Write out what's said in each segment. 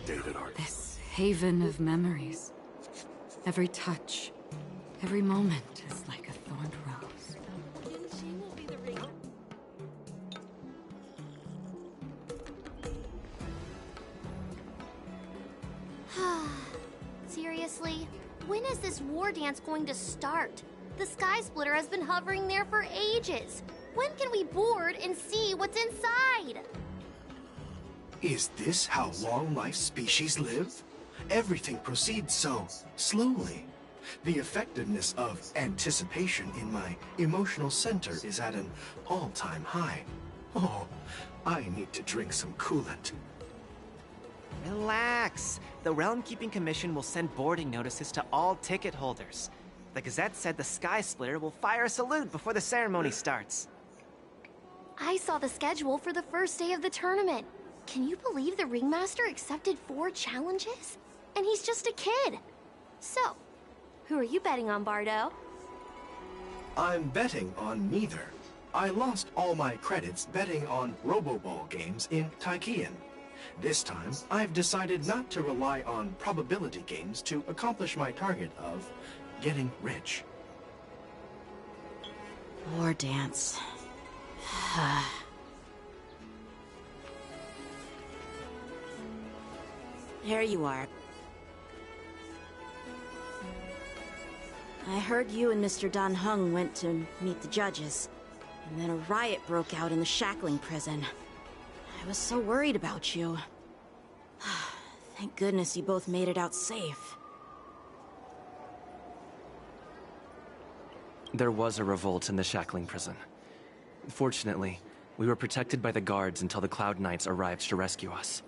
outdated art. This haven of memories. Every touch, every moment is like a thorned rose. Seriously? When is this war dance going to start? The Sky Splitter has been hovering there for ages. When can we board and see what's inside? Is this how long-life species live? Everything proceeds so slowly. The effectiveness of anticipation in my emotional center is at an all-time high. Oh, I need to drink some coolant. Relax. The Realm Keeping Commission will send boarding notices to all ticket holders. The Gazette said the Sky Splitter will fire a salute before the ceremony starts. I saw the schedule for the first day of the tournament. Can you believe the Ringmaster accepted 4 challenges? And he's just a kid. So, who are you betting on, Bardo? I'm betting on neither. I lost all my credits betting on Roboball games in Taikian. This time, I've decided not to rely on probability games to accomplish my target of getting rich. War dance. There you are. I heard you and Mr. Dan Heng went to meet the judges, and then a riot broke out in the shackling prison. I was so worried about you. Thank goodness you both made it out safe. There was a revolt in the shackling prison. Fortunately, we were protected by the guards until the Cloud Knights arrived to rescue us.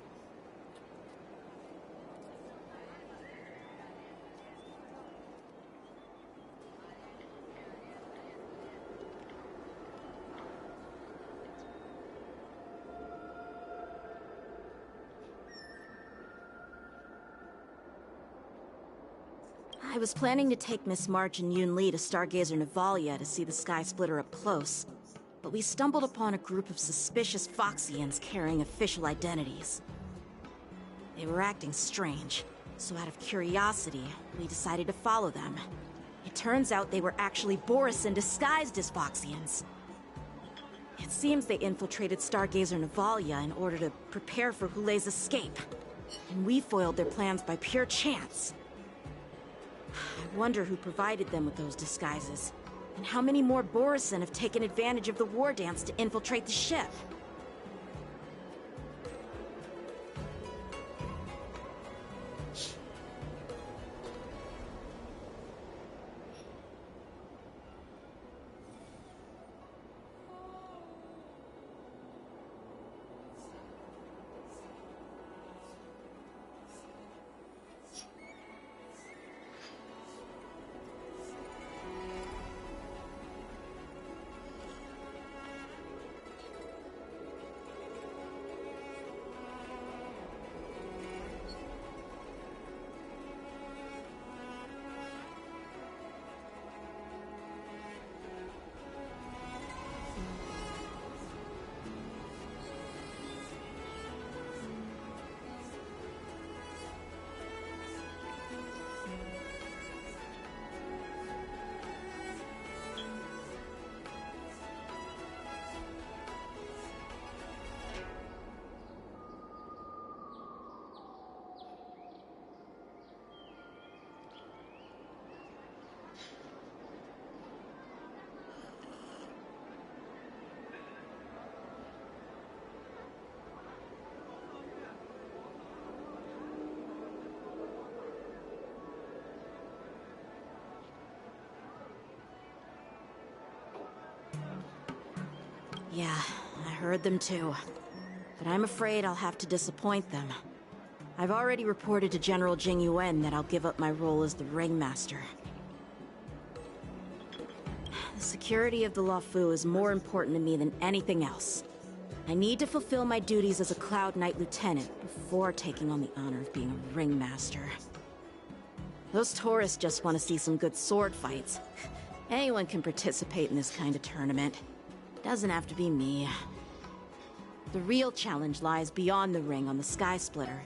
I was planning to take Miss March and Yoon Lee to Stargazer Navalia to see the Sky Splitter up close, but we stumbled upon a group of suspicious Foxians carrying official identities. They were acting strange, so out of curiosity, we decided to follow them. It turns out they were actually Borisin disguised as Foxians. It seems they infiltrated Stargazer Navalia in order to prepare for Hulei's escape, and we foiled their plans by pure chance. I wonder who provided them with those disguises, and how many more Borisin have taken advantage of the war dance to infiltrate the ship. Yeah, I heard them too. But I'm afraid I'll have to disappoint them. I've already reported to General Jing Yuan that I'll give up my role as the Ringmaster. The security of the Luofu is more important to me than anything else. I need to fulfill my duties as a Cloud Knight Lieutenant before taking on the honor of being a Ringmaster. Those tourists just want to see some good sword fights. Anyone can participate in this kind of tournament. Doesn't have to be me. The real challenge lies beyond the ring on the Sky Splitter.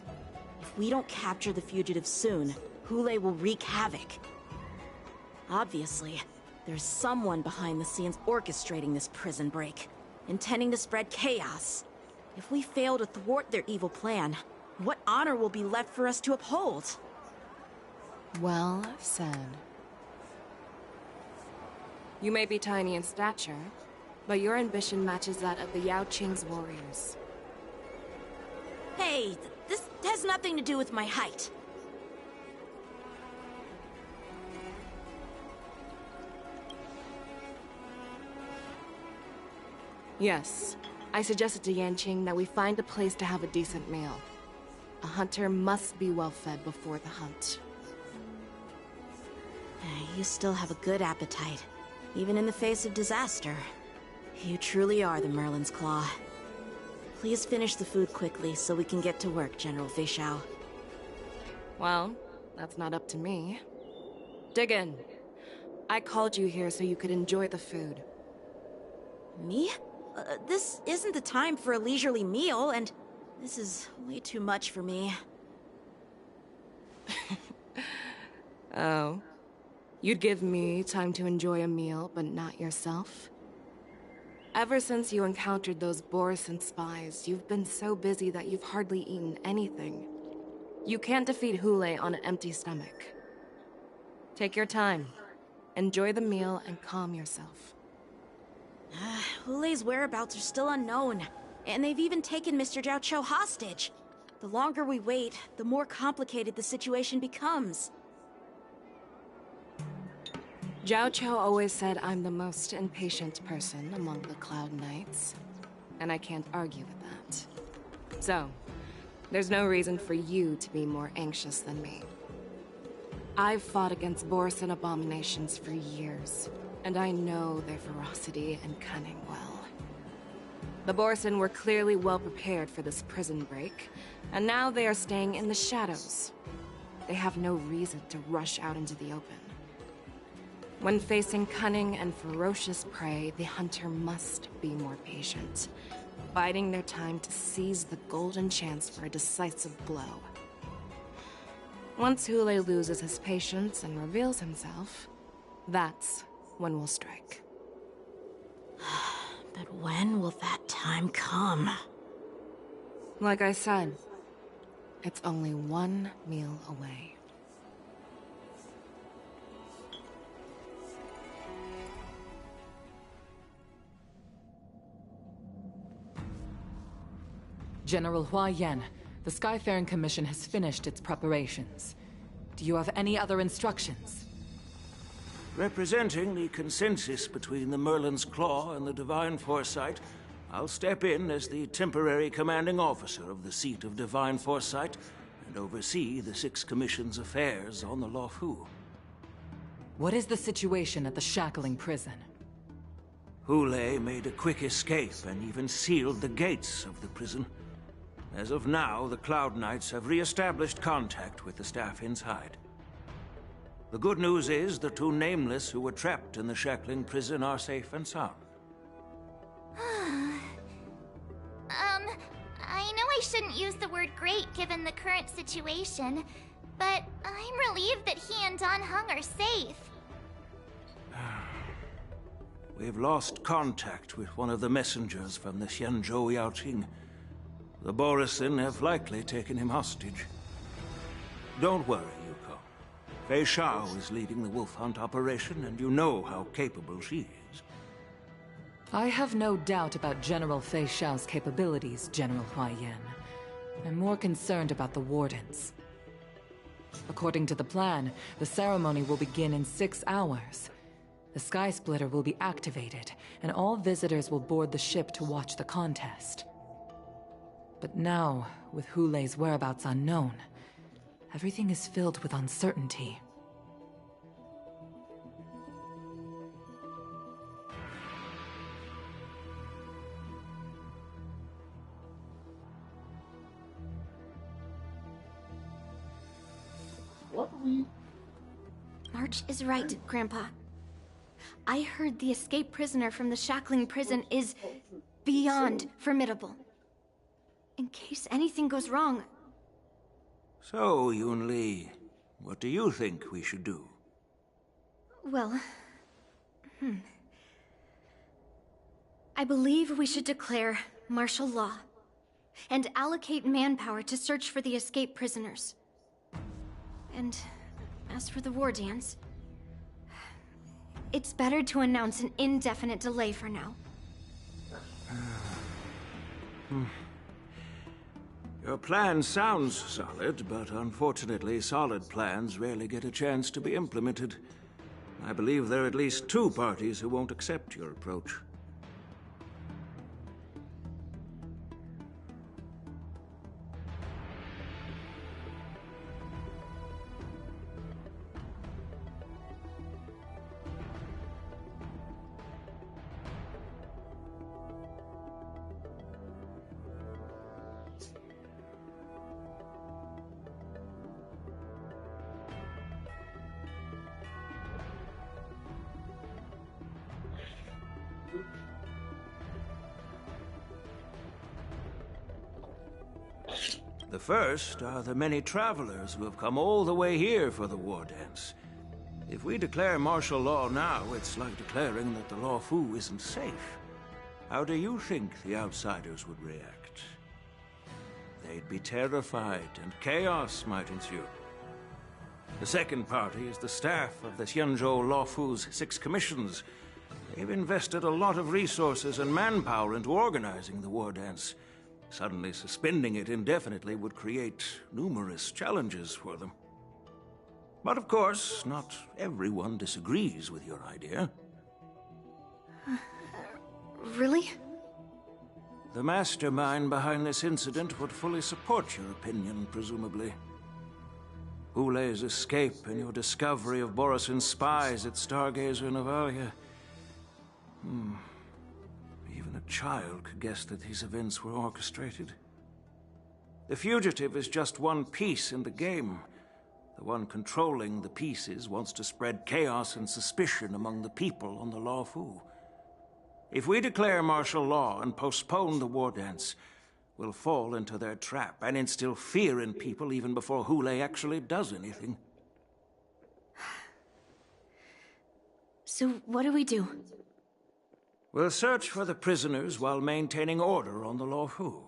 If If we don't capture the fugitives soon, Hule will wreak havoc. Obviously, there's someone behind the scenes orchestrating this prison break, intending to spread chaos. If we fail to thwart their evil plan, what honor will be left for us to uphold? Well said. You may be tiny in stature, but your ambition matches that of the Yao Qing's warriors. Hey, this has nothing to do with my height. Yes, I suggested to Yanqing that we find a place to have a decent meal. A hunter must be well fed before the hunt. You still have a good appetite, even in the face of disaster. You truly are the Merlin's Claw. Please finish the food quickly so we can get to work, General Fei Xiao. Well, that's not up to me. Dig in. I called you here so you could enjoy the food. Me? This isn't the time for a leisurely meal, and this is way too much for me. Oh. You'd give me time to enjoy a meal, but not yourself? Ever since you encountered those Borison spies, you've been so busy that you've hardly eaten anything. You can't defeat Hule on an empty stomach. Take your time. Enjoy the meal and calm yourself. Hule's whereabouts are still unknown, and they've even taken Mr. Zhao Cho hostage. The longer we wait, the more complicated the situation becomes. Zhao Cho always said I'm the most impatient person among the Cloud Knights, and I can't argue with that. So, there's no reason for you to be more anxious than me. I've fought against Borison abominations for years, and I know their ferocity and cunning well. The Borison were clearly well prepared for this prison break, and now they are staying in the shadows. They have no reason to rush out into the open. When facing cunning and ferocious prey, the hunter must be more patient, biding their time to seize the golden chance for a decisive blow. Once Hule loses his patience and reveals himself, that's when we'll strike. But when will that time come? Like I said, it's only one meal away. General Hua Yan, the Skyfaring Commission has finished its preparations. Do you have any other instructions? Representing the consensus between the Merlin's Claw and the Divine Foresight, I'll step in as the temporary commanding officer of the seat of Divine Foresight and oversee the Six Commission's affairs on the Luofu. What is the situation at the Shackling prison? Hule made a quick escape and even sealed the gates of the prison. As of now, the Cloud Knights have re-established contact with the staff inside. The good news is the two Nameless who were trapped in the Shackling prison are safe and sound. I know I shouldn't use the word great given the current situation, but I'm relieved that he and Dan Heng are safe. We've lost contact with one of the messengers from the Xianzhou Yaoqing. The Borison have likely taken him hostage. Don't worry, Yuko. Fei Xiao is leading the wolf hunt operation, and you know how capable she is. I have no doubt about General Fei Xiao's capabilities, General Hua Yan. I'm more concerned about the Wardens. According to the plan, the ceremony will begin in 6 hours. The Sky Splitter will be activated, and all visitors will board the ship to watch the contest. But now, with Hule's whereabouts unknown, everything is filled with uncertainty. March is right, Grandpa. I heard the escaped prisoner from the Shackling prison is beyond formidable. In case anything goes wrong... So, Yun-Li, what do you think we should do? Well... I believe we should declare martial law and allocate manpower to search for the escaped prisoners. And as for the war dance, it's better to announce an indefinite delay for now. Your plan sounds solid, but unfortunately, solid plans rarely get a chance to be implemented. I believe there are at least 2 parties who won't accept your approach. The first are the many travelers who have come all the way here for the war dance. If we declare martial law now, it's like declaring that the Luofu isn't safe. How do you think the outsiders would react? They'd be terrified, and chaos might ensue. The second party is the staff of the Xianzhou Luofu's 6 commissions. They've invested a lot of resources and manpower into organizing the war dance. Suddenly suspending it indefinitely would create numerous challenges for them. But of course, not everyone disagrees with your idea. Really? The mastermind behind this incident would fully support your opinion, presumably. Hule's escape and your discovery of Borisin's spies at Stargazer Navalia. Even a child could guess that these events were orchestrated. The fugitive is just one piece in the game. The one controlling the pieces wants to spread chaos and suspicion among the people on the Luofu. If we declare martial law and postpone the war dance, we'll fall into their trap and instill fear in people even before Hule actually does anything. So what do we do? We'll search for the prisoners while maintaining order on the Luofu,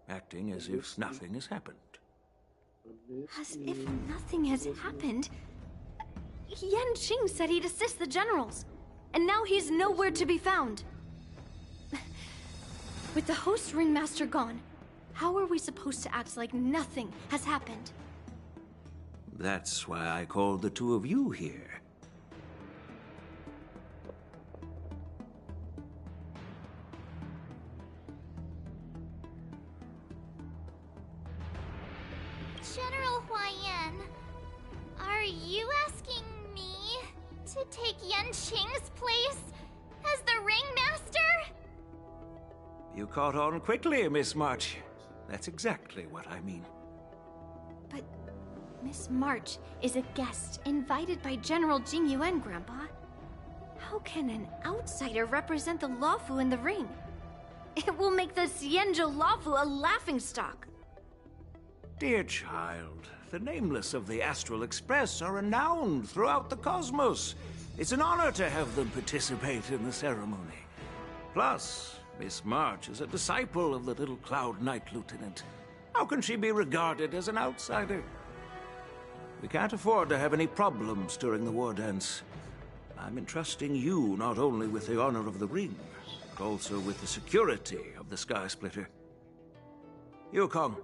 acting as if nothing has happened. As if nothing has happened? Yan Qing said he'd assist the generals, and now he's nowhere to be found. With the host ringmaster gone, how are we supposed to act like nothing has happened? That's why I called the 2 of you here. General Huaiyan, are you asking me to take Yan Qing's place as the ringmaster? You caught on quickly, Miss March. That's exactly what I mean. But Miss March is a guest invited by General Jing Yuan, Grandpa. How can an outsider represent the Luofu in the ring? It will make the Xianzhou Luofu a laughingstock. Dear child, the nameless of the Astral Express are renowned throughout the cosmos. It's an honor to have them participate in the ceremony. Plus, Miss March is a disciple of the little Cloud Knight Lieutenant. How can she be regarded as an outsider? We can't afford to have any problems during the war dance. I'm entrusting you not only with the honor of the ring, but also with the security of the Sky Splitter. Yukong,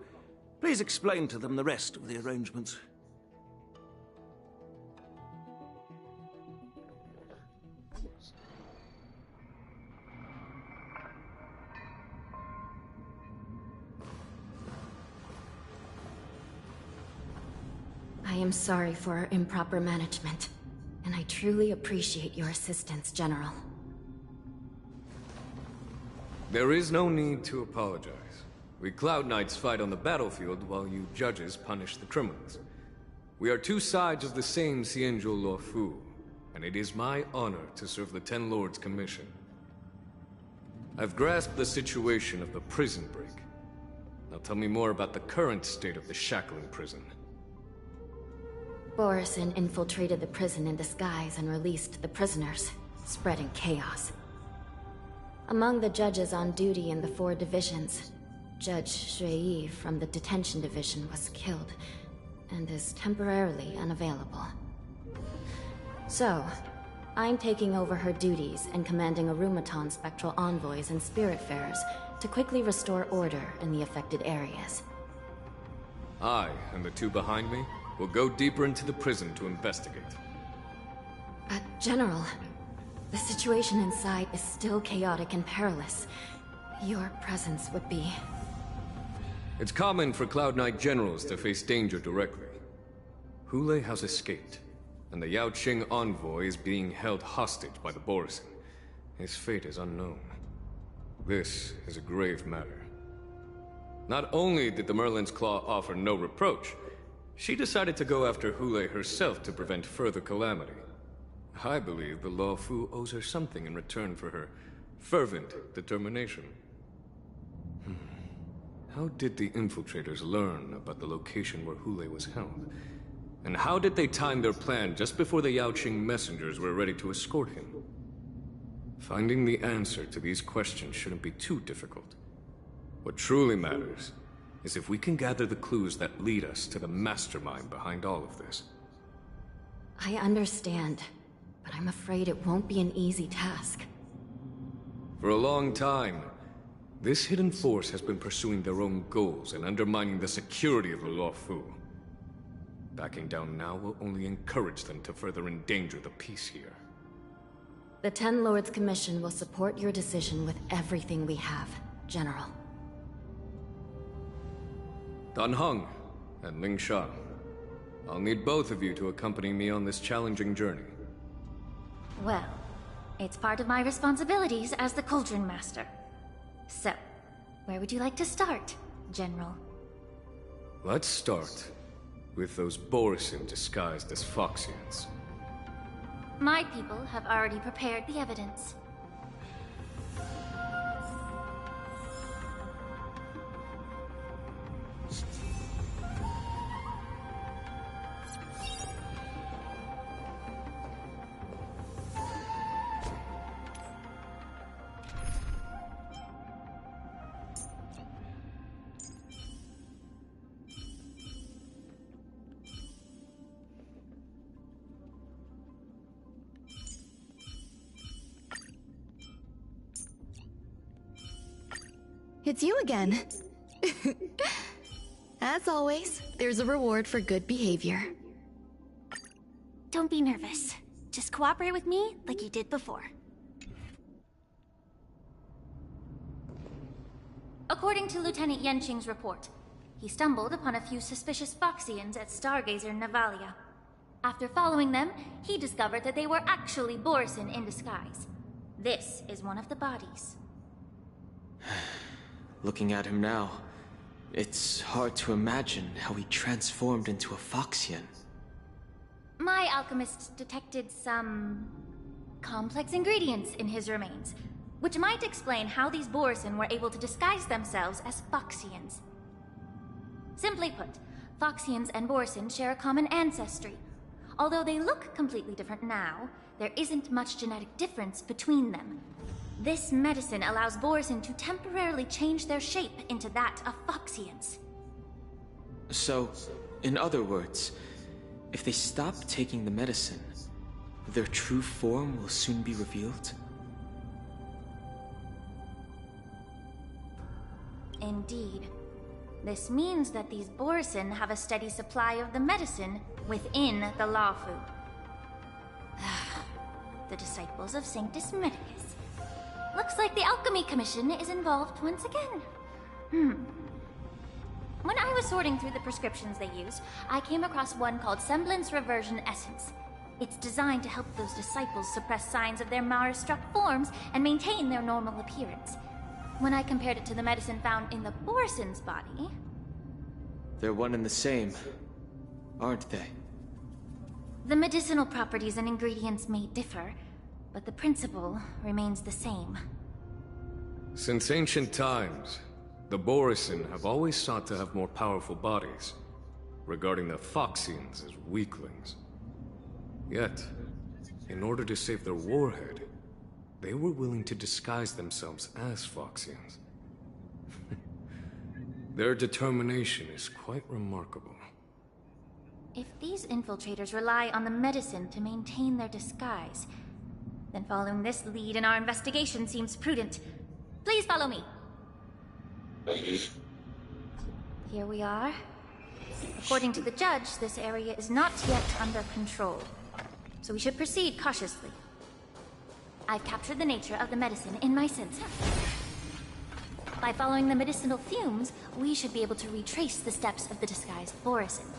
please explain to them the rest of the arrangements. I am sorry for our improper management, and I truly appreciate your assistance, General. There is no need to apologize. We Cloud Knights fight on the battlefield while you judges punish the criminals. We are 2 sides of the same Xianzhou Luofu, and it is my honor to serve the Ten Lords' commission. I've grasped the situation of the prison break. Now tell me more about the current state of the shackling prison. Borison infiltrated the prison in disguise and released the prisoners, spreading chaos. Among the judges on duty in the 4 divisions, Judge Shui from the detention division was killed and is temporarily unavailable. So, I'm taking over her duties and commanding Arumaton spectral envoys and spiritfarers to quickly restore order in the affected areas. I, and the 2 behind me, will go deeper into the prison to investigate. But, General, the situation inside is still chaotic and perilous. Your presence would be... It's common for Cloud Knight generals to face danger directly. Hule has escaped, and the Yaoqing envoy is being held hostage by the Borison. His fate is unknown. This is a grave matter. Not only did the Merlin's Claw offer no reproach, she decided to go after Hule herself to prevent further calamity. I believe the Law Fu owes her something in return for her fervent determination. How did the infiltrators learn about the location where Hule was held? And how did they time their plan just before the Yaoqing messengers were ready to escort him? Finding the answer to these questions shouldn't be too difficult. What truly matters is if we can gather the clues that lead us to the mastermind behind all of this. I understand, but I'm afraid it won't be an easy task. For a long time, this hidden force has been pursuing their own goals and undermining the security of the Law Fu. Backing down now will only encourage them to further endanger the peace here. The Ten Lords Commission will support your decision with everything we have, General. Dan Heng and Ling Shan, I'll need both of you to accompany me on this challenging journey. Well, it's part of my responsibilities as the Cauldron Master. So, where would you like to start, General? Let's start with those Borison disguised as Foxians. My people have already prepared the evidence. It's you again. As always, there's a reward for good behavior. Don't be nervous. Just cooperate with me like you did before. According to Lieutenant Yenqing's report, he stumbled upon a few suspicious Foxians at Stargazer Navalia. After following them, he discovered that they were actually Borison in disguise. This is one of the bodies. Looking at him now, it's hard to imagine how he transformed into a Foxian. My alchemists detected some complex ingredients in his remains, which might explain how these Borison were able to disguise themselves as Foxians. Simply put, Foxians and Borison share a common ancestry. Although they look completely different now, there isn't much genetic difference between them. This medicine allows Borison to temporarily change their shape into that of Foxians. So, in other words, if they stop taking the medicine, their true form will soon be revealed? Indeed. This means that these Borison have a steady supply of the medicine within the Law Fu. The disciples of Sanctus Medicus. Looks like the Alchemy Commission is involved once again. When I was sorting through the prescriptions they used, I came across one called Semblance Reversion Essence. It's designed to help those disciples suppress signs of their Mara-struck forms and maintain their normal appearance. When I compared it to the medicine found in the Borison's body... They're one and the same, aren't they? The medicinal properties and ingredients may differ, but the principle remains the same. Since ancient times, The Borisin have always sought to have more powerful bodies, regarding the Foxians as weaklings. Yet, in order to save their warhead, they were willing to disguise themselves as Foxians. Their determination is quite remarkable. If these infiltrators rely on the medicine to maintain their disguise, then following this lead in our investigation seems prudent. Please follow me. Here we are. According to the judge, this area is not yet under control, so we should proceed cautiously. I've captured the nature of the medicine in my sensor. By following the medicinal fumes, we should be able to retrace the steps of the disguised Borisin.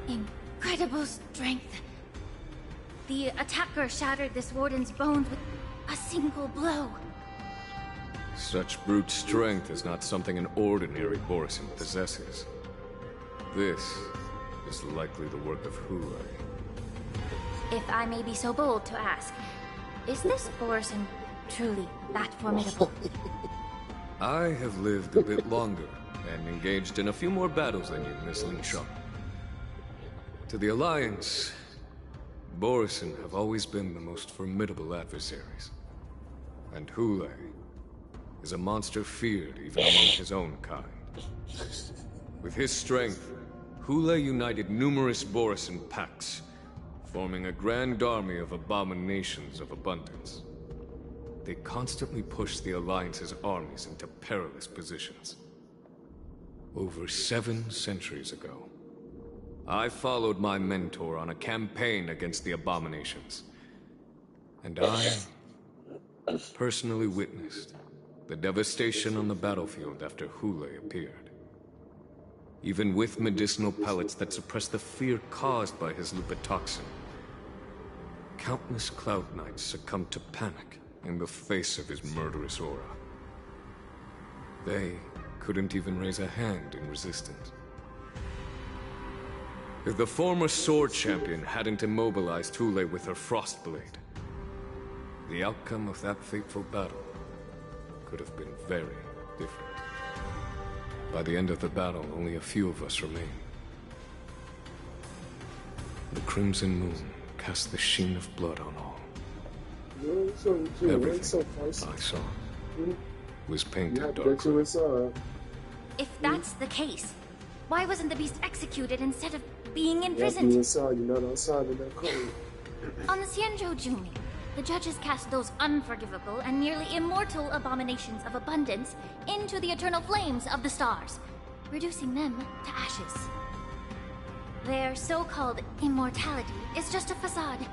Incredible strength. The attacker shattered this warden's bones with a single blow. Such brute strength is not something an ordinary Borisin possesses. This is likely the work of Hule. If I may be so bold to ask, is this Borisin truly that formidable? I have lived a bit longer and engaged in a few more battles than you, Miss Lingshaw. To the Alliance, Borisin have always been the most formidable adversaries. And Hule is a monster feared even among his own kind. With his strength, Hule united numerous Borisin packs, forming a grand army of abominations of abundance. They constantly push the Alliance's armies into perilous positions. Over 7 centuries ago, I followed my mentor on a campaign against the abominations. And I personally witnessed the devastation on the battlefield after Hule appeared. Even with medicinal pellets that suppressed the fear caused by his lupitoxin, countless Cloud Knights succumbed to panic in the face of his murderous aura. They couldn't even raise a hand in resistance. If the former Sword Champion hadn't immobilized Hule with her Frostblade, the outcome of that fateful battle could have been very different. By the end of the battle, only a few of us remained. The Crimson Moon cast the sheen of blood on all. Everything I saw was painted dark. If that's the case, why wasn't the beast executed instead of being imprisoned? You're not outside in that cold. On the Xianzhou Jumi, the judges cast those unforgivable and nearly immortal abominations of abundance into the eternal flames of the stars, reducing them to ashes. Their so-called immortality is just a facade.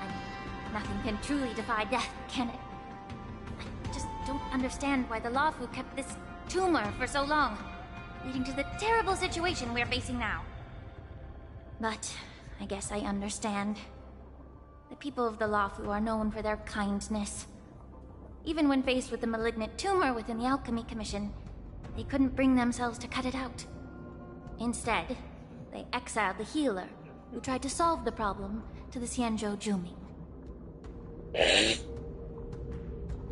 And nothing can truly defy death, can it? I just don't understand why the Luofu kept this tumor for so long, leading to the terrible situation we're facing now. But I guess I understand. The people of the Luofu are known for their kindness. Even when faced with the malignant tumor within the Alchemy Commission, they couldn't bring themselves to cut it out. Instead, they exiled the healer, who tried to solve the problem, to the Xianzhou Jumi.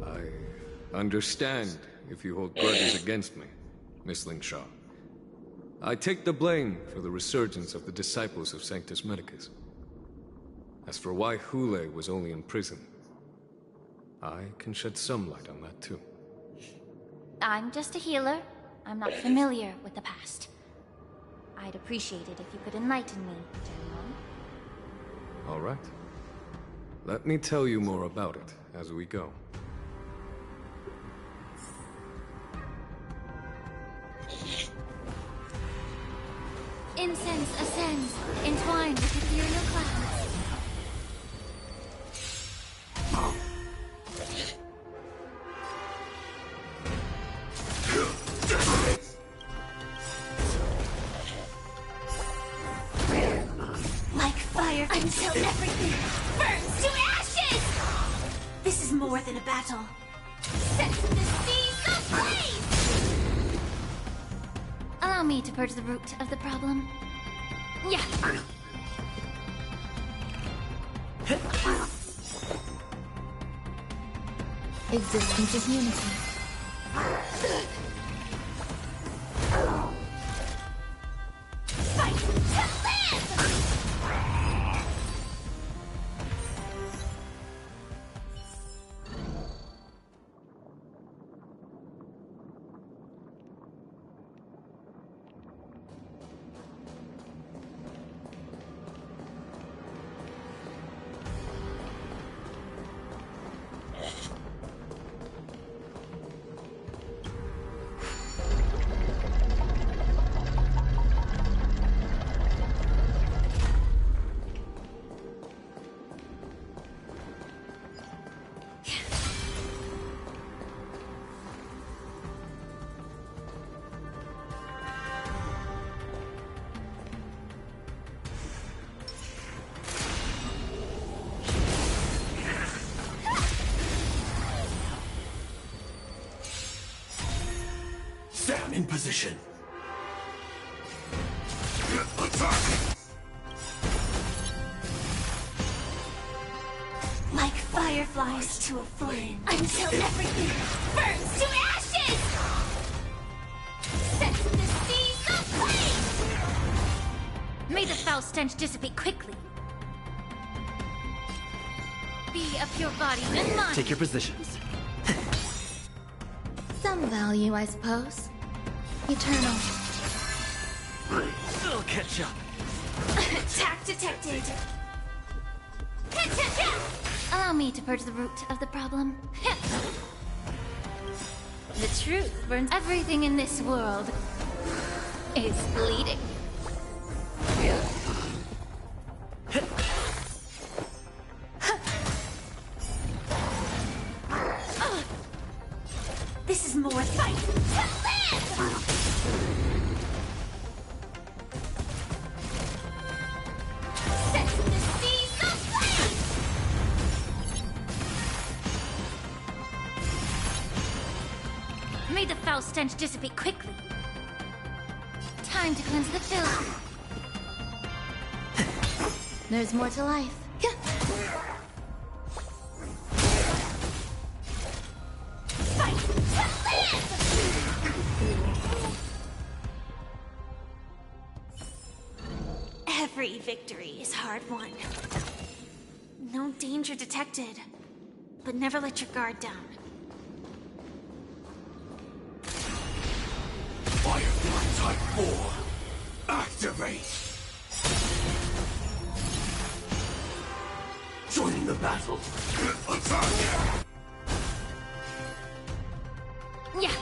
I understand if you hold grudges against me, Miss Lingshaw. I take the blame for the resurgence of the disciples of Sanctus Medicus. As for why Hule was only in prison, I can shed some light on that too. I'm just a healer. I'm not familiar with the past. I'd appreciate it if you could enlighten me, General. All right. Let me tell you more about it as we go. Incense ascends, entwined with ethereal clouds. until everything burns to ashes! This is more than a battle. Set the seeds ablaze! Allow me to purge the root of the problem. Yeah. Existence is unity. Fight to live! Stand in position. Like fireflies to a flame, until everything burns to ashes! Set the seeds ablaze! May the foul stench dissipate quickly. Be a pure body and mind. Take your positions. Some value, I suppose. Eternal. I'll catch up. Attack detected! Allow me to purge the root of the problem. The truth burns. Everything in this world is bleeding. This is more fight to live! Set the seeds ablaze! May the foul stench dissipate quickly. Time to cleanse the filth. There's more to life. Fight to live! Every victory is hard won. No danger detected, but never let your guard down. Firefly Type 4. Activate. Join the battle. Attack! Yeah.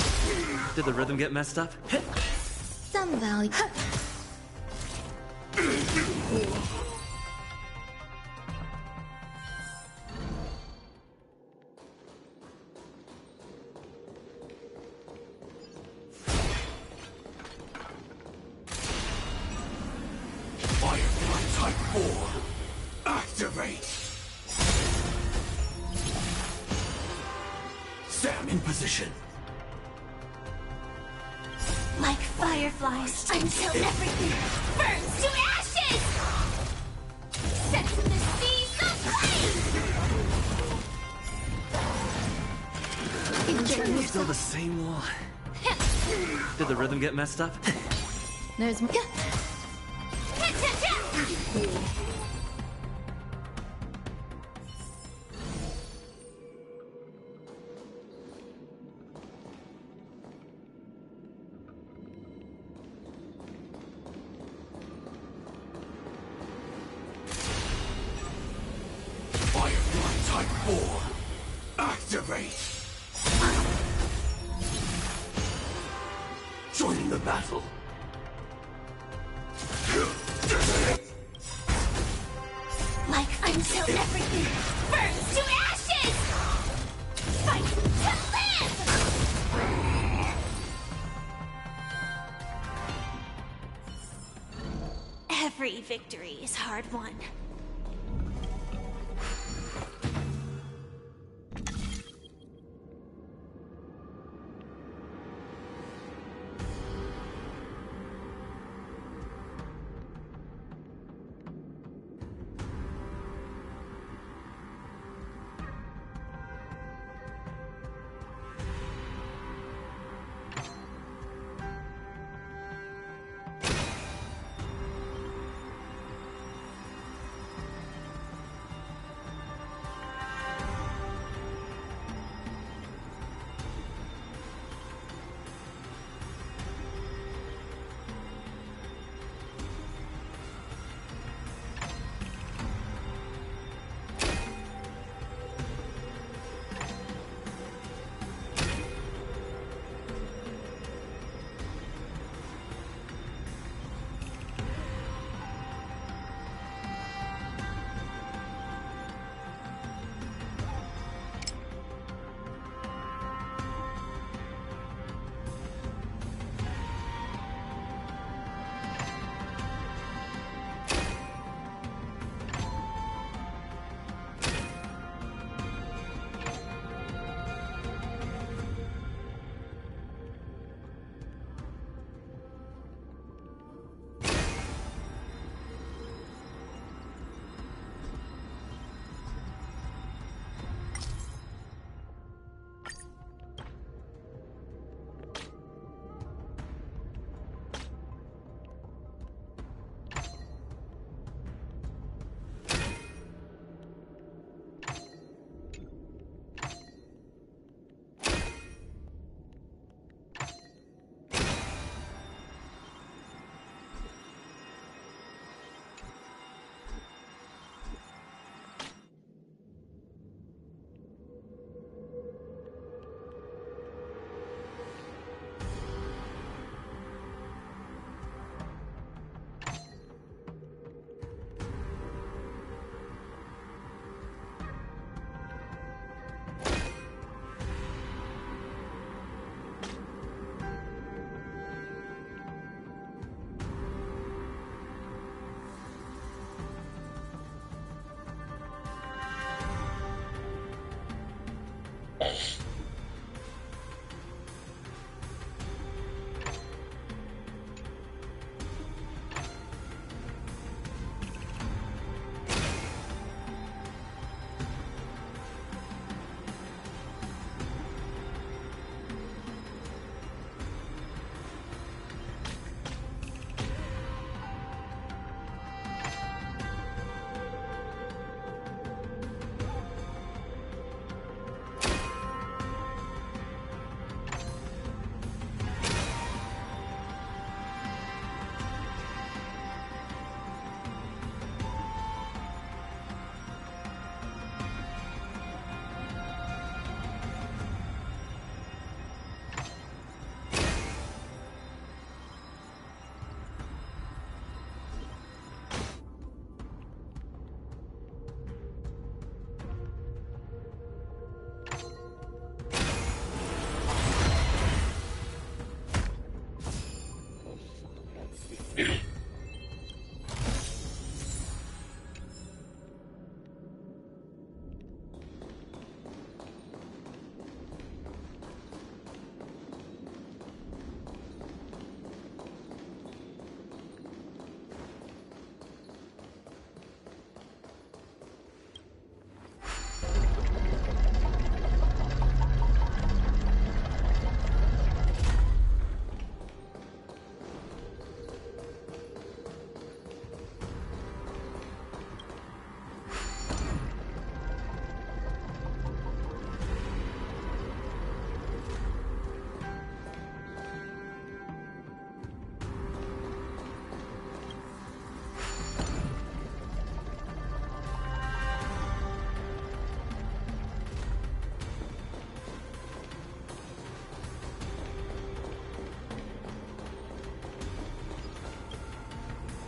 Did the rhythm get messed up? Some value. Firefly Type 4. Activate. Stand in position. Like fireflies until everything burns to ashes! Set the seeds ablaze! Still the same wall. Did the rhythm get messed up? There's more. Firefly Type 4. Activate. Join the battle. Like until everything burns to ashes! Fight to live! Every victory is hard won.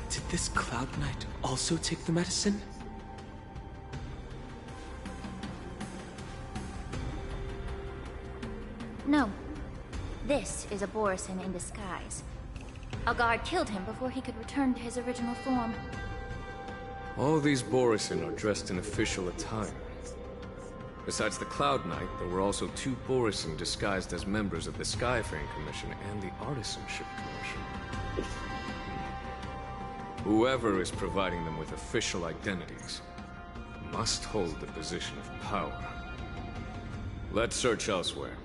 Did this Cloud Knight also take the medicine? No. This is a Borisin in disguise. A guard killed him before he could return to his original form. All these Borisin are dressed in official attire. Besides the Cloud Knight, there were also 2 Borisin disguised as members of the Skyfaring Commission and the Artisanship Commission. Whoever is providing them with official identities must hold the position of power. Let's search elsewhere.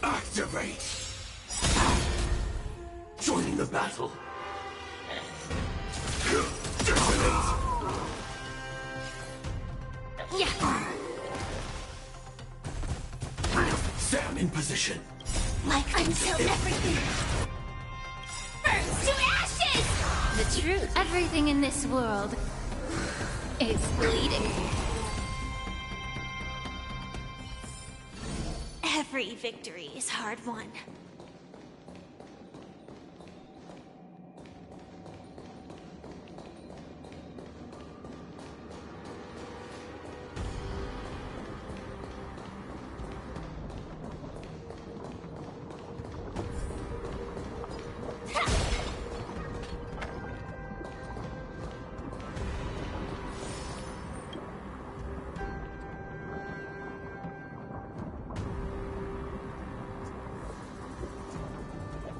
Activate! Joining the battle. Yeah. Stand in position. Like until everything burns to ashes! The truth. Everything in this world is bleeding. Every victory is hard won.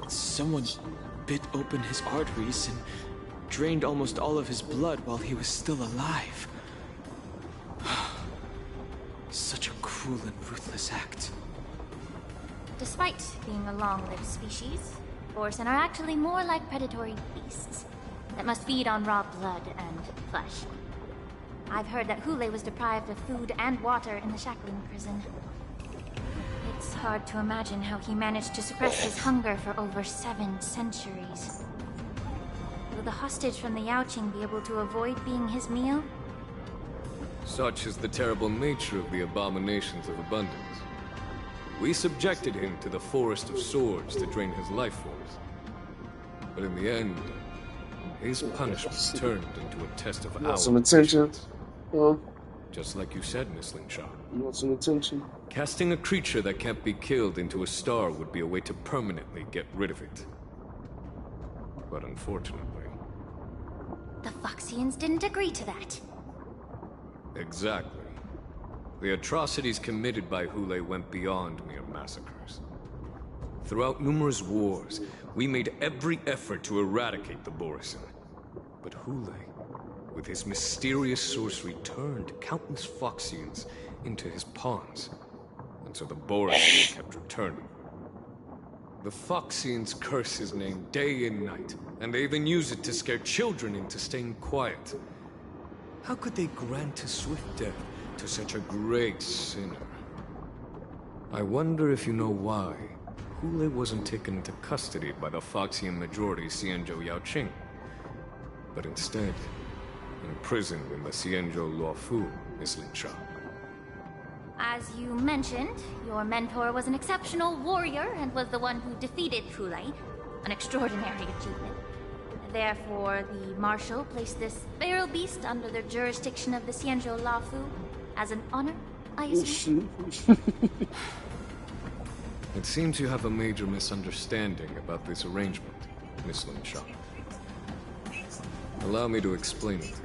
Someone bit open his arteries and drained almost all of his blood while he was still alive. Such a cruel and ruthless act. Despite being a long-lived species, Borisin are actually more like predatory beasts that must feed on raw blood and flesh. I've heard that Hule was deprived of food and water in the shackling prison. It's hard to imagine how he managed to suppress his hunger for over 7 centuries. Will the hostage from the Yaoqing be able to avoid being his meal? Such is the terrible nature of the abominations of abundance. We subjected him to the Forest of Swords to drain his life force. But in the end, his punishment turned into a test of our some attention? Just like you said, Miss Lingshaw. You want some attention? Casting a creature that can't be killed into a star would be a way to permanently get rid of it. But unfortunately... The Foxians didn't agree to that. Exactly. The atrocities committed by Hule went beyond mere massacres. Throughout numerous wars, we made every effort to eradicate the Borisin. But Hule, with his mysterious sorcery, turned countless Foxians into his pawns. And so the Borisin kept returning. The Foxians curse his name day and night, and they even use it to scare children into staying quiet. How could they grant a swift death to such a great sinner? I wonder if you know why Hule wasn't taken into custody by the Foxian majority Xianzhou Yaoqing, but instead imprisoned in the Xianzhou Luofu, Miss Lin Sha. As you mentioned, your mentor was an exceptional warrior and was the one who defeated Hule, an extraordinary achievement. Therefore, the Marshal placed this feral beast under the jurisdiction of the Xianzhou Luofu as an honor, I assume. It seems you have a major misunderstanding about this arrangement, Miss Lin Sha. Allow me to explain it to you.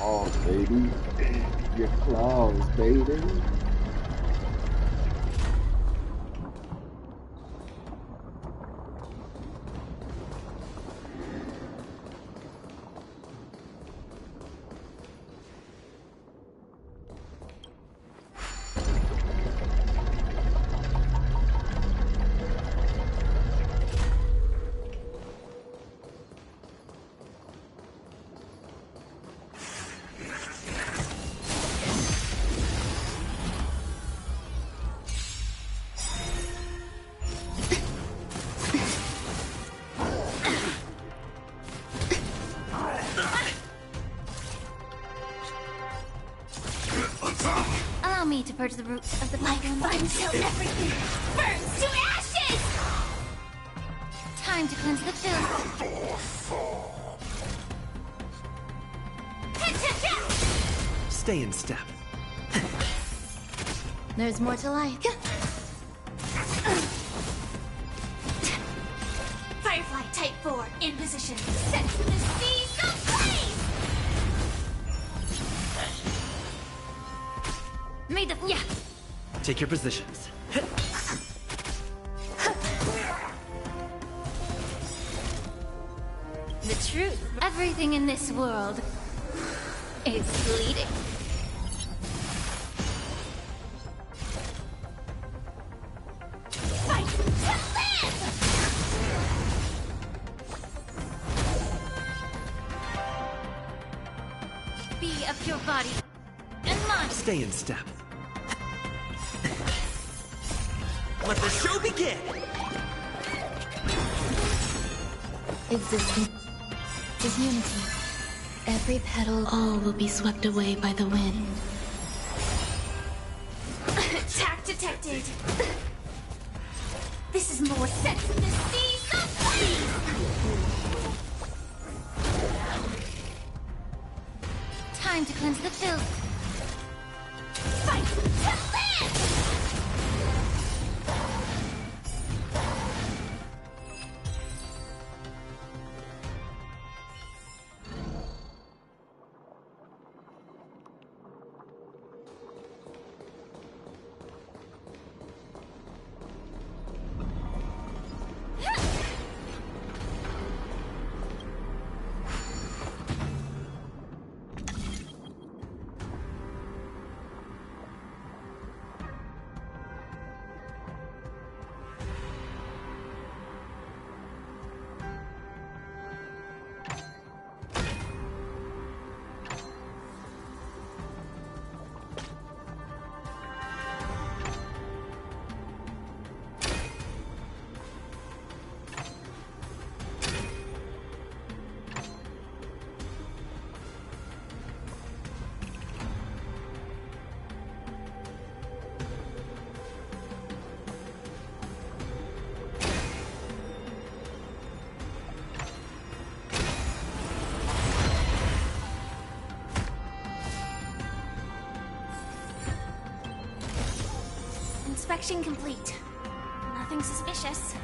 Oh, baby. Your claws, baby. Allow me to purge the roots of the problem. Until everything burns to ashes! Time to cleanse the filth. Stay in step. There's more to life. Firefly Type 4 in position. Set the seas ablaze! Made the yeah. Take your positions. The truth. Everything in this world is fleeting. Fight to live! Be of your body and mind. Stay in step. Let the show begin! Existence is unity. Every petal, all will be swept away by the wind. Attack detected. This is more set to the seas ablaze! Time to cleanse the filth. Fight to live! Inspection complete. Nothing suspicious.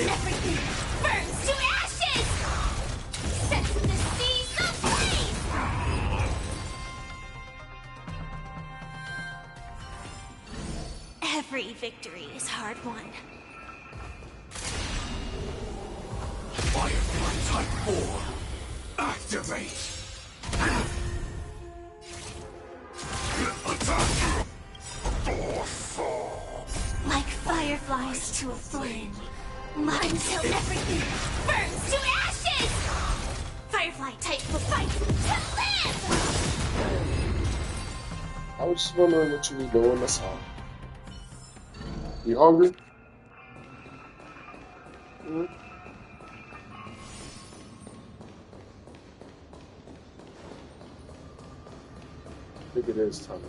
everything burns to ashes! Set the seas ablaze! Every victory is hard won. Firefly Type 4, activate! Attack! Like fireflies to a flame, until everything burns to ashes! Firefly type will fight to live! I was just wondering what you was doing, that's all. You hungry? I think it is time.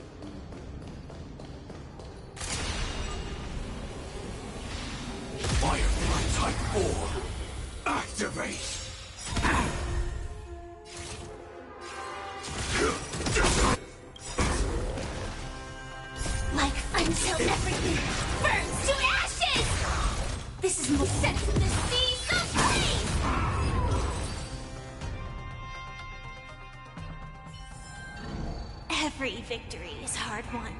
Firefly Type 4, activate! Like until everything burns to ashes! This is more set the seas ablaze! Every victory is hard won.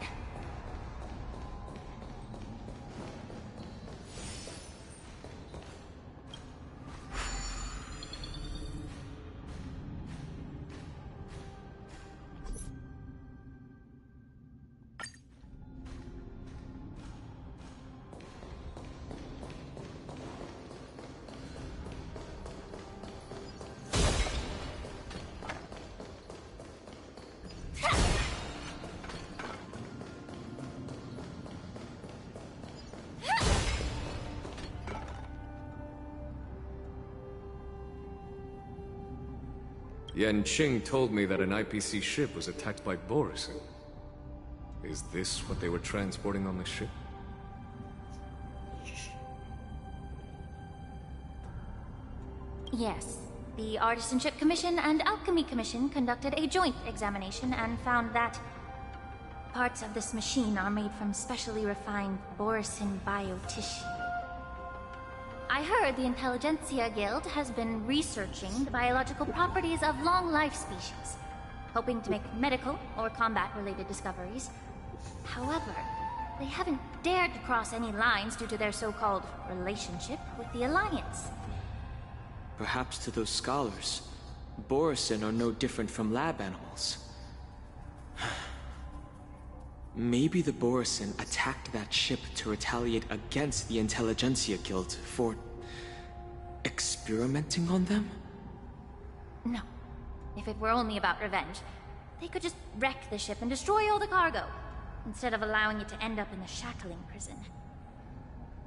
Yan Qing told me that an IPC ship was attacked by Borison. Is this what they were transporting on the ship? Yes. The Artisanship Commission and Alchemy Commission conducted a joint examination and found that parts of this machine are made from specially refined Borison biotissue. I heard the Intelligentsia Guild has been researching the biological properties of long-life species, hoping to make medical or combat-related discoveries. However, they haven't dared to cross any lines due to their so-called relationship with the Alliance. Perhaps to those scholars, Borison are no different from lab animals. Maybe the Borison attacked that ship to retaliate against the Intelligentsia Guild for experimenting on them? No. If it were only about revenge, they could just wreck the ship and destroy all the cargo, instead of allowing it to end up in the shackling prison.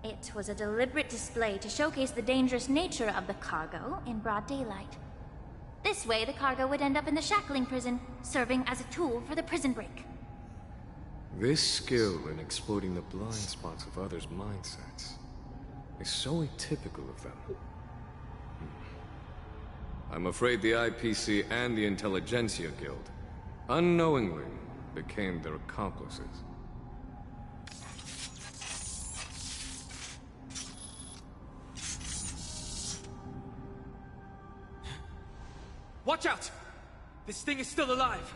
It was a deliberate display to showcase the dangerous nature of the cargo in broad daylight. This way, the cargo would end up in the shackling prison, serving as a tool for the prison break. This skill in exploiting the blind spots of others' mindsets is so atypical of them. I'm afraid the IPC and the Intelligentsia Guild unknowingly became their accomplices. Watch out! This thing is still alive!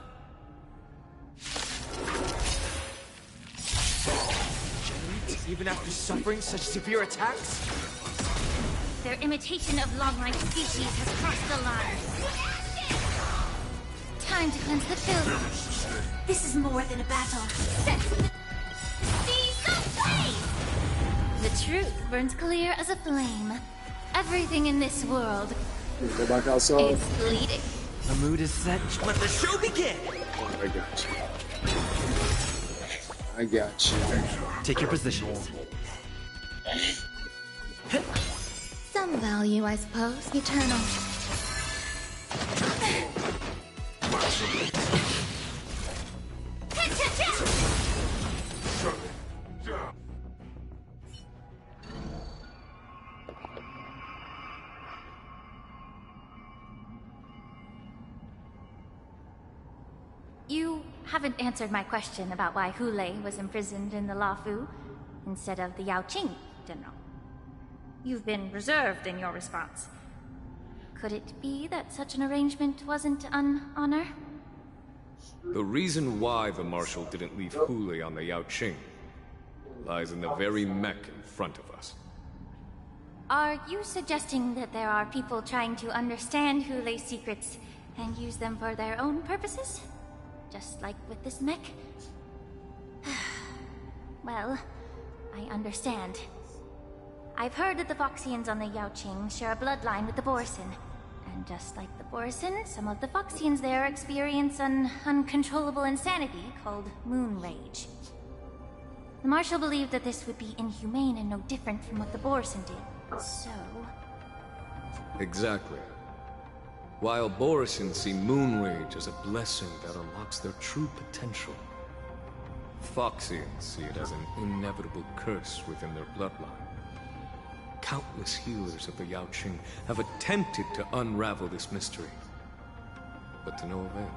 Generate even after suffering such severe attacks? Their imitation of long-life species has crossed the line. Time to cleanse the field. This is more than a battle. Set the seas ablaze! The truth burns clear as a flame. Everything in this world Go back outside. is bleeding. The mood is set. Let the show begin! Oh, I got you. I got you. Take your positions. Some value, I suppose. Eternal. You haven't answered my question about why Hu Lei was imprisoned in the Lafu instead of the Yao Qing, General. You've been reserved in your response. Could it be that such an arrangement wasn't an honor? The reason why the Marshal didn't leave Hule on the Yaoqing lies in the very mech in front of us. Are you suggesting that there are people trying to understand Hule's secrets and use them for their own purposes? Just like with this mech? Well, I understand. I've heard that the Foxians on the Yaoqing share a bloodline with the Borisin. And just like the Borisin, some of the Foxians there experience an uncontrollable insanity called moon rage. The Marshal believed that this would be inhumane and no different from what the Borisin did, so... Exactly. While Borisin see moon rage as a blessing that unlocks their true potential, Foxians see it as an inevitable curse within their bloodline. Countless healers of the Yaoqing have attempted to unravel this mystery, but to no avail.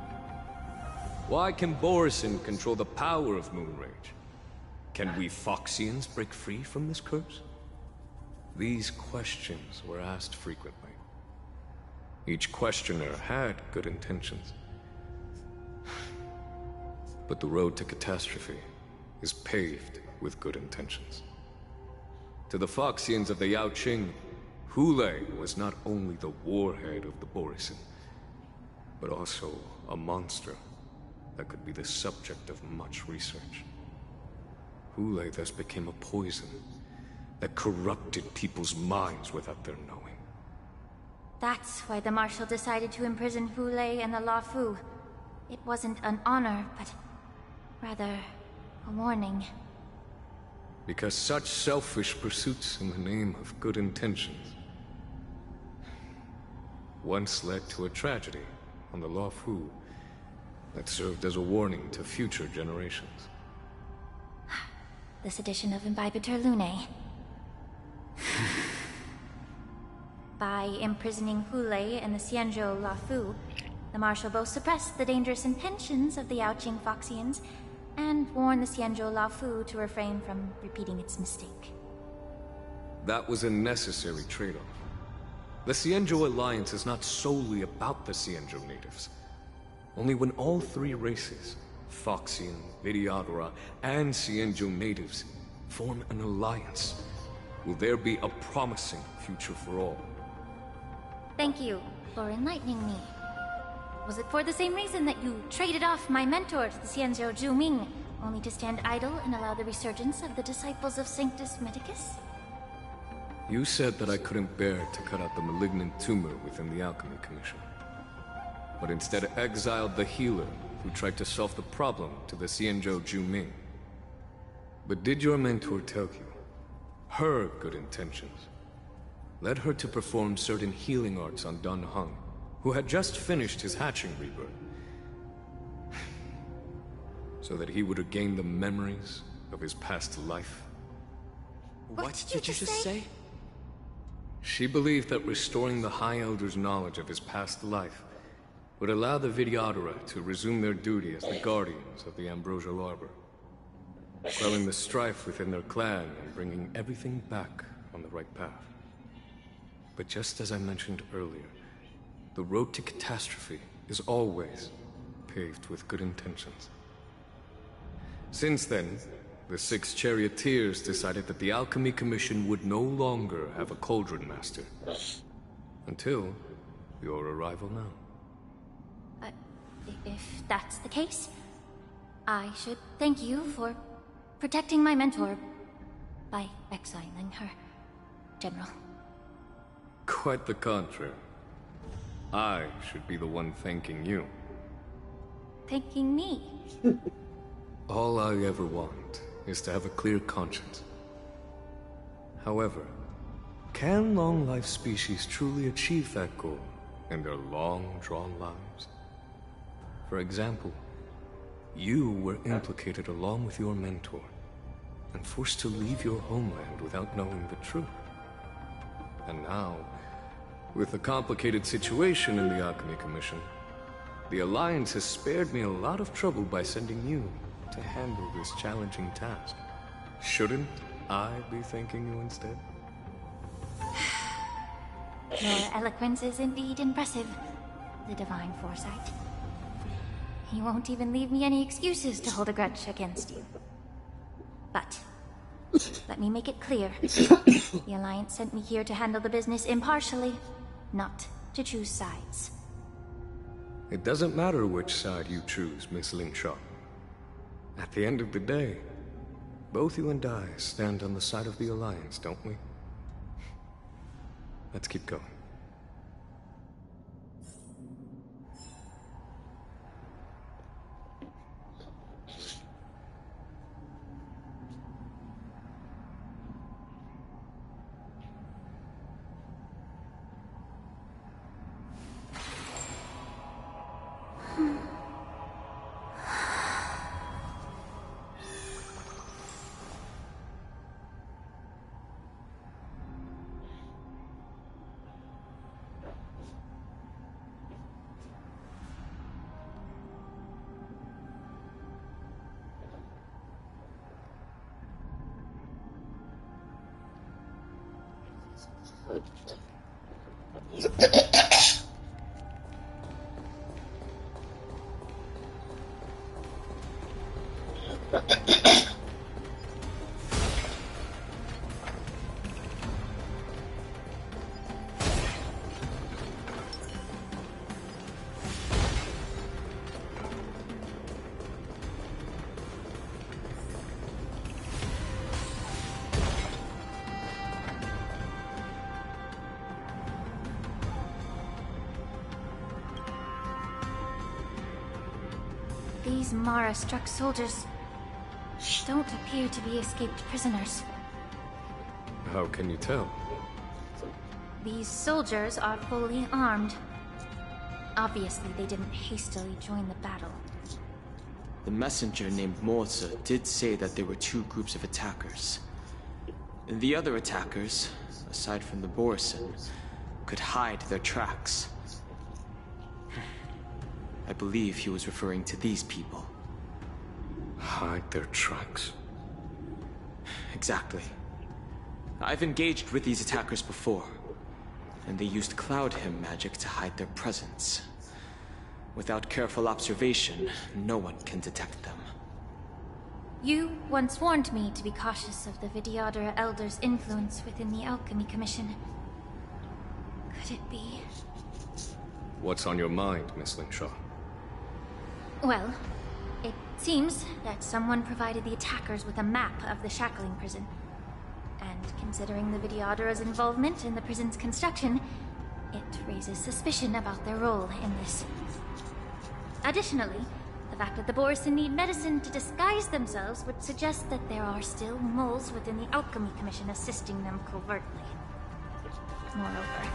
Why can Borisin control the power of moon rage? Can we Foxians break free from this curse? These questions were asked frequently. Each questioner had good intentions. But the road to catastrophe is paved with good intentions. To the Foxians of the Yaoqing, Hule was not only the warhead of the Borisin, but also a monster that could be the subject of much research. Hule thus became a poison that corrupted people's minds without their knowing. That's why the Marshal decided to imprison Hule and the Luofu. It wasn't an honor, but rather a warning. Because such selfish pursuits in the name of good intentions once led to a tragedy on the Luofu that served as a warning to future generations. This edition of Imbibitor Lunae. By imprisoning Hule and the Xianzhou Luofu, the Marshal both suppressed the dangerous intentions of the Yaoqing Foxians and warned the Xianzhou Luofu to refrain from repeating its mistake. That was a necessary trade-off. The Xianzhou Alliance is not solely about the Xianzhou natives. Only when all three races, Foxian, Vidyadhara, and Xianzhou natives, form an alliance, will there be a promising future for all. Thank you for enlightening me. Was it for the same reason that you traded off my mentor to the Xianzhou Zhuming, only to stand idle and allow the resurgence of the disciples of Sanctus Medicus? You said that I couldn't bear to cut out the malignant tumor within the Alchemy Commission, but instead exiled the healer who tried to solve the problem to the Xianzhou Zhuming. But did your mentor tell you her good intentions led her to perform certain healing arts on Dun Hung, who had just finished his hatching rebirth, so that he would regain the memories of his past life? What did you just say? She believed that restoring the High Elder's knowledge of his past life would allow the Vidyadhara to resume their duty as the guardians of the Ambrosial Arbor, quelling the strife within their clan and bringing everything back on the right path. But just as I mentioned earlier, the road to catastrophe is always paved with good intentions. Since then, the 6 charioteers decided that the Alchemy Commission would no longer have a Cauldron Master. Until your arrival now. If that's the case, I should thank you for protecting my mentor by exiling her, General. Quite the contrary. I should be the one thanking you. Thanking me? All I ever want is to have a clear conscience. However, can long-life species truly achieve that goal in their long-drawn lives? For example, you were implicated along with your mentor, and forced to leave your homeland without knowing the truth. And now, with the complicated situation in the Alchemy Commission, the Alliance has spared me a lot of trouble by sending you to handle this challenging task. Shouldn't I be thanking you instead? Your eloquence is indeed impressive, the divine foresight. You won't even leave me any excuses to hold a grudge against you. But let me make it clear. The Alliance sent me here to handle the business impartially, not to choose sides. It doesn't matter which side you choose, Miss Lingshaw. At the end of the day, both you and I stand on the side of the Alliance, don't we? Let's keep going. These Mara-struck soldiers don't appear to be escaped prisoners. How can you tell? These soldiers are fully armed. Obviously, they didn't hastily join the battle. The messenger named Morza did say that there were two groups of attackers. The other attackers, aside from the Borison, could hide their tracks. I believe he was referring to these people. Hide their tracks? Exactly. I've engaged with these attackers before, and they used Cloud Hymn magic to hide their presence. Without careful observation, no one can detect them. You once warned me to be cautious of the Vidyadhara Elder's influence within the Alchemy Commission. Could it be? What's on your mind, Miss Lingshaw? Well, it seems that someone provided the attackers with a map of the shackling prison. And considering the Vidyadhara's involvement in the prison's construction, it raises suspicion about their role in this. Additionally, the fact that the Borison need medicine to disguise themselves would suggest that there are still moles within the Alchemy Commission assisting them covertly. Moreover,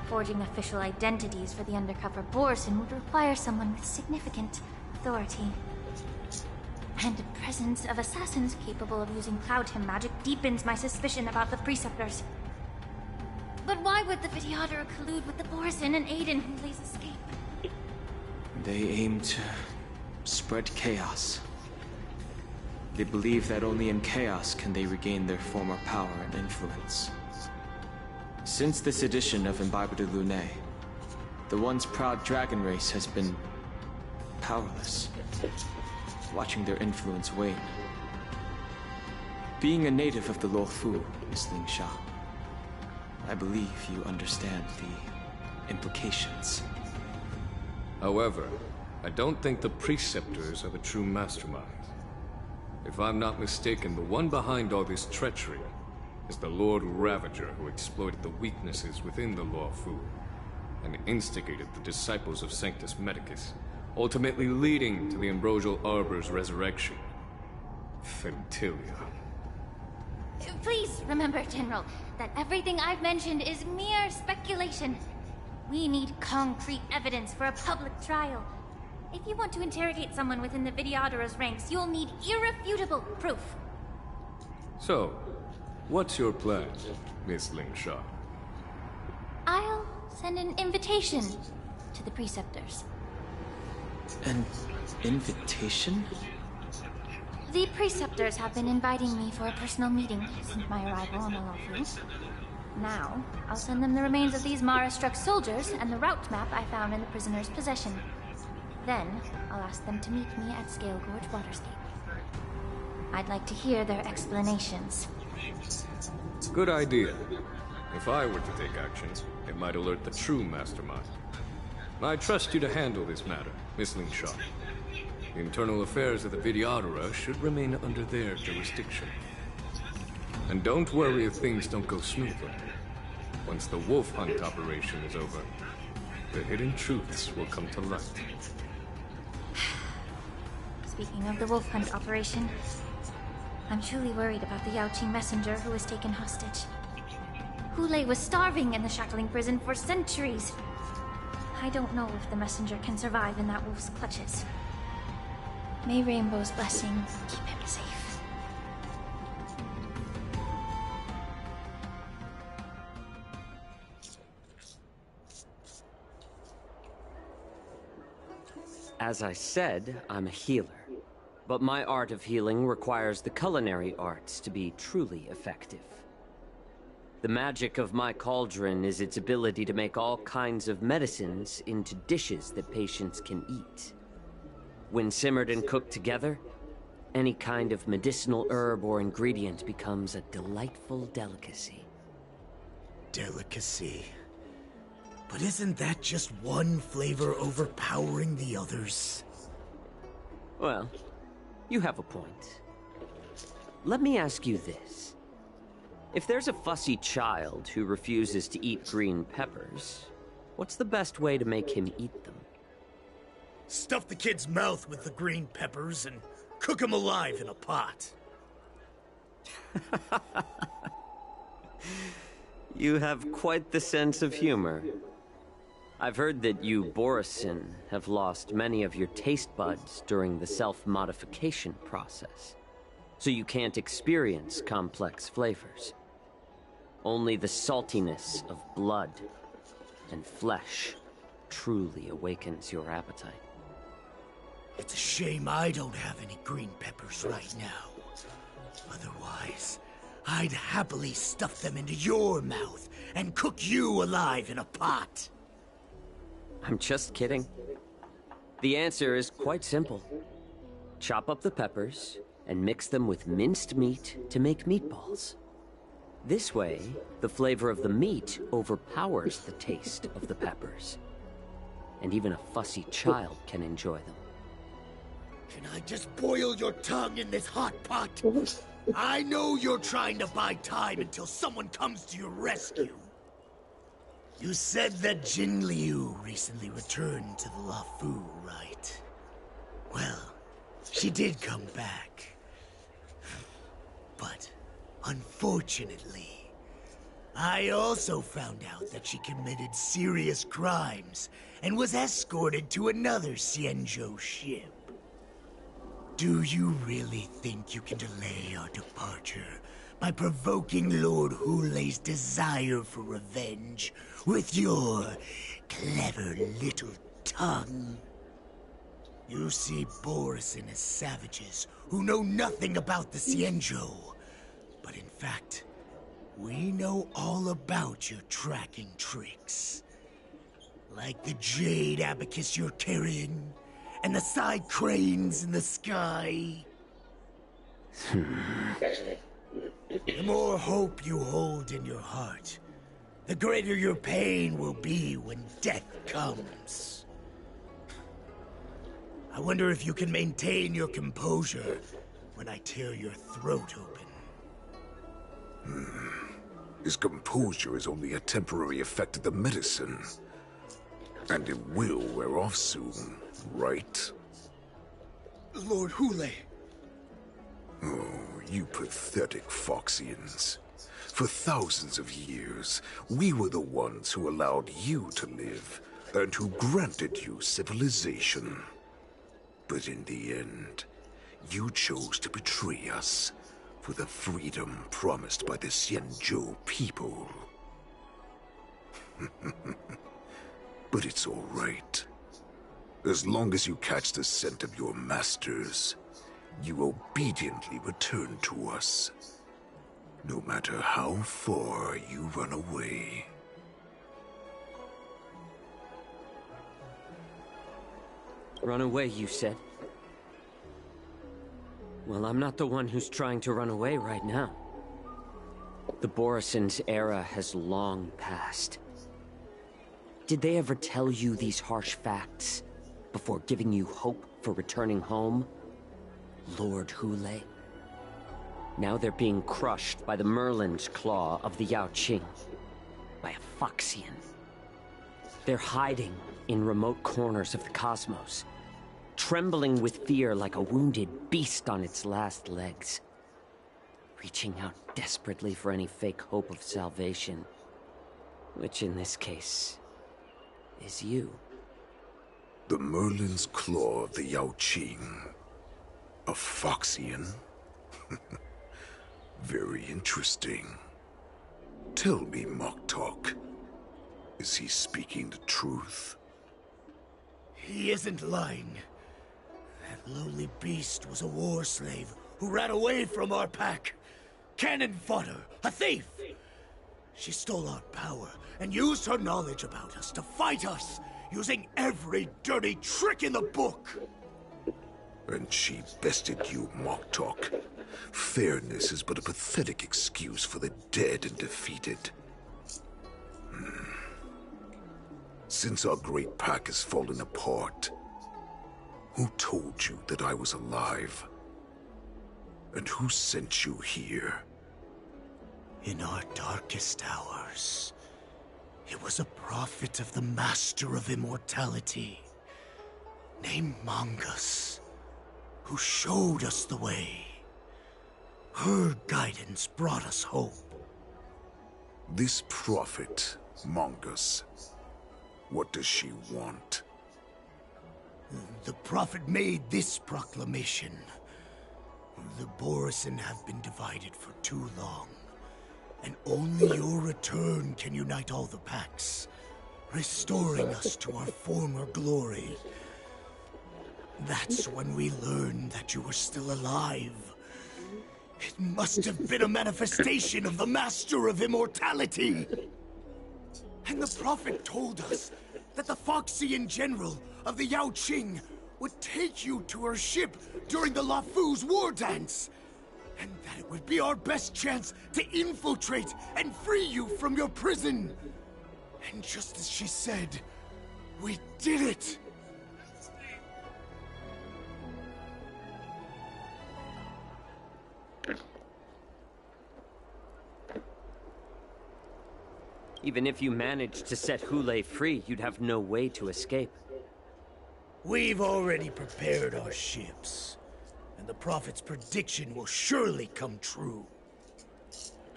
forging official identities for the undercover Borison would require someone with significant authority. And the presence of assassins capable of using Cloud Hymn magic deepens my suspicion about the Preceptors. But why would the Vidyadhara collude with the Borison and aid in Hulei's escape? They aim to spread chaos. They believe that only in chaos can they regain their former power and influence. Since this edition of Imbibe de Lune, the once proud dragon race has been powerless, watching their influence wane. Being a native of the Luofu, Miss Lingshaw, I believe you understand the implications. However, I don't think the Preceptors are the true masterminds. If I'm not mistaken, the one behind all this treachery is the Lord Ravager who exploited the weaknesses within the Luofu and instigated the disciples of Sanctus Medicus, ultimately leading to the Ambrosial Arbor's resurrection. Fentilia. Please remember, General, that everything I've mentioned is mere speculation. We need concrete evidence for a public trial. If you want to interrogate someone within the Vidyadhara's ranks, you'll need irrefutable proof. So, what's your plan, Miss Lingshaw? I'll send an invitation to the Preceptors. An invitation? The Preceptors have been inviting me for a personal meeting since my arrival on the Luofu. Now, I'll send them the remains of these Mara-struck soldiers and the route map I found in the prisoner's possession. Then, I'll ask them to meet me at Scale Gorge Waterscape. I'd like to hear their explanations. Good idea. If I were to take action, it might alert the true mastermind. I trust you to handle this matter, Miss Lingshaw. The internal affairs of the Vidyadhara should remain under their jurisdiction. And don't worry if things don't go smoothly. Once the wolf hunt operation is over, the hidden truths will come to light. Speaking of the wolf hunt operation, I'm truly worried about the Yaoqing messenger who was taken hostage. Hulei was starving in the shackling prison for centuries. I don't know if the messenger can survive in that wolf's clutches. May Rainbow's blessing keep him safe. As I said, I'm a healer. But my art of healing requires the culinary arts to be truly effective. The magic of my cauldron is its ability to make all kinds of medicines into dishes that patients can eat. When simmered and cooked together, any kind of medicinal herb or ingredient becomes a delightful delicacy. Delicacy. But isn't that just one flavor overpowering the others? Well, you have a point. Let me ask you this. If there's a fussy child who refuses to eat green peppers, what's the best way to make him eat them? Stuff the kid's mouth with the green peppers and cook him alive in a pot. You have quite the sense of humor. I've heard that you, Borisin, have lost many of your taste buds during the self-modification process, so you can't experience complex flavors. Only the saltiness of blood and flesh truly awakens your appetite. It's a shame I don't have any green peppers right now. Otherwise, I'd happily stuff them into your mouth and cook you alive in a pot. I'm just kidding. The answer is quite simple. Chop up the peppers and mix them with minced meat to make meatballs. This way, the flavor of the meat overpowers the taste of the peppers. And even a fussy child can enjoy them. Can I just boil your tongue in this hot pot? I know you're trying to buy time until someone comes to your rescue. You said that Jin Liu recently returned to the Luofu, right? Well, she did come back. But, unfortunately, I also found out that she committed serious crimes and was escorted to another Xianzhou ship. Do you really think you can delay our departure by provoking Lord Hulei's desire for revenge with your clever little tongue? You see Borisin as savages who know nothing about the Xianzhou. But in fact, we know all about your tracking tricks. Like the jade abacus you're carrying, and the side cranes in the sky. The more hope you hold in your heart, the greater your pain will be when death comes. I wonder if you can maintain your composure when I tear your throat open. His composure is only a temporary effect of the medicine. And it will wear off soon, right? Lord Hulei. Oh, you pathetic Foxians. For thousands of years, we were the ones who allowed you to live, and who granted you civilization. But in the end, you chose to betray us for the freedom promised by the Xianzhou people. But it's all right. As long as you catch the scent of your masters, you obediently return to us. No matter how far you run away. Run away, you said? Well, I'm not the one who's trying to run away right now. The Borison's era has long passed. Did they ever tell you these harsh facts before giving you hope for returning home? Lord Hule? Now they're being crushed by the Merlin's claw of the Yao Qing. By a Foxian. They're hiding in remote corners of the cosmos, trembling with fear like a wounded beast on its last legs, reaching out desperately for any fake hope of salvation, which in this case is you. The Merlin's claw of the Yao Qing. A Foxian? Very interesting. Tell me, Moktok, is he speaking the truth? He isn't lying. That lowly beast was a war slave who ran away from our pack. Cannon fodder, a thief! She stole our power and used her knowledge about us to fight us, using every dirty trick in the book! And she bested you, Moktok. Fairness is but a pathetic excuse for the dead and defeated. Since our great pack has fallen apart, who told you that I was alive? And who sent you here? In our darkest hours, it was a prophet of the Master of Immortality, named Mongus, who showed us the way. Her guidance brought us hope. This prophet, Mongus, what does she want? The prophet made this proclamation. The Borison have been divided for too long, and only your return can unite all the packs, restoring us to our former glory. That's when we learned that you were still alive. It must have been a manifestation of the Master of Immortality. And the prophet told us that the Foxian general of the Yao Qing would take you to her ship during the Lafu's war dance. And that it would be our best chance to infiltrate and free you from your prison. And just as she said, we did it! Even if you managed to set Hule free, you'd have no way to escape. We've already prepared our ships, and the Prophet's prediction will surely come true.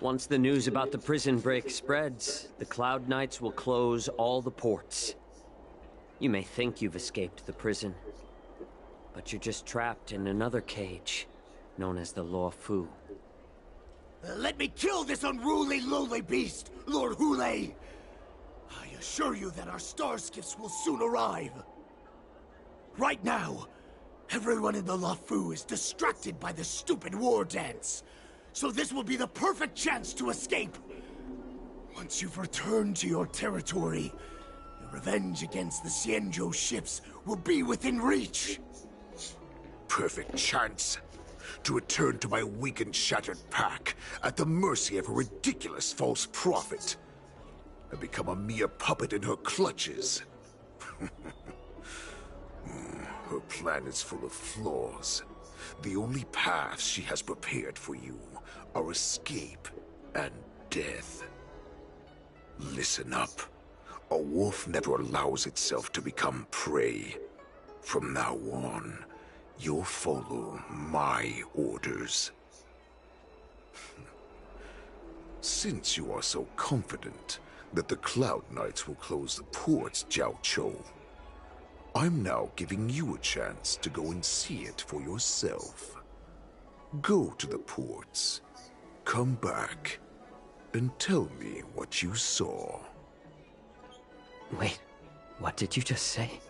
Once the news about the prison break spreads, the Cloud Knights will close all the ports. You may think you've escaped the prison, but you're just trapped in another cage, known as the Luofu. Let me kill this unruly, lowly beast, Lord Hule! I assure you that our star skiffs will soon arrive. Right now, everyone in the Luofu is distracted by the stupid war dance. So this will be the perfect chance to escape. Once you've returned to your territory, your revenge against the Xianzhou ships will be within reach. Perfect chance to return to my weak and shattered pack at the mercy of a ridiculous false prophet and become a mere puppet in her clutches. Her plan is full of flaws. The only paths she has prepared for you are escape and death. Listen up. A wolf never allows itself to become prey. From now on, you'll follow my orders. Since you are so confident that the Cloud Knights will close the ports, Jiao Chou, I'm now giving you a chance to go and see it for yourself. Go to the ports, come back, and tell me what you saw. Wait, what did you just say?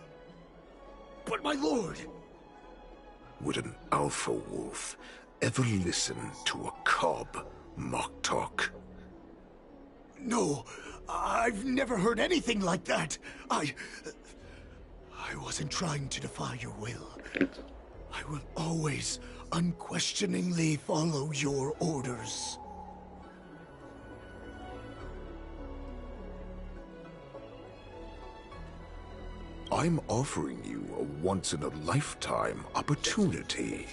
But my lord! Would an alpha wolf ever listen to a cub Mock talk. No, I've never heard anything like that. I wasn't trying to defy your will. I will always unquestioningly follow your orders. I'm offering you a once-in-a-lifetime opportunity.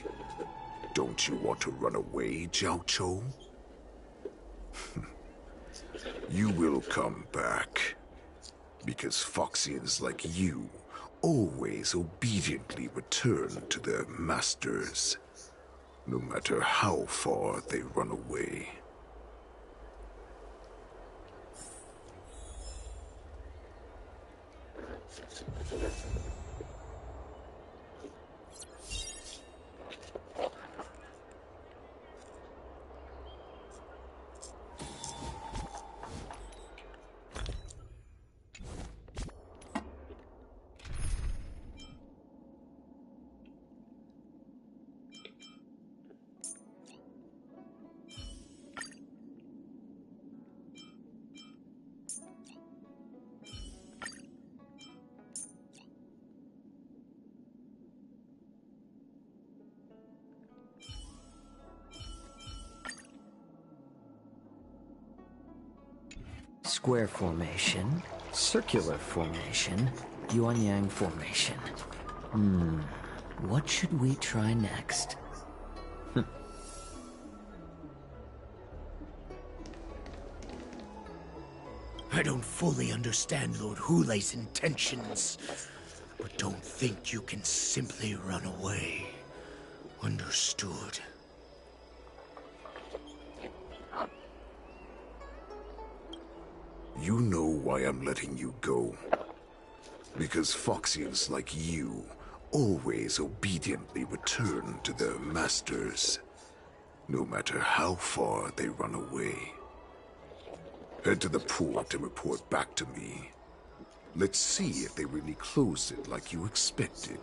Don't you want to run away, Jiao Chou? You will come back. Because Foxians like you always obediently return to their masters, no matter how far they run away. Square formation, circular formation, yuan-yang formation. What should we try next? I don't fully understand Lord Hulei's intentions, but don't think you can simply run away. Understood. You know why I'm letting you go. Because Foxians like you always obediently return to their masters, no matter how far they run away. Head to the port and report back to me. Let's see if they really closed it like you expected.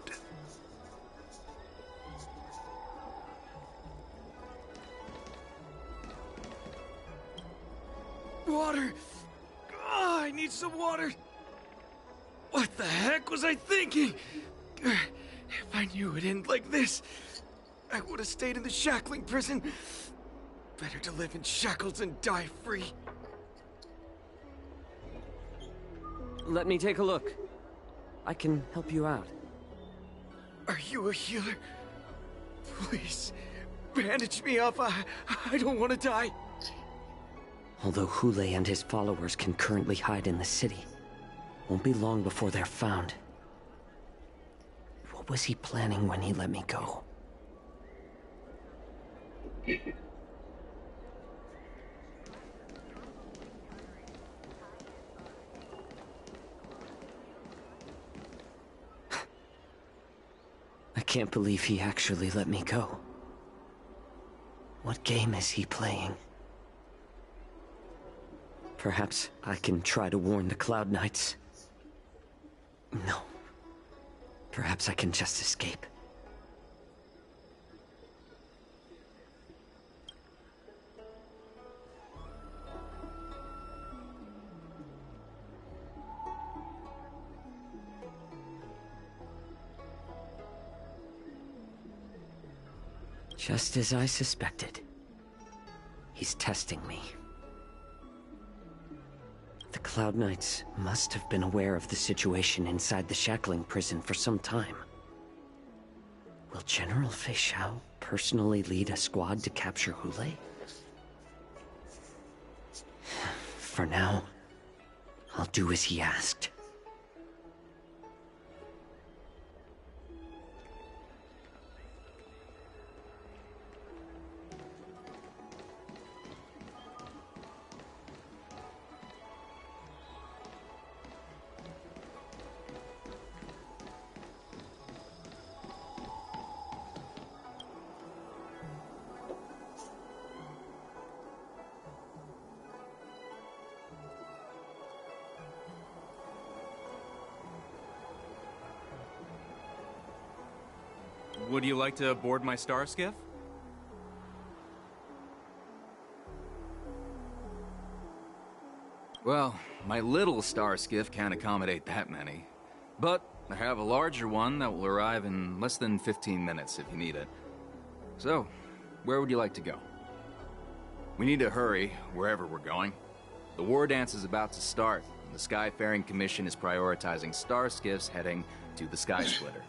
Water! Oh, I need some water! What the heck was I thinking? If I knew it'd end like this, I would have stayed in the shackling prison. Better to live in shackles and die free. Let me take a look. I can help you out. Are you a healer? Please, bandage me up. I don't want to die. Although Hulei and his followers can currently hide in the city, won't be long before they're found. What was he planning when he let me go? I can't believe he actually let me go. What game is he playing? Perhaps I can try to warn the Cloud Knights. No. Perhaps I can just escape. Just as I suspected. He's testing me. The Cloud Knights must have been aware of the situation inside the shackling prison for some time. Will General Fei Xiao personally lead a squad to capture Hulei? For now, I'll do as he asked. Would you like to board my star skiff? Well, my little star skiff can't accommodate that many. But I have a larger one that will arrive in less than 15 minutes if you need it. So, where would you like to go? We need to hurry, wherever we're going. The war dance is about to start, and the Skyfaring Commission is prioritizing star skiffs heading to the Sky Splitter.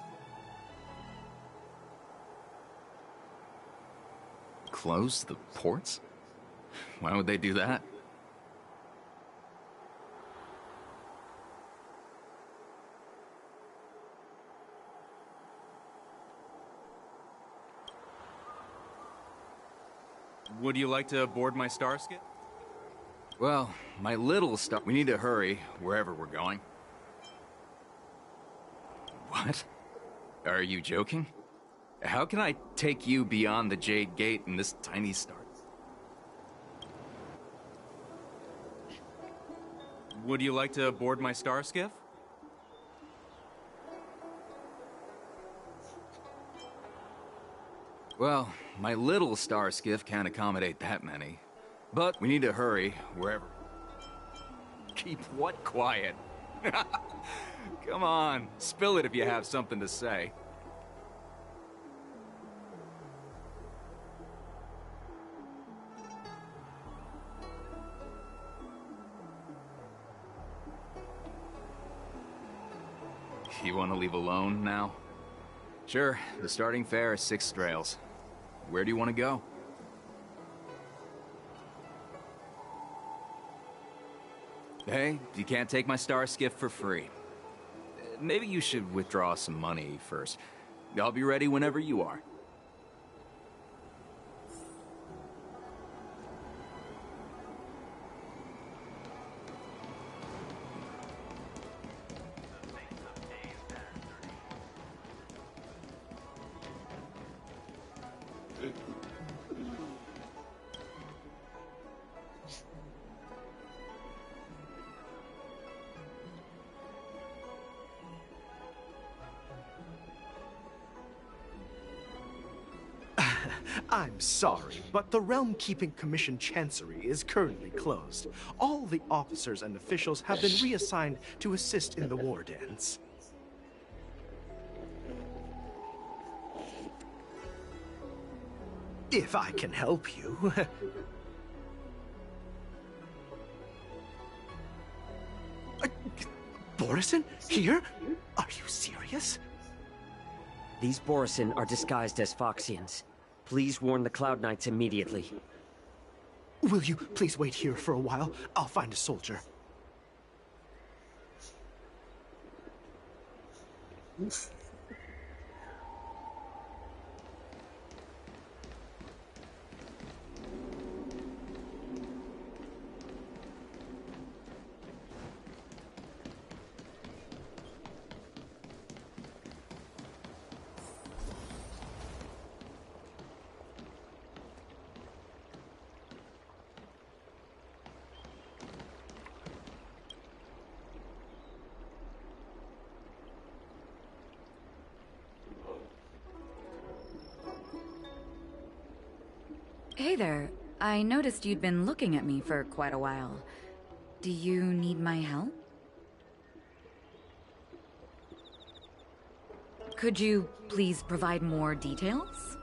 Close the ports? Why would they do that? Would you like to board my star skiff? Well, my little star... We need to hurry, wherever we're going. What? Are you joking? How can I take you beyond the Jade Gate in this tiny star? Would you like to board my star skiff? Well, my little star skiff can't accommodate that many. But we need to hurry, wherever. Keep what quiet? Come on, spill it if you have something to say. You want to leave alone now? Sure, the starting fare is 6 strails. Where do you want to go? Hey, you can't take my star skiff for free. Maybe you should withdraw some money first. I'll be ready whenever you are. I'm sorry, but the Realm Keeping Commission Chancery is currently closed. All the officers and officials have been reassigned to assist in the war dance. If I can help you. Borisin? Here? Are you serious? These Borisin are disguised as Foxians. Please warn the Cloud Knights immediately. Will you please wait here for a while? I'll find a soldier. Hey there. I noticed you'd been looking at me for quite a while. Do you need my help? Could you please provide more details?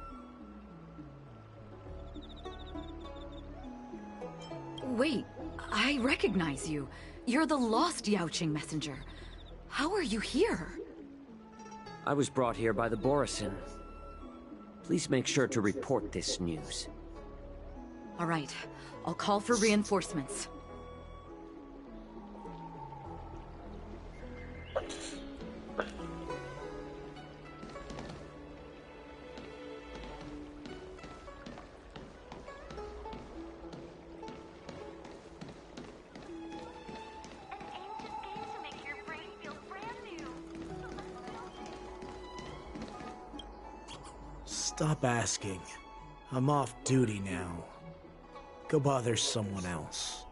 Wait, I recognize you. You're the lost Yaoqing messenger. How are you here? I was brought here by the Borisin. Please make sure to report this news. All right, I'll call for reinforcements. Stop asking. I'm off duty now. Go bother someone else.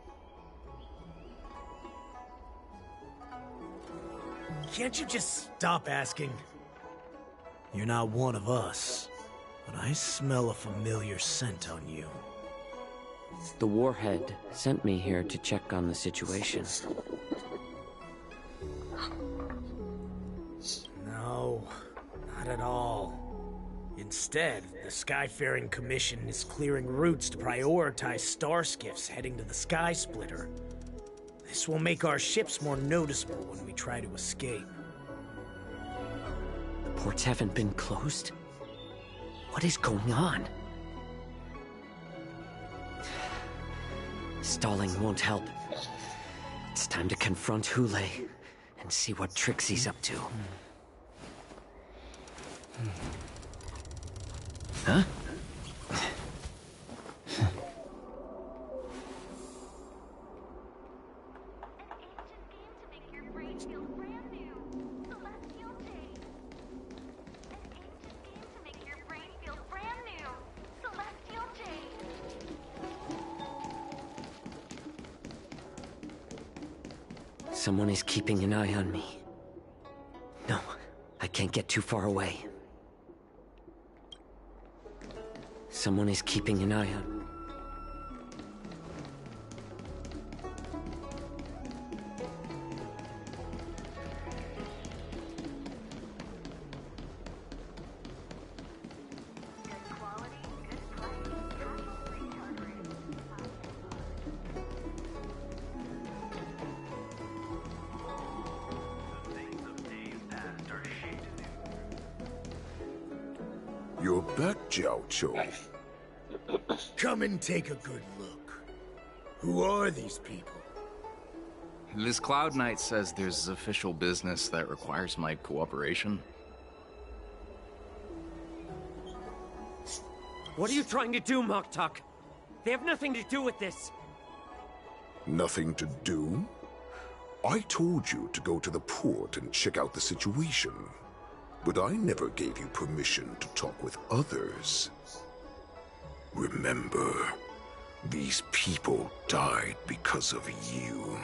Can't you just stop asking? You're not one of us, but I smell a familiar scent on you. The Warhead sent me here to check on the situation. No, not at all. Instead, the Skyfaring Commission is clearing routes to prioritize starskiffs heading to the Sky Splitter. This will make our ships more noticeable when we try to escape. The ports haven't been closed? What is going on? Stalling won't help. It's time to confront Hule and see what tricks he's up to. Huh? Someone is keeping an eye on me. No, I can't get too far away. Someone is keeping an eye on me. You're back, Jiao Cho. Come and take a good look. Who are these people? This Cloud Knight says there's official business that requires my cooperation. What are you trying to do, Moktok? They have nothing to do with this. Nothing to do? I told you to go to the port and check out the situation. But I never gave you permission to talk with others. Remember, these people died because of you.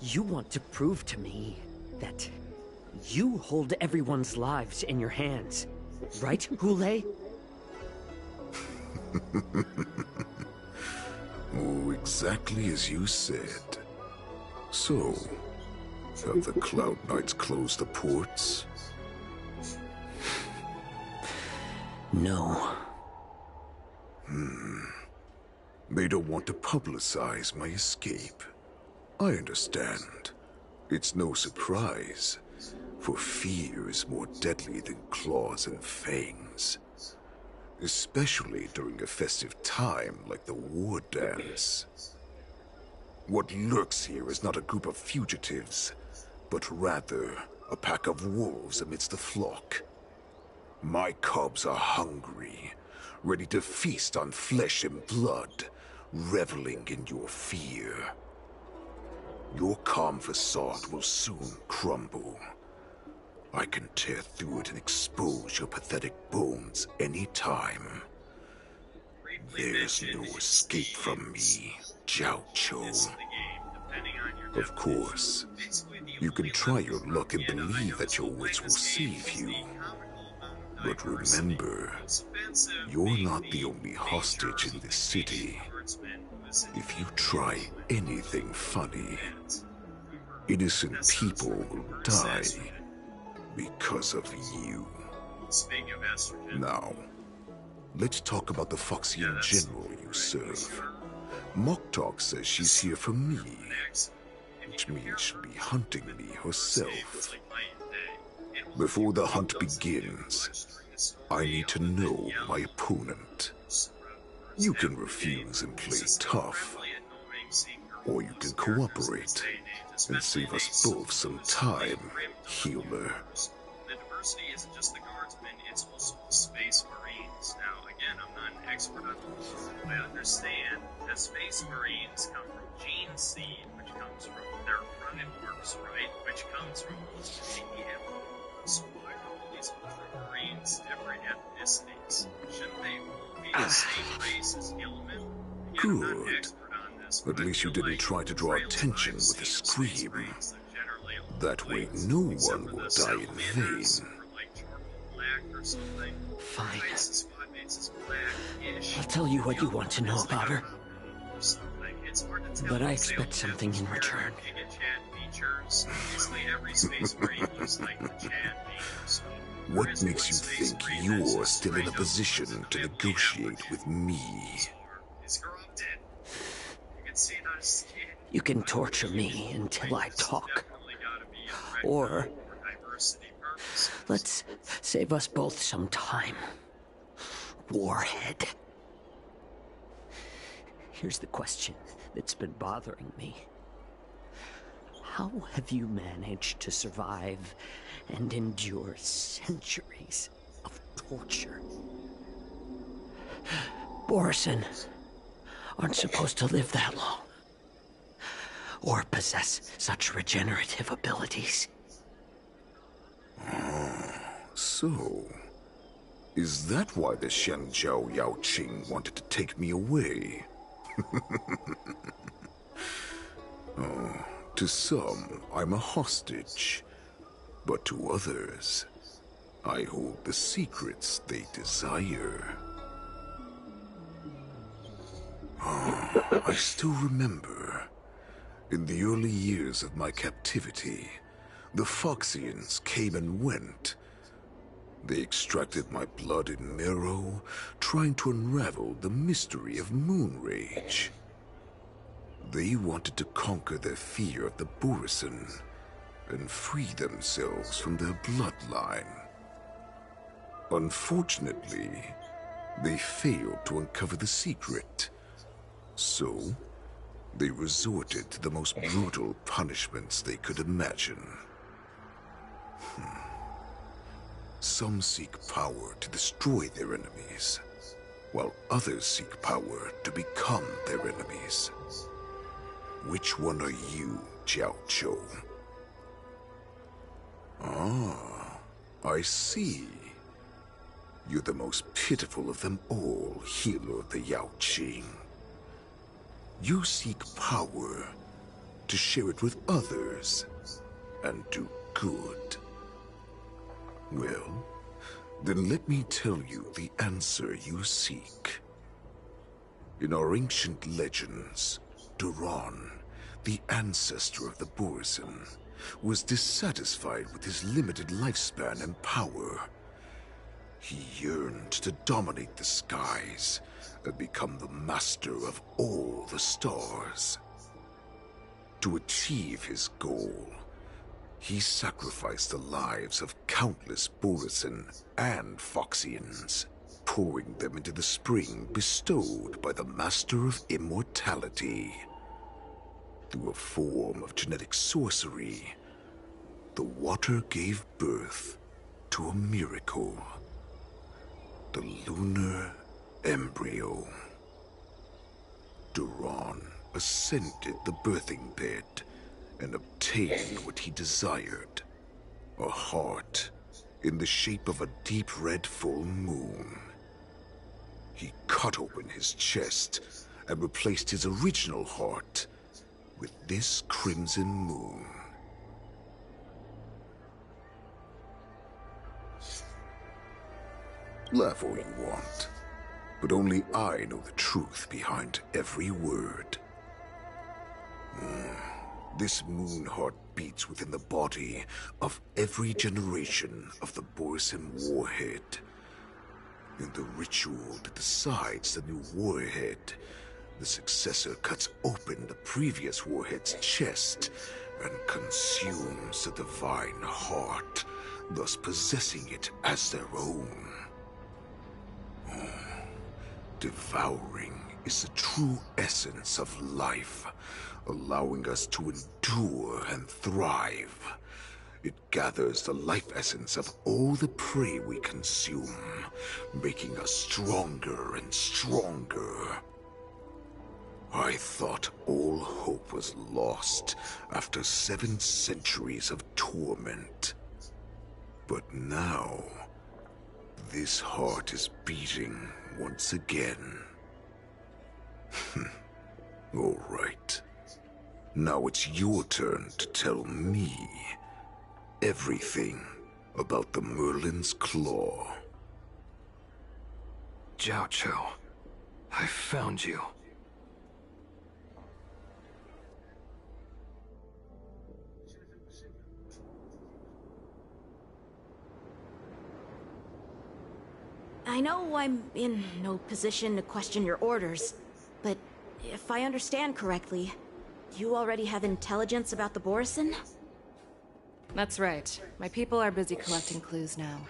You want to prove to me that you hold everyone's lives in your hands, right, Hule? Oh, exactly as you said. So, have the Cloud Knights closed the ports? No. They don't want to publicize my escape. I understand. It's no surprise, for fear is more deadly than claws and fangs. Especially during a festive time like the War Dance. What lurks here is not a group of fugitives, but rather a pack of wolves amidst the flock. My cubs are hungry, ready to feast on flesh and blood, reveling in your fear. Your calm facade will soon crumble. I can tear through it and expose your pathetic bones any time. There's no escape from me, Jiao Cho. Of course, you can try your luck and believe that your wits will save you. But remember, you're not the only hostage in this city. If you try anything funny, innocent people will die because of you. Now, let's talk about the Foxian general you serve. Moktok says she's here for me, which means she'll be hunting me herself. Before the hunt begins, I need to know my opponent. You can refuse and play tough, or you can cooperate and save us both some time, healer. The diversity isn't just the guardsmen, it's also the space marines. Now, again, I'm not an expert on the but I understand that space marines come from gene seed, which comes from their front works, right? Which comes from the Empire. So why are all these other marines different ethnicities? Shouldn't they all be the same race as Gilman? Again, I'm not an expert on this. At least you didn't try to draw attention with a scream. That way no one will die in vain. Fine. I'll tell you what you want to know about her. But I expect something in return. What makes you think you're still in a position to negotiate with me? You can torture me until I talk. Or let's save us both some time. Warhead. Here's the question that's been bothering me. How have you managed to survive and endure centuries of torture? Borison aren't supposed to live that long. Or possess such regenerative abilities. So, is that why the Xianzhou Yao Qing wanted to take me away? Oh, to some, I'm a hostage. But to others, I hold the secrets they desire. I still remember, in the early years of my captivity, the Foxians came and went. They extracted my blood and marrow, trying to unravel the mystery of moon rage. They wanted to conquer their fear of the Borison and free themselves from their bloodline. Unfortunately, they failed to uncover the secret. So, they resorted to the most brutal punishments they could imagine. Some seek power to destroy their enemies, while others seek power to become their enemies. Which one are you, Jiao Chou? Ah, I see. You're the most pitiful of them all, healer of the Yao Qing. You seek power to share it with others and do good. Well, then let me tell you the answer you seek. In our ancient legends, Duran, the ancestor of the Borison, was dissatisfied with his limited lifespan and power. He yearned to dominate the skies and become the master of all the stars. To achieve his goal, he sacrificed the lives of countless Borison and Foxians, pouring them into the spring bestowed by the Master of Immortality. Through a form of genetic sorcery, the water gave birth to a miracle. The lunar embryo. Duran ascended the birthing bed and obtained what he desired. A heart in the shape of a deep red full moon. He cut open his chest and replaced his original heart with this crimson moon. Laugh all you want, but only I know the truth behind every word. This moon heart beats within the body of every generation of the Borison warhead. In the ritual that decides the new warhead, the successor cuts open the previous warhead's chest and consumes the divine heart, thus possessing it as their own. Devouring is the true essence of life, allowing us to endure and thrive. It gathers the life essence of all the prey we consume, making us stronger and stronger. I thought all hope was lost after 7 centuries of torment. But now, this heart is beating once again. All right. Now it's your turn to tell me everything about the Merlin's Claw. Jiao Cho, I found you. I know I'm in no position to question your orders, but if I understand correctly, you already have intelligence about the Borison? That's right. My people are busy collecting clues now.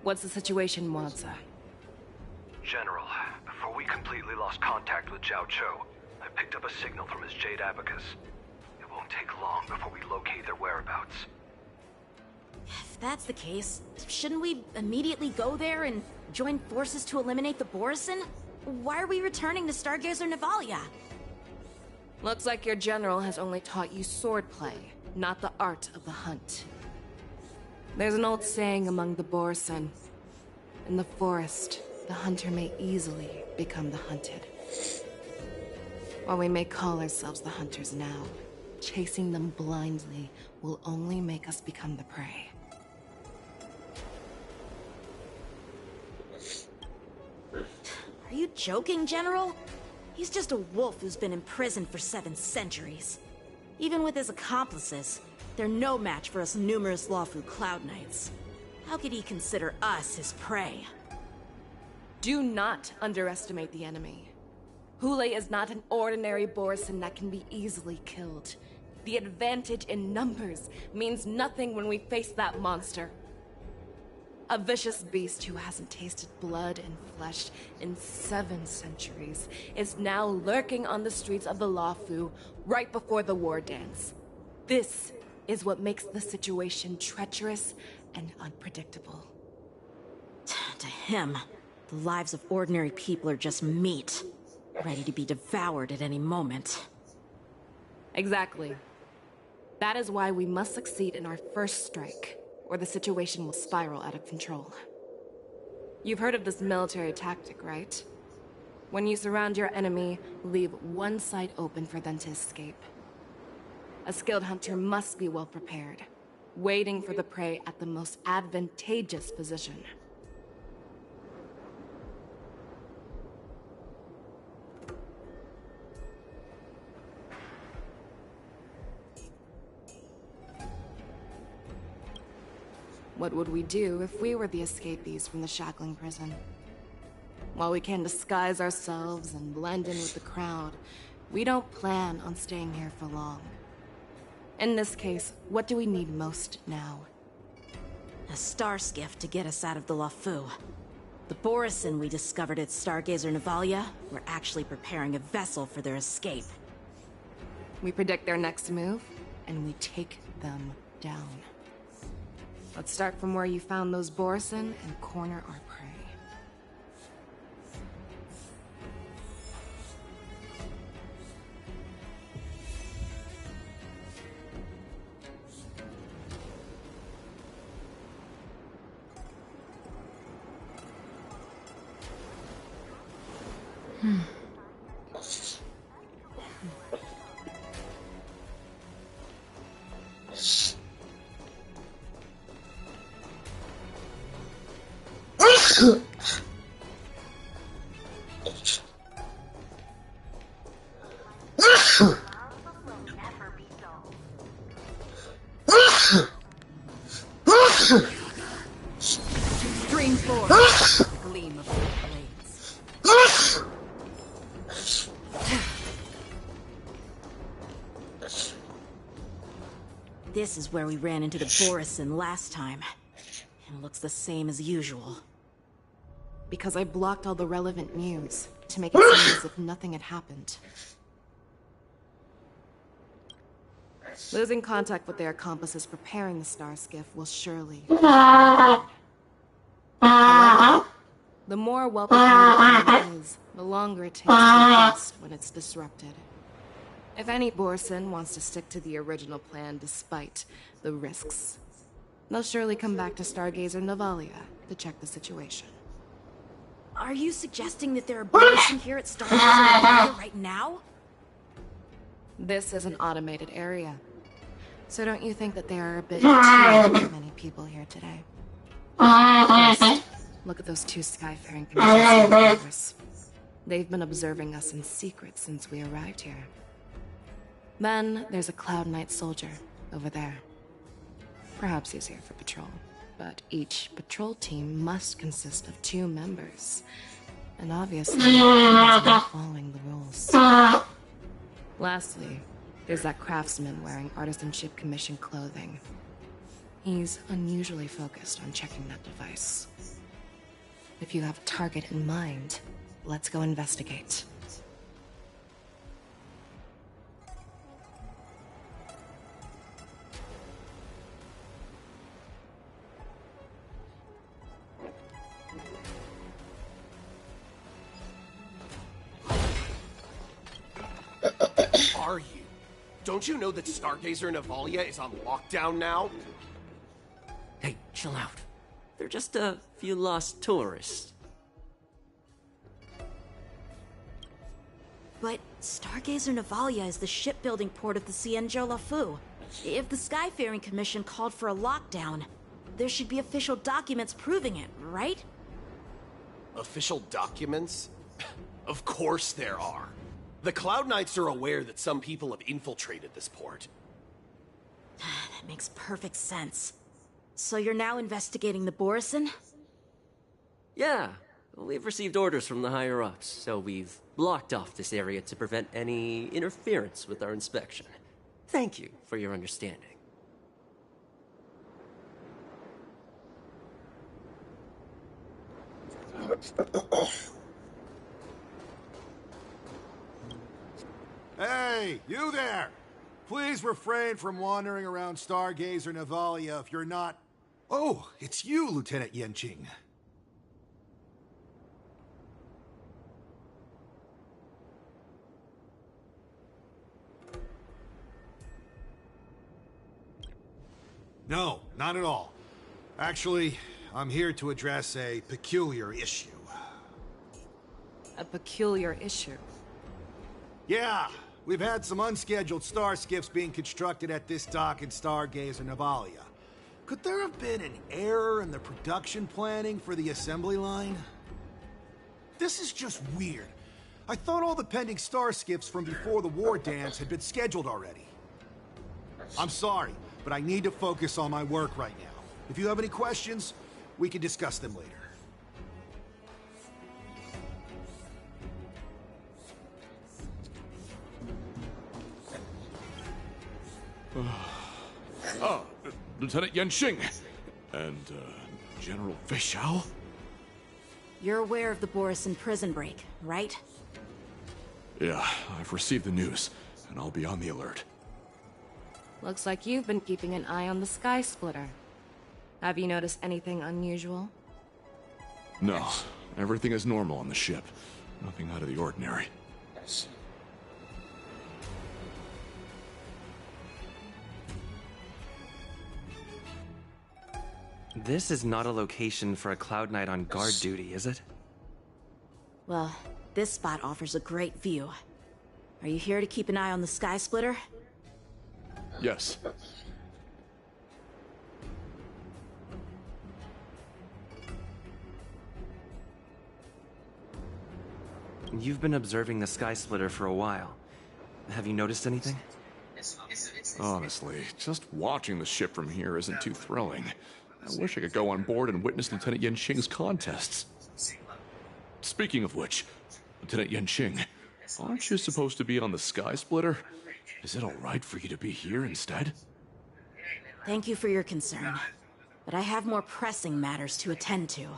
What's the situation, Wanza? General, before we completely lost contact with Jiao Cho, I picked up a signal from his Jade Abacus. It won't take long before we locate their whereabouts. If that's the case, shouldn't we immediately go there and join forces to eliminate the Borison? Why are we returning to Stargazer Navalia? Looks like your general has only taught you swordplay, not the art of the hunt. There's an old saying among the Borison. In the forest, the hunter may easily become the hunted. While we may call ourselves the hunters now, chasing them blindly will only make us become the prey. Are you joking, General? He's just a wolf who's been imprisoned for 7 centuries. Even with his accomplices, they're no match for us numerous Lawfu Cloud Knights. How could he consider us his prey? Do not underestimate the enemy. Hule is not an ordinary Borison that can be easily killed. The advantage in numbers means nothing when we face that monster. A vicious beast who hasn't tasted blood and flesh in 7 centuries is now lurking on the streets of the Lawfu right before the war dance. This is what makes the situation treacherous and unpredictable. To him, the lives of ordinary people are just meat, ready to be devoured at any moment. Exactly. That is why we must succeed in our first strike, or the situation will spiral out of control. You've heard of this military tactic, right? When you surround your enemy, leave one side open for them to escape. A skilled hunter must be well prepared, waiting for the prey at the most advantageous position. What would we do if we were the escapees from the shackling prison? While we can disguise ourselves and blend in with the crowd, we don't plan on staying here for long. In this case, what do we need most now? A star skiff to get us out of the Lawfu. The Borison we discovered at Stargazer Navalia were actually preparing a vessel for their escape. We predict their next move, and we take them down. Let's start from where you found those Borison and corner our prey. Stream forth, gleam of blades. This is where we ran into the Borison last time. And it looks the same as usual. Because I blocked all the relevant news to make it seem as if nothing had happened. Losing contact with their accomplices preparing the star skiff will surely... However, the more well-prepared the enemy is, the longer it takes to adjust when it's disrupted. If any Borison wants to stick to the original plan despite the risks, they'll surely come back to Stargazer Navalia to check the situation. Are you suggesting that there are boards in here at Stargazer right now? This is an automated area. So don't you think that there are a bit too many people here today? First, look at those two Skyfaring Commission members. They've been observing us in secret since we arrived here. Then there's a Cloud Knight soldier over there. Perhaps he's here for patrol, but each patrol team must consist of 2 members. And obviously, he's not following the rules. Lastly, there's that craftsman wearing Artisanship Commission clothing. He's unusually focused on checking that device. If you have a target in mind, let's go investigate. Are you? Don't you know that Stargazer Navalia is on lockdown now? Hey, chill out. They're just a few lost tourists. But Stargazer Navalia is the shipbuilding port of the Cienjo Lafu. If the Skyfaring Commission called for a lockdown, there should be official documents proving it, right? Official documents? Of course there are. The Cloud Knights are aware that some people have infiltrated this port. That makes perfect sense. So you're now investigating the Borison? Yeah, we've received orders from the higher-ups, so we've blocked off this area to prevent any interference with our inspection. Thank you for your understanding. Hey, you there! Please refrain from wandering around Stargazer Navalia if you're not... Oh, it's you, Lieutenant Yenching. No, not at all. Actually, I'm here to address a peculiar issue. A peculiar issue? Yeah, we've had some unscheduled star skiffs being constructed at this dock in Stargazer Navalia. Could there have been an error in the production planning for the assembly line? This is just weird. I thought all the pending star skiffs from before the war dance had been scheduled already. I'm sorry, but I need to focus on my work right now. If you have any questions, we can discuss them later. Lieutenant Yenching and General Feixiao? You're aware of the Borison prison break, right? Yeah, I've received the news, and I'll be on the alert. Looks like you've been keeping an eye on the Sky Splitter. Have you noticed anything unusual? No, everything is normal on the ship. Nothing out of the ordinary. This is not a location for a Cloud Knight on guard duty, is it? Well, this spot offers a great view. Are you here to keep an eye on the Sky Splitter? Yes. You've been observing the Sky Splitter for a while. Have you noticed anything? Honestly, just watching the ship from here isn't too thrilling. I wish I could go on board and witness Lieutenant Yenching's contests. Speaking of which, Lieutenant Yenching, aren't you supposed to be on the Sky Splitter? Is it alright for you to be here instead? Thank you for your concern, but I have more pressing matters to attend to.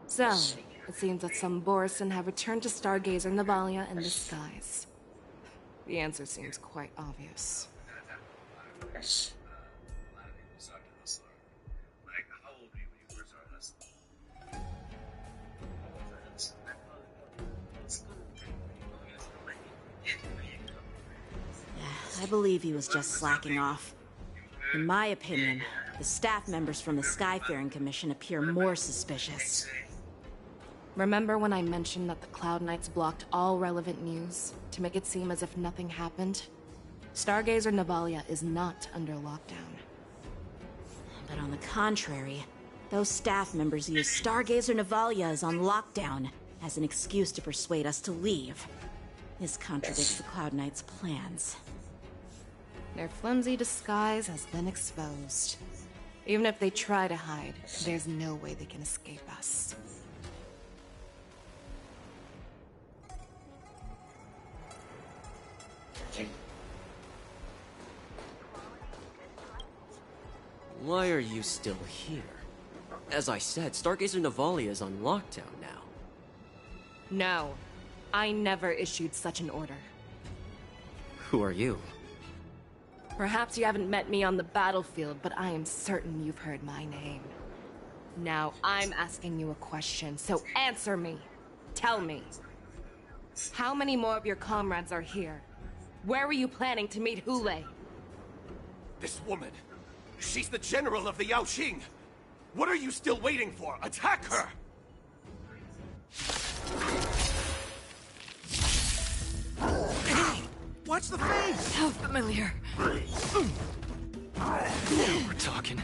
So, it seems that some Borison have returned to Stargazer Navalia in disguise. The answer seems quite obvious. I believe he was just slacking off. In my opinion, the staff members from the Skyfaring Commission appear more suspicious. Remember when I mentioned that the Cloud Knights blocked all relevant news to make it seem as if nothing happened? Stargazer Navalia is not under lockdown. But on the contrary, those staff members use Stargazer Navalia is on lockdown as an excuse to persuade us to leave. This contradicts the Cloud Knights' plans. Their flimsy disguise has been exposed. Even if they try to hide, there's no way they can escape us. Why are you still here? As I said, Stargazer Navalia is on lockdown now. No, I never issued such an order. Who are you? Perhaps you haven't met me on the battlefield, but I am certain you've heard my name. Now I'm asking you a question, so answer me. Tell me. How many more of your comrades are here? Where were you planning to meet Hule? This woman, she's the general of the Yaoqing. What are you still waiting for? Attack her! Watch the face! How familiar. Now we're talking.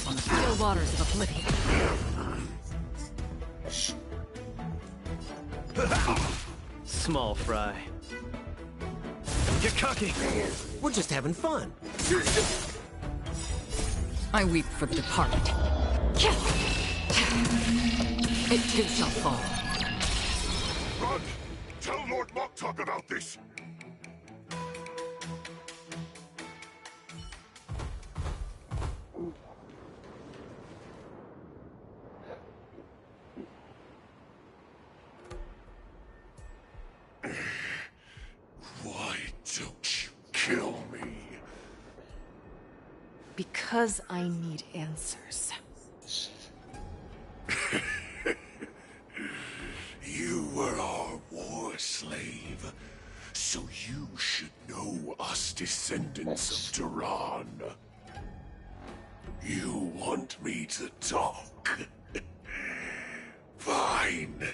On the still waters of Oblivion. Small fry. Get cocky! We're just having fun. I weep for the departed. It too shall fall. Run! Tell Lord Moktok about this! Why don't you kill me? Because I need answers. You were our war slave, so you should know us descendants of Duran. You want me to talk? Fine.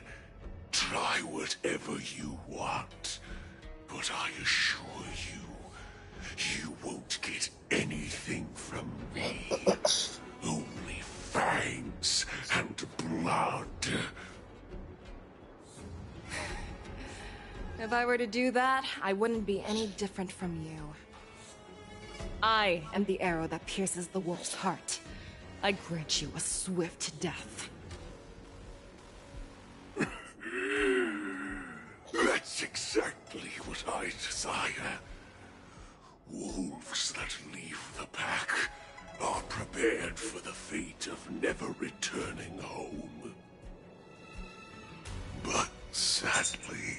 Try whatever you want, but I assure you, you won't get anything from me. Only fangs and blood. If I were to do that, I wouldn't be any different from you. I am the arrow that pierces the wolf's heart. I grant you a swift death. That's exactly what I desire. Wolves that leave the pack are prepared for the fate of never returning home. But sadly,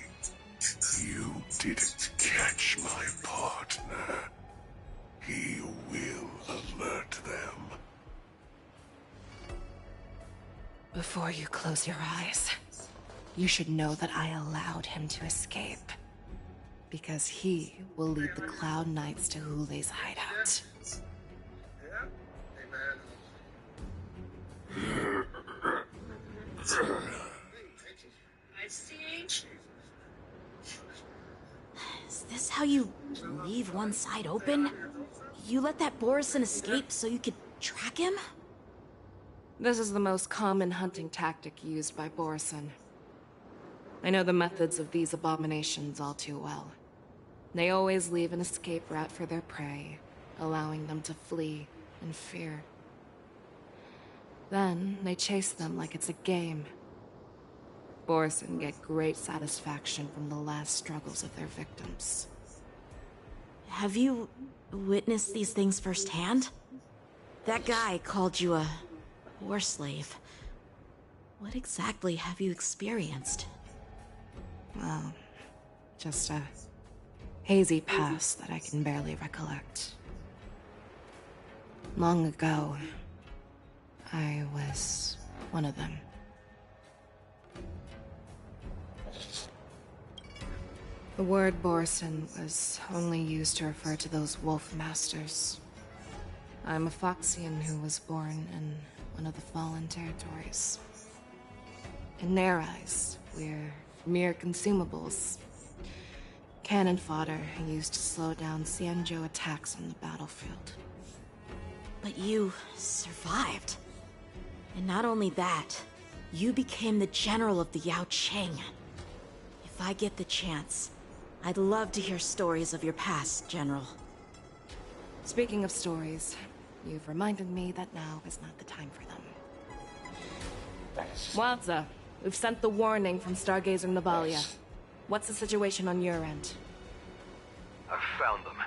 you didn't catch my partner. He will alert them. Before you close your eyes, you should know that I allowed him to escape. Because he will lead the Cloud Knights to Hule's hideout. Is this how you leave one side open? You let that Borison escape so you could track him? This is the most common hunting tactic used by Borison. I know the methods of these abominations all too well. They always leave an escape route for their prey, allowing them to flee in fear. Then, they chase them like it's a game. Borison get great satisfaction from the last struggles of their victims. Have you witnessed these things firsthand? That guy called you a war slave. What exactly have you experienced? Well, just a hazy past that I can barely recollect. Long ago, I was one of them. The word Borson was only used to refer to those wolf masters. I'm a Foxian who was born in one of the fallen territories. In their eyes, we're mere consumables. Cannon fodder used to slow down Xianzhou attacks on the battlefield. But you survived. And not only that, you became the general of the Yaoqing. If I get the chance, I'd love to hear stories of your past, General. Speaking of stories, you've reminded me that now is not the time for them. Wadza, we've sent the warning from Stargazer Navalia. What's the situation on your end? I've found them.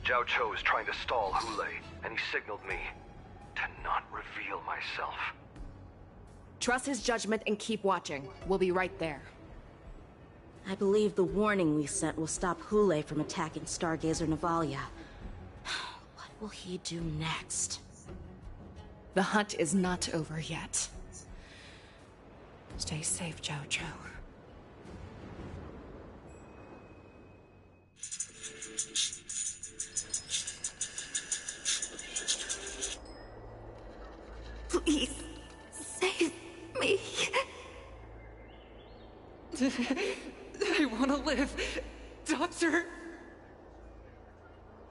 Zhao Cho is trying to stall Hule, and he signaled me to not reveal myself. Trust his judgment and keep watching. We'll be right there. I believe the warning we sent will stop Hule from attacking Stargazer Navalia. What will he do next? The hunt is not over yet. Stay safe, Zhao Cho. Please, save me. I want to live. Doctor!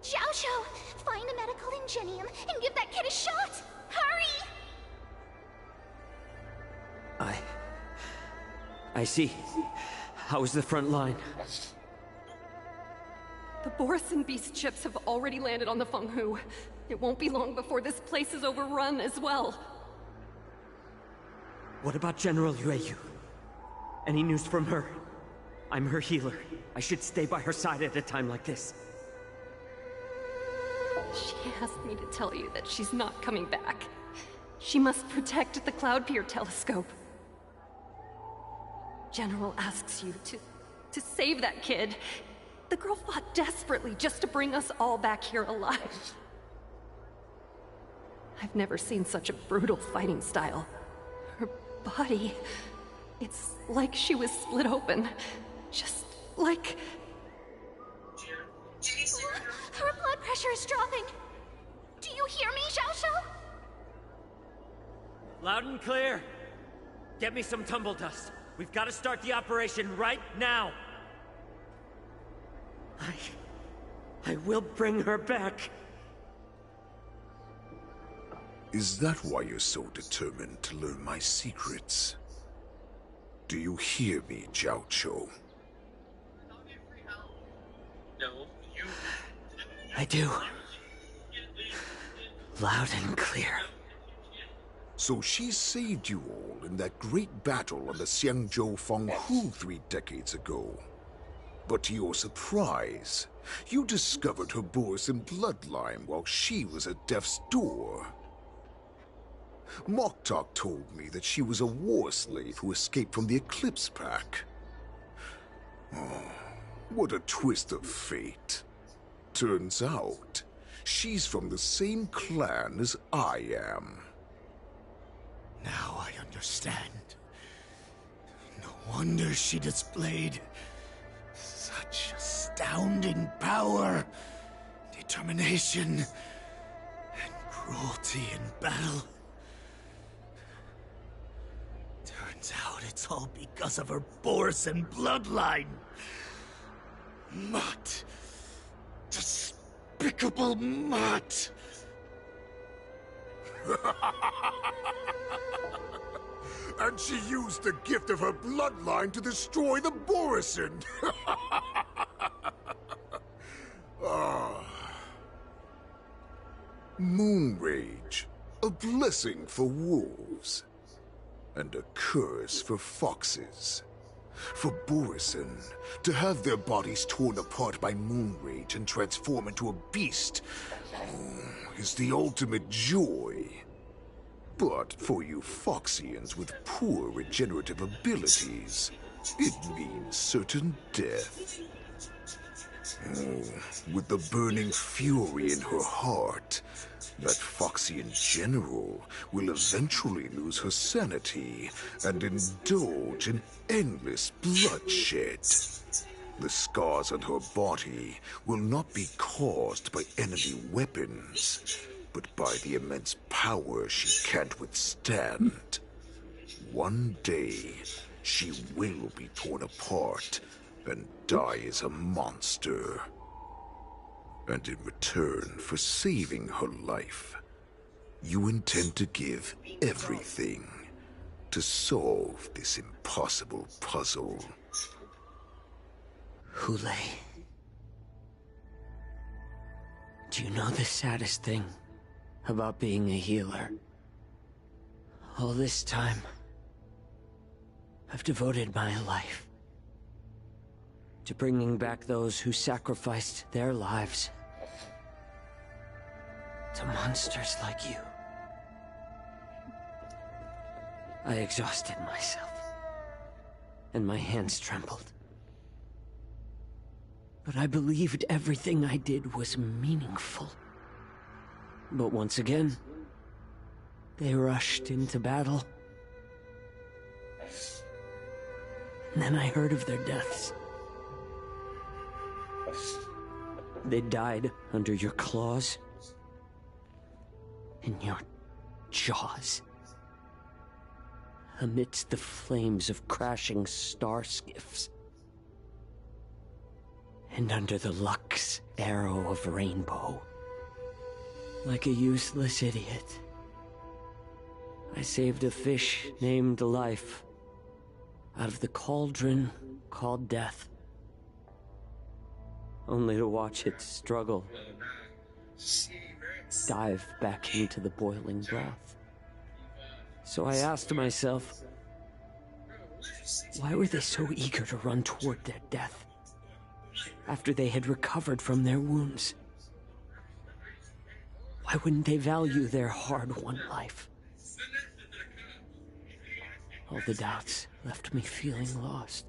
Xiaoshu, find a medical ingenium and give that kid a shot! Hurry! I see. How is the front line? The Borson beast ships have already landed on the Fenghu. It won't be long before this place is overrun as well. What about General Yueyu? Any news from her? I'm her healer. I should stay by her side at a time like this. She asked me to tell you that she's not coming back. She must protect the Cloud Pier telescope. General asks you to save that kid. The girl fought desperately just to bring us all back here alive. I've never seen such a brutal fighting style. Her body... it's like she was split open. Just like... Her blood pressure is dropping. Do you hear me, Xiaoshu? Loud and clear. Get me some tumble dust. We've got to start the operation right now. I will bring her back. Is that why you're so determined to learn my secrets? Do you hear me, Zhao Cho? I do. Loud and clear. So she saved you all in that great battle on the Xianzhou Fenghu 3 decades ago. But to your surprise, you discovered her Borson bloodline while she was at death's door. Moktok told me that she was a war slave who escaped from the Eclipse Pack. Oh, what a twist of fate. Turns out, she's from the same clan as I am. Now I understand. No wonder she displayed such astounding power, determination, and cruelty in battle. Turns out it's all because of her Borson bloodline. Mutt. Despicable mutt. And she used the gift of her bloodline to destroy the Borson. Moon Rage, a blessing for wolves, and a curse for foxes. For Borson, to have their bodies torn apart by Moon Rage and transform into a beast is the ultimate joy. But for you Foxians with poor regenerative abilities, it means certain death. Oh, with the burning fury in her heart, that Foxian general will eventually lose her sanity and indulge in endless bloodshed. The scars on her body will not be caused by enemy weapons, but by the immense power she can't withstand. One day, she will be torn apart and die as a monster. And in return for saving her life, you intend to give everything to solve this impossible puzzle. Hule, do you know the saddest thing about being a healer? All this time, I've devoted my life to bringing back those who sacrificed their lives to monsters like you. I exhausted myself, and my hands trembled. But I believed everything I did was meaningful. But once again, they rushed into battle. And then I heard of their deaths. They died under your claws, in your jaws, amidst the flames of crashing star skiffs, and under the Lux arrow of rainbow. Like a useless idiot, I saved a fish named Life out of the cauldron called Death, only to watch it struggle, dive back into the boiling broth. So I asked myself, why were they so eager to run toward their death after they had recovered from their wounds? Why wouldn't they value their hard-won life? All the doubts left me feeling lost.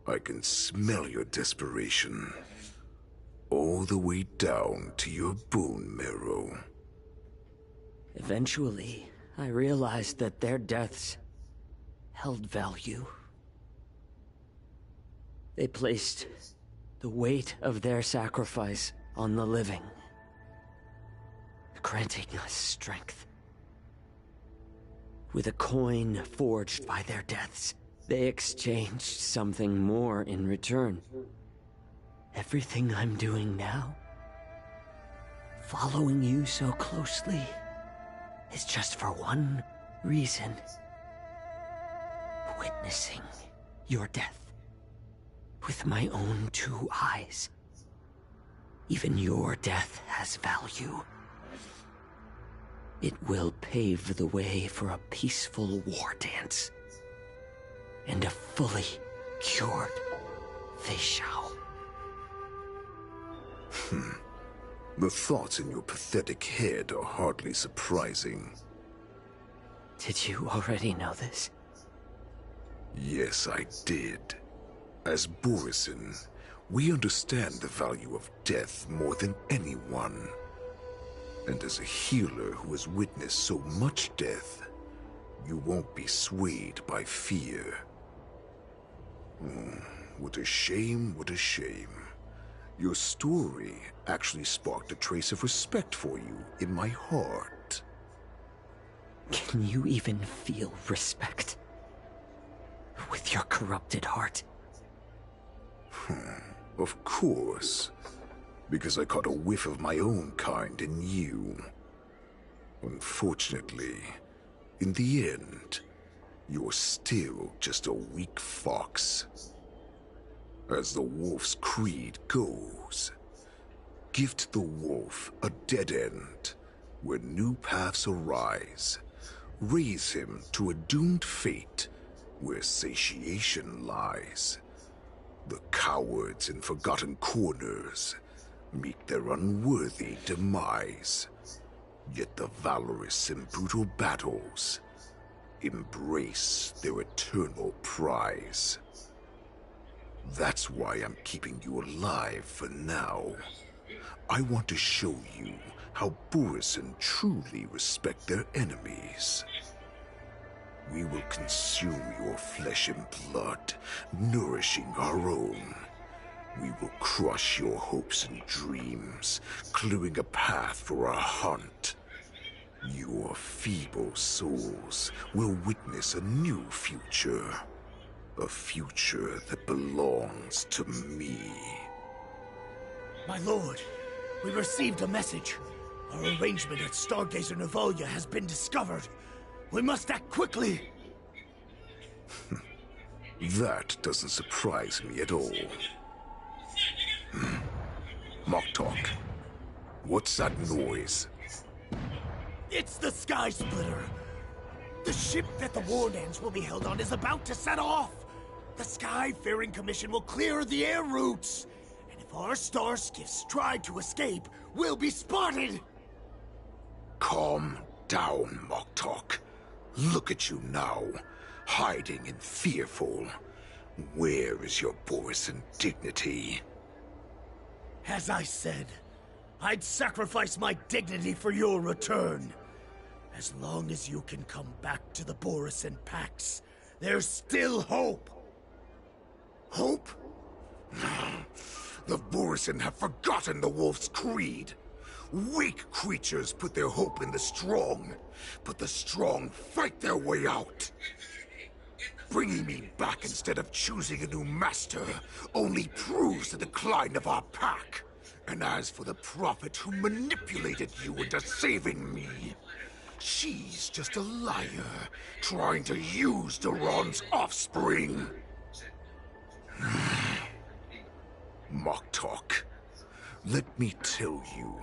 I can smell your desperation, all the way down to your bone marrow. Eventually, I realized that their deaths held value. They placed the weight of their sacrifice on the living, granting us strength. With a coin forged by their deaths, they exchanged something more in return. Everything I'm doing now, following you so closely, is just for one reason. Witnessing your death with my own two eyes. Even your death has value. It will pave the way for a peaceful war dance and a fully cured Fei Xiao. The thoughts in your pathetic head are hardly surprising. Did you already know this? Yes, I did. As Borisin, we understand the value of death more than anyone. And as a healer who has witnessed so much death, you won't be swayed by fear. What a shame, what a shame. Your story actually sparked a trace of respect for you in my heart. Can you even feel respect with your corrupted heart? Of course. Because I caught a whiff of my own kind in you. Unfortunately, in the end, you're still just a weak fox. As the wolf's creed goes, gift the wolf a dead end where new paths arise. Raise him to a doomed fate where satiation lies. The cowards in forgotten corners meet their unworthy demise. Yet the valorous in brutal battles embrace their eternal prize. That's why I'm keeping you alive for now. I want to show you how Borisin truly respect their enemies. We will consume your flesh and blood, nourishing our own. We will crush your hopes and dreams, cluing a path for our hunt. Your feeble souls will witness a new future. A future that belongs to me. My lord, we received a message. Our arrangement at Stargazer Navalia has been discovered. We must act quickly. That doesn't surprise me at all. Moktok, what's that noise? It's the Sky Splitter. The ship that the Warnans will be held on is about to set off. The Skyfaring Commission will clear the air routes. And if our star skiffs try to escape, we'll be spotted. Calm down, Moktok. Look at you now, hiding and fearful. Where is your Borisan dignity? As I said, I'd sacrifice my dignity for your return. As long as you can come back to the Borisan Pax, there's still hope. Hope? The Borisan have forgotten the Wolf's creed. Weak creatures put their hope in the strong, but the strong fight their way out. Bringing me back instead of choosing a new master only proves the decline of our pack. And as for the prophet who manipulated you into saving me, she's just a liar, trying to use Duran's offspring. Moktok, let me tell you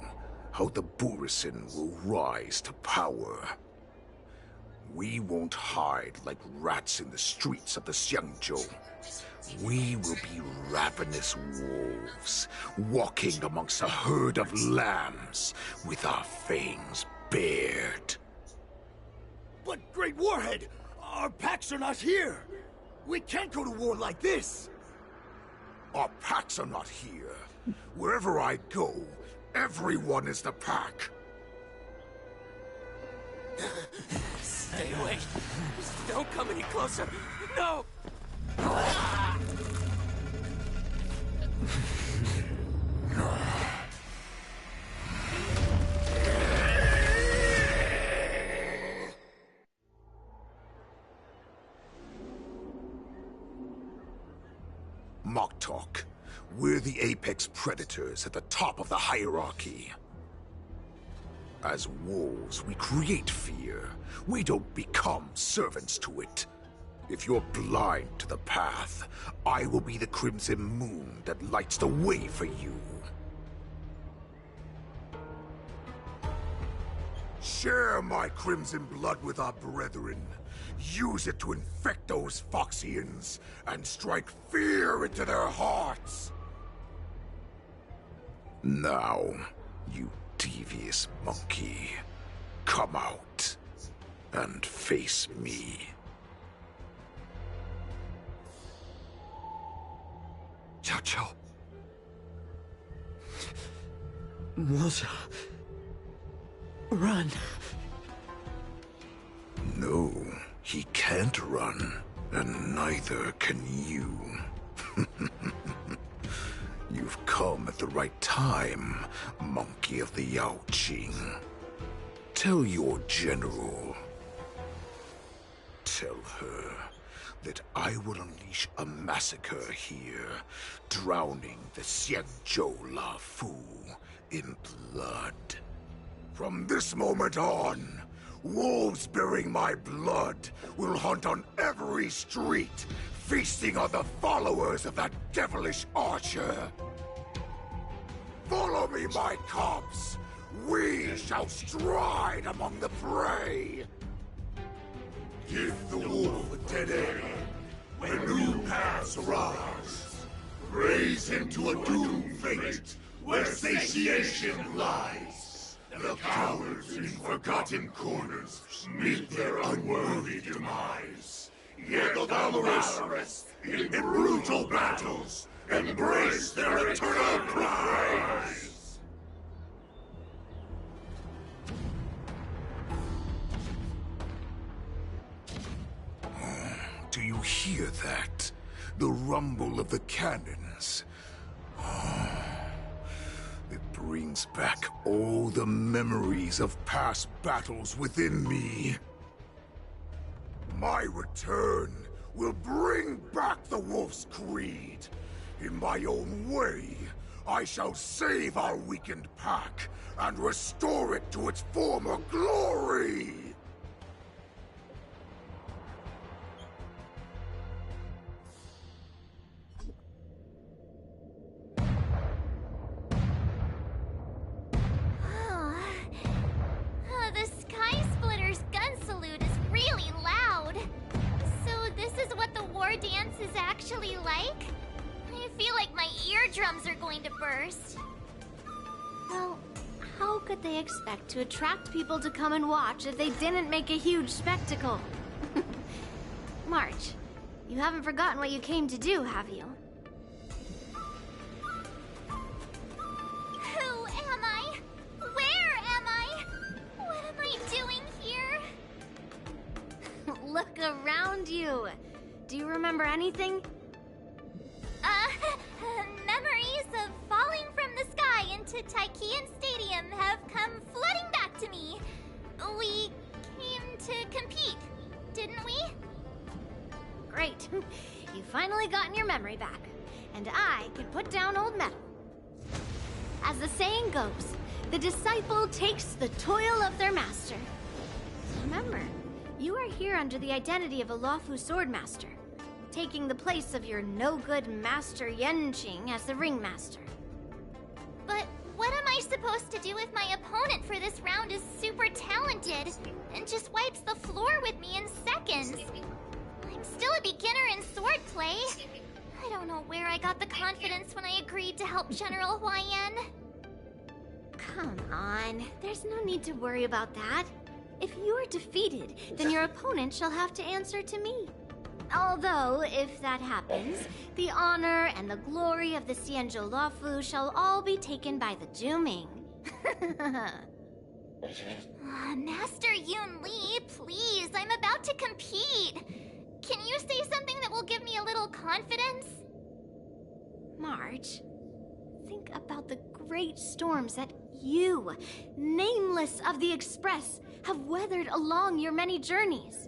how the Borisan will rise to power. We won't hide like rats in the streets of the Xiangzhou. We will be ravenous wolves, walking amongst a herd of lambs, with our fangs bared. But, Great Warhead, our packs are not here. We can't go to war like this. Our packs are not here. Wherever I go, everyone is the pack. Stay away. Don't come any closer. No! Moktok, we're the apex predators at the top of the hierarchy. As wolves, we create fear. We don't become servants to it. If you're blind to the path, I will be the crimson moon that lights the way for you. Share my crimson blood with our brethren. Use it to infect those Foxians and strike fear into their hearts. Now, you devious monkey, come out and face me. Xiao. Moza. Run. No, he can't run, and neither can you. You've come at the right time, monkey of the Yaoqing. Tell your general. Tell her that I will unleash a massacre here, drowning the Xiangzhou La Fu in blood. From this moment on, wolves bearing my blood will hunt on every street, feasting on the followers of that devilish archer. Follow me, my cubs. We shall stride among the prey. Give the wolf a dead end when new paths arise. Raise him to a doomed fate where satiation lies. The cowards in forgotten corners meet their unworthy demise. Yet the valorous in brutal battles embrace their eternal prize. hear that? The rumble of the cannons. It brings back all the memories of past battles within me. My return will bring back the Wolf's Creed. In my own way, I shall save our weakened pack and restore it to its former glory! The Sky Splitter's gun salute is really loud. So this is what the war dance is actually like? I feel like my eardrums are going to burst. Well, how could they expect to attract people to come and watch if they didn't make a huge spectacle? March, you haven't forgotten what you came to do, have you? Who am I? Where am I? What am I doing here? Look around you. Do you remember anything? Memories of falling from the sky into Tychean Stadium have come flooding back to me. We came to compete, didn't we? Great. You finally gotten your memory back. And I can put down old metal. As the saying goes, the disciple takes the toil of their master. Remember, you are here under the identity of a Lawfu Swordmaster, taking the place of your no-good master Yenqing as the ringmaster. But what am I supposed to do if my opponent for this round is super talented and just wipes the floor with me in seconds? I'm still a beginner in swordplay. I don't know where I got the confidence when I agreed to help General Huayan. Come on, there's no need to worry about that. If you're defeated, then your opponent shall have to answer to me. Although, if that happens, the honor and the glory of the Xianzhou Luofu shall all be taken by the Zhuming. Master Yun Li, please, I'm about to compete. Can you say something that will give me a little confidence? March, think about the great storms that you, nameless of the Express, have weathered along your many journeys.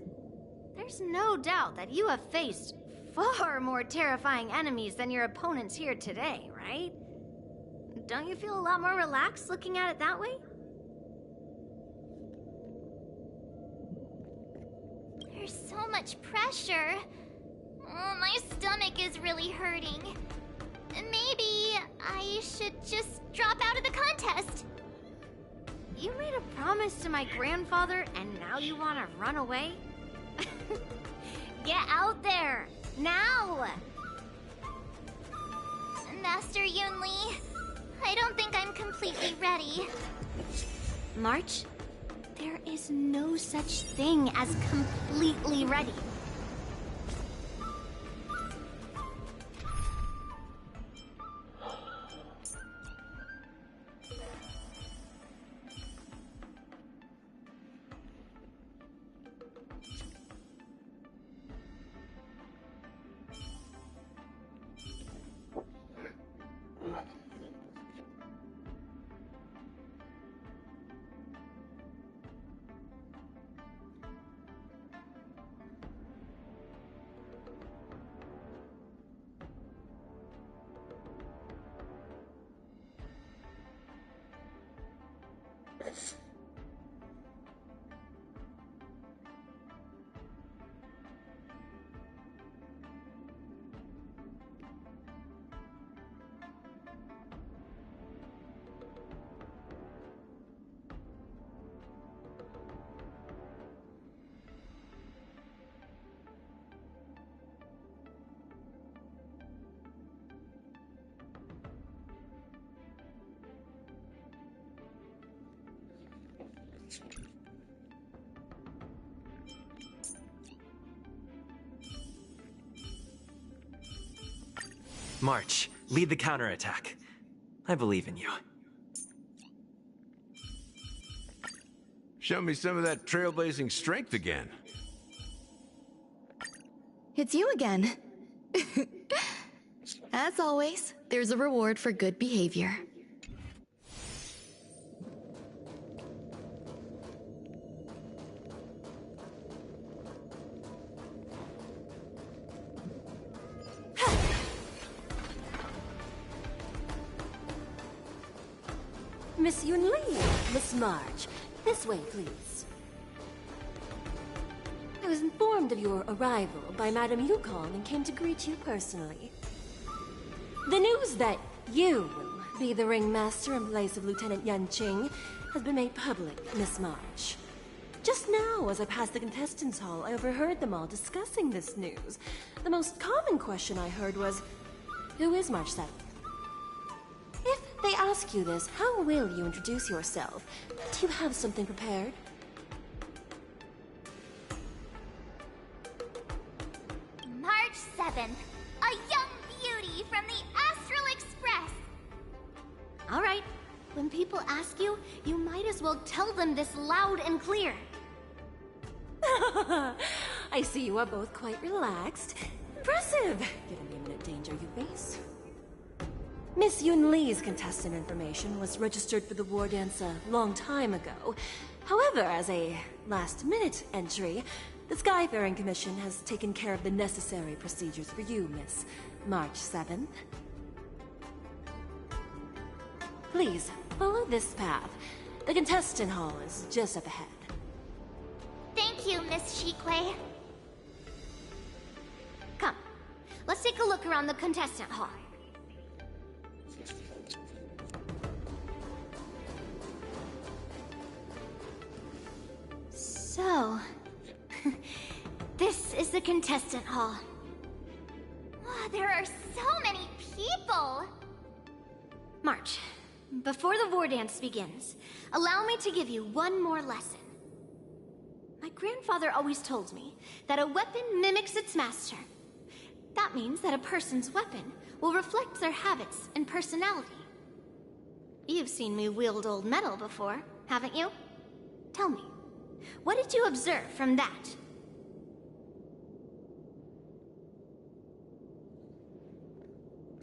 There's no doubt that you have faced far more terrifying enemies than your opponents here today, right? Don't you feel a lot more relaxed looking at it that way? There's so much pressure. Oh, my stomach is really hurting. Maybe I should just drop out of the contest. You made a promise to my grandfather and now you want to run away? Get out there, now! Master Yun Li, I don't think I'm completely ready. March, there is no such thing as completely ready. March, lead the counterattack. I believe in you. Show me some of that trailblazing strength again. it's you again. As always, there's a reward for good behavior. Miss Yun Li, Miss March, this way, please. I was informed of your arrival by Madame Yukong and came to greet you personally. The news that you will be the ringmaster in place of Lieutenant Yanqing has been made public, Miss March. Just now, as I passed the contestants' hall, I overheard them all discussing this news. The most common question I heard was, who is March 7th? If they ask you this, how will you introduce yourself? Do you have something prepared? March 7th, a young beauty from the Astral Express. All right. When people ask you, you might as well tell them this loud and clear. I see you are both quite relaxed. Impressive, given the imminent danger you face. Miss Yun Li's contestant information was registered for the war dance a long time ago. However, as a last-minute entry, the Skyfaring Commission has taken care of the necessary procedures for you, Miss March 7th. Please, follow this path. The contestant hall is just up ahead. Thank you, Miss Shikwe. Come, let's take a look around the contestant hall. So, this is the contestant hall. Wow, there are so many people! March, before the war dance begins, allow me to give you one more lesson. My grandfather always told me that a weapon mimics its master. That means that a person's weapon will reflect their habits and personality. You've seen me wield old metal before, haven't you? Tell me, what did you observe from that?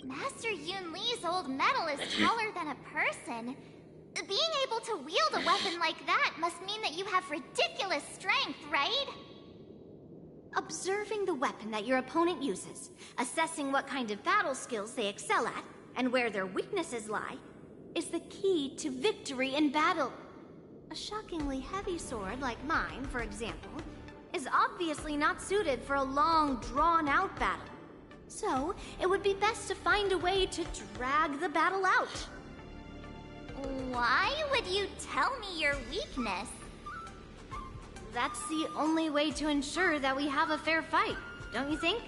Master Yun Li's old metal is taller than a person. Being able to wield a weapon like that must mean that you have ridiculous strength, right? Observing the weapon that your opponent uses, assessing what kind of battle skills they excel at, and where their weaknesses lie, is the key to victory in battle. A shockingly heavy sword like mine, for example, is obviously not suited for a long, drawn-out battle. So, it would be best to find a way to drag the battle out. Why would you tell me your weakness? That's the only way to ensure that we have a fair fight, don't you think?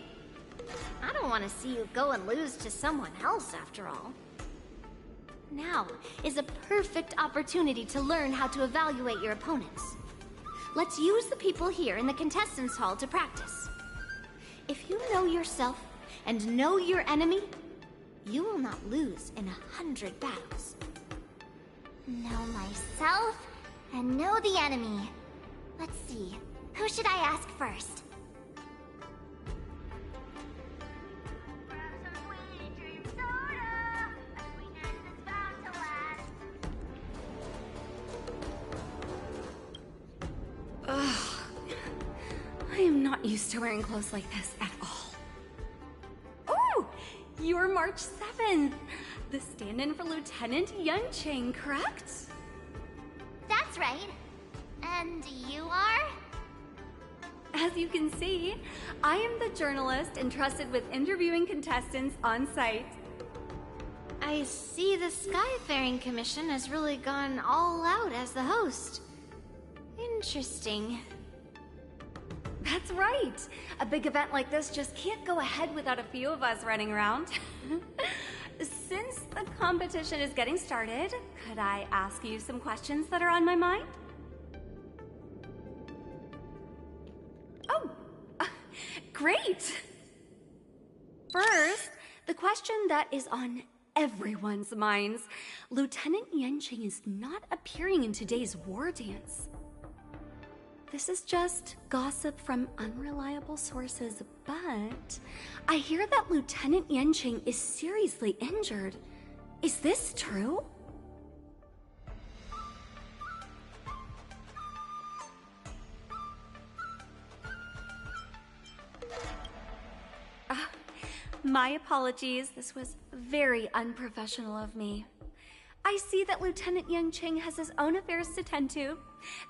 I don't want to see you go and lose to someone else, after all. Now is a perfect opportunity to learn how to evaluate your opponents. Let's use the people here in the contestants' hall to practice. If you know yourself and know your enemy, you will not lose in 100 battles. Know myself and know the enemy. Let's see, who should I ask first? Ugh. I am not used to wearing clothes like this at all. Oh! You're March 7th! The stand-in for Lieutenant Yanqing, correct? That's right. And you are? As you can see, I am the journalist entrusted with interviewing contestants on site. I see the Skyfaring Commission has really gone all out as the host. Interesting. That's right. A big event like this just can't go ahead without a few of us running around. Since the competition is getting started, could I ask you some questions that are on my mind? Oh, great! First, the question that is on everyone's minds. Lieutenant Yanqing is not appearing in today's war dance. this is just gossip from unreliable sources, but I hear that Lieutenant Yanqing is seriously injured. Is this true? My apologies. This was very unprofessional of me. I see that Lieutenant Yanqing has his own affairs to tend to.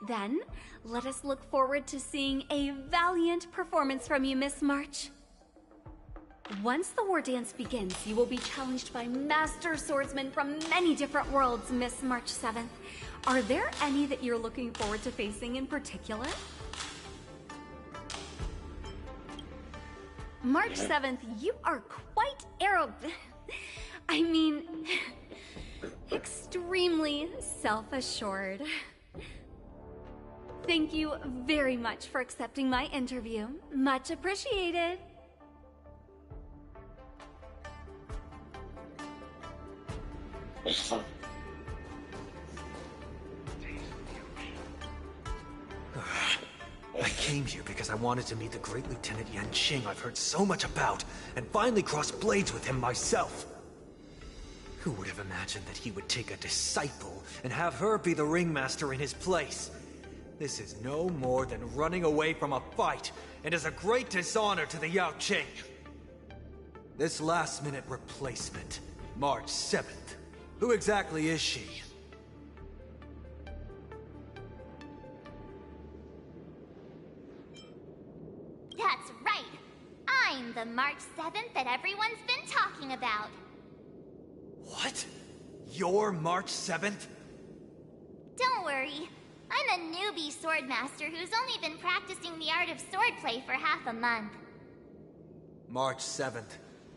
Then, let us look forward to seeing a valiant performance from you, Miss March. Once the war dance begins, you will be challenged by master swordsmen from many different worlds, Miss March 7th. Are there any that you're looking forward to facing in particular? March 7th, you are quite I mean, extremely self-assured. Thank you very much for accepting my interview. Much appreciated. I came here because I wanted to meet the great Lieutenant Yanqing I've heard so much about, and finally cross blades with him myself. Who would have imagined that he would take a disciple and have her be the ringmaster in his place? This is no more than running away from a fight, and is a great dishonor to the Yaoqing. This last-minute replacement, March 7th, who exactly is she? That's right! I'm the March 7th that everyone's been talking about. What? You're March 7th? Don't worry. I'm a newbie swordmaster who's only been practicing the art of swordplay for half a month. March 7th.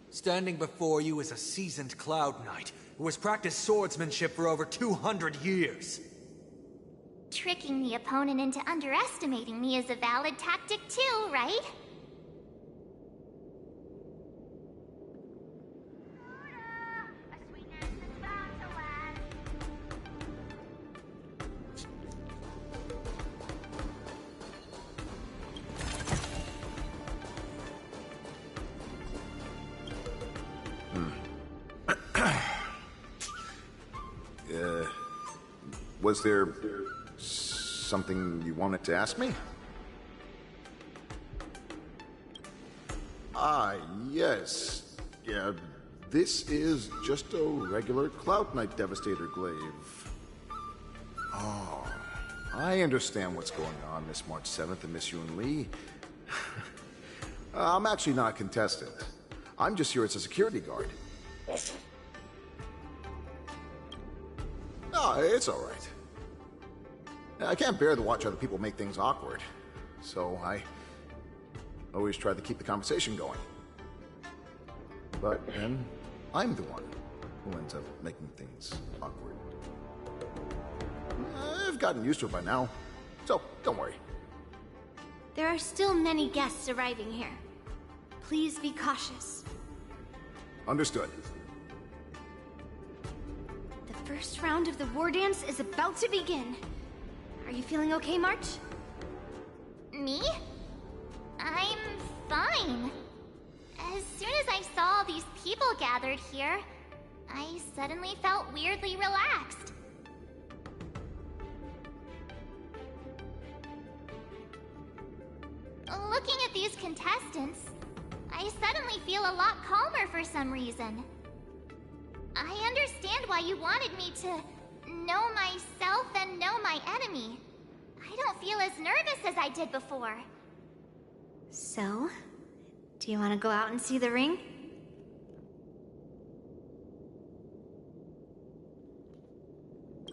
Standing before you is a seasoned Cloud Knight who has practiced swordsmanship for over 200 years. Tricking the opponent into underestimating me is a valid tactic too, right? Was there something you wanted to ask me? Yes. Yeah, this is just a regular Cloud Knight Devastator glaive. Oh, I understand what's going on, Miss March 7th and Miss Yun Li. I'm actually not a contestant. I'm just here as a security guard. No, it's all right. I can't bear to watch other people make things awkward, so I always try to keep the conversation going. But then, I'm the one who ends up making things awkward. I've gotten used to it by now, so don't worry. There are still many guests arriving here. Please be cautious. Understood. The first round of the war dance is about to begin. Are you feeling okay, March? Me? I'm fine. As soon as I saw these people gathered here, I suddenly felt weirdly relaxed. Looking at these contestants, I suddenly feel a lot calmer for some reason. I understand why you wanted me to know myself and know my enemy. I don't feel as nervous as I did before. So, do you want to go out and see the ring?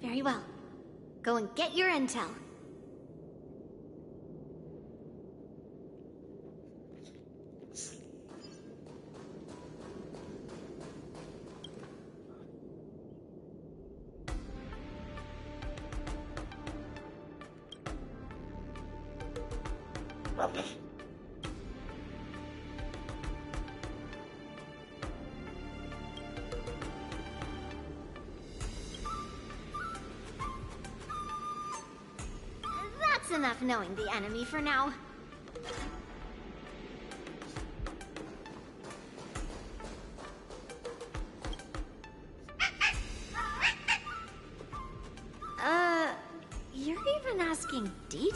Very well. Go and get your intel. That's enough knowing the enemy for now. You're even asking dating?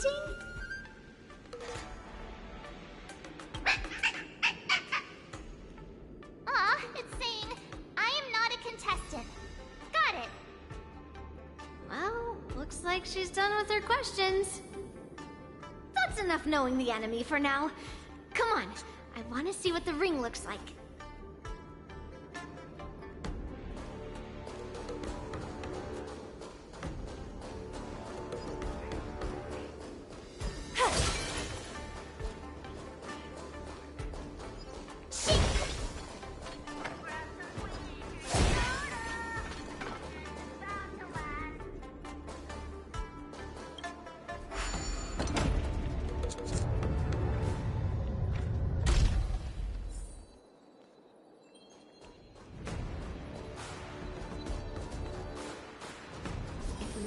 Aw, it's saying, I am not a contestant. Got it. Well, looks like she's done with her questions. That's enough knowing the enemy for now. Come on, I want to see what the ring looks like.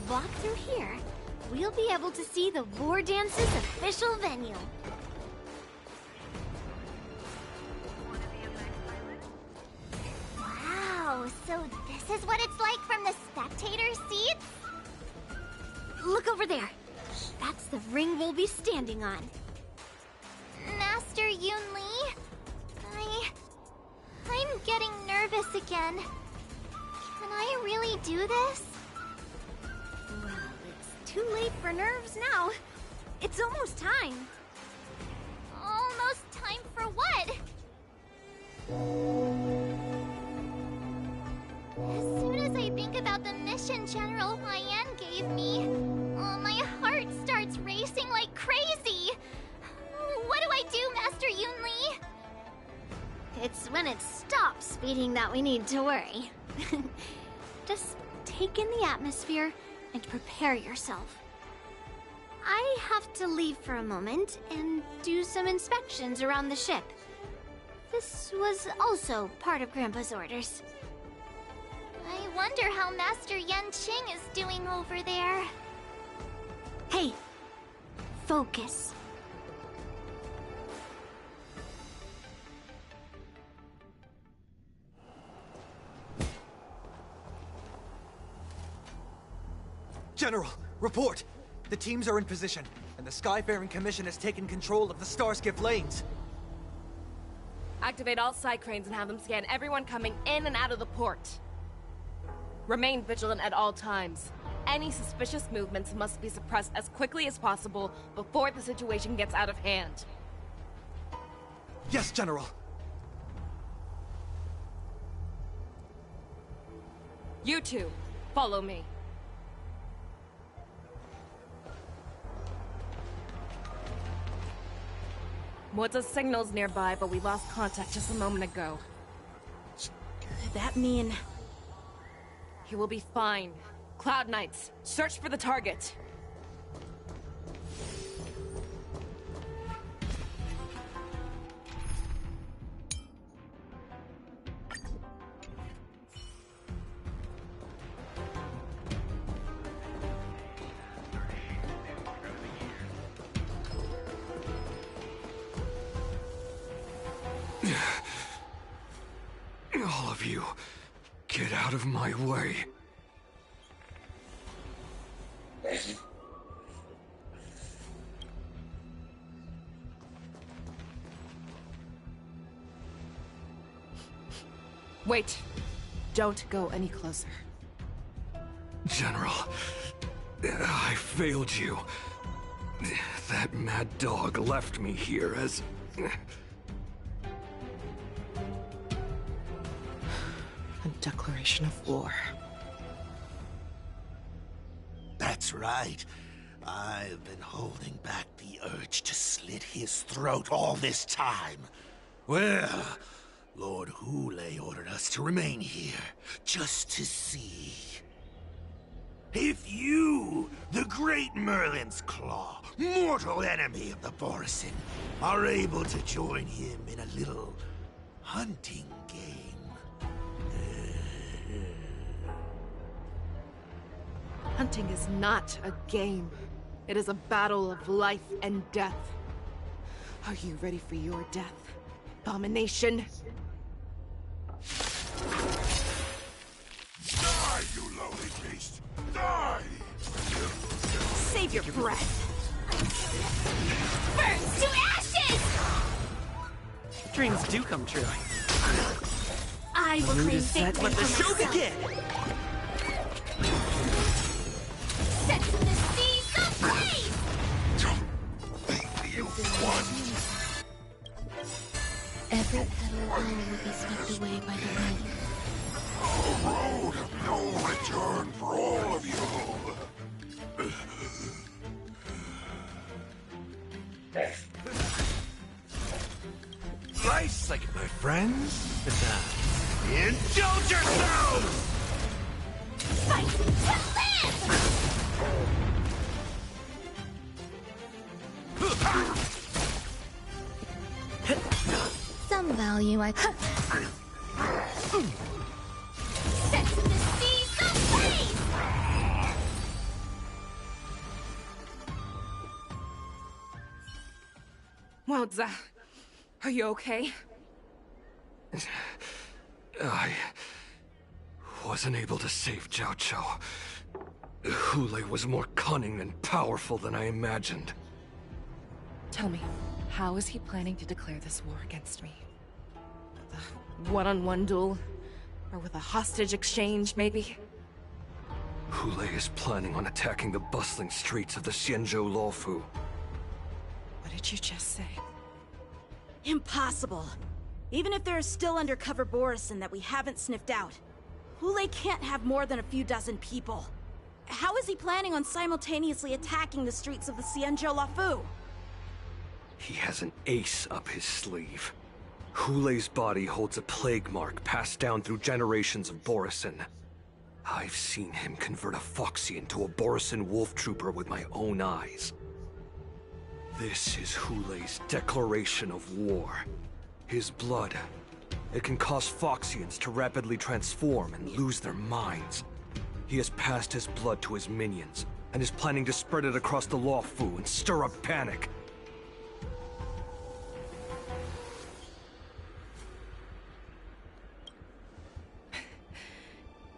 Walk through here, we'll be able to see the War Dance's official venue. Wow, so this is what it's like from the spectator seats? Look over there. That's the ring we'll be standing on. Master Yoon Lee? I'm getting nervous again. Can I really do this? Well, it's too late for nerves now. It's almost time. Almost time for what? As soon as I think about the mission General Hyen gave me, my heart starts racing like crazy. What do I do, Master Yoon Lee? It's when it stops beating that we need to worry. Just take in the atmosphere and prepare yourself. I have to leave for a moment and do some inspections around the ship. This was also part of Grandpa's orders. I wonder how Master Yanqing is doing over there. Hey, focus. General, report! The teams are in position, and the Skyfaring Commission has taken control of the Starskiff lanes. Activate all side cranes and have them scan everyone coming in and out of the port. Remain vigilant at all times. Any suspicious movements must be suppressed as quickly as possible before the situation gets out of hand. Yes, General. You two, follow me. Moza's signal's nearby, but we lost contact just a moment ago. Could that mean... He will be fine. Cloud Knights, search for the target. All of you, get out of my way. Wait. Don't go any closer. General, I failed you. That mad dog left me here as... A declaration of war. That's right. I've been holding back the urge to slit his throat all this time. Well, Lord Hule ordered us to remain here, just to see. If you, the great Merlin's Claw, mortal enemy of the Borisin, are able to join him in a little hunting game. Hunting is not a game. It is a battle of life and death. Are you ready for your death, Abomination? Die, you lowly beast! Die! Save your breath! Burns to ashes! Dreams do come true. I will claim victory Let the for show myself. begin! Set the seas ablaze! You won! Every petal will be swept away by the wind. A road of no return for all of you! Nice, like my friends. Indulge yourselves! Fight to live! Some value I could. Set the seas ablaze! Wowza. Are you okay? I wasn't able to save Jiao Chou. Hule was more cunning and powerful than I imagined. Tell me, how is he planning to declare this war against me? With a one-on-one duel? Or with a hostage exchange, maybe? Hule is planning on attacking the bustling streets of the Xianzhou Luofu. What did you just say? Impossible. Even if there is still undercover Borisin that we haven't sniffed out, Hule can't have more than a few dozen people. How is he planning on simultaneously attacking the streets of the Xianzhou Luofu? He has an ace up his sleeve. Hule's body holds a plague mark passed down through generations of Borisin. I've seen him convert a Foxian to a Borisin wolf trooper with my own eyes. This is Hule's declaration of war. His blood. It can cause Foxians to rapidly transform and lose their minds. He has passed his blood to his minions, and is planning to spread it across the Luofu and stir up panic.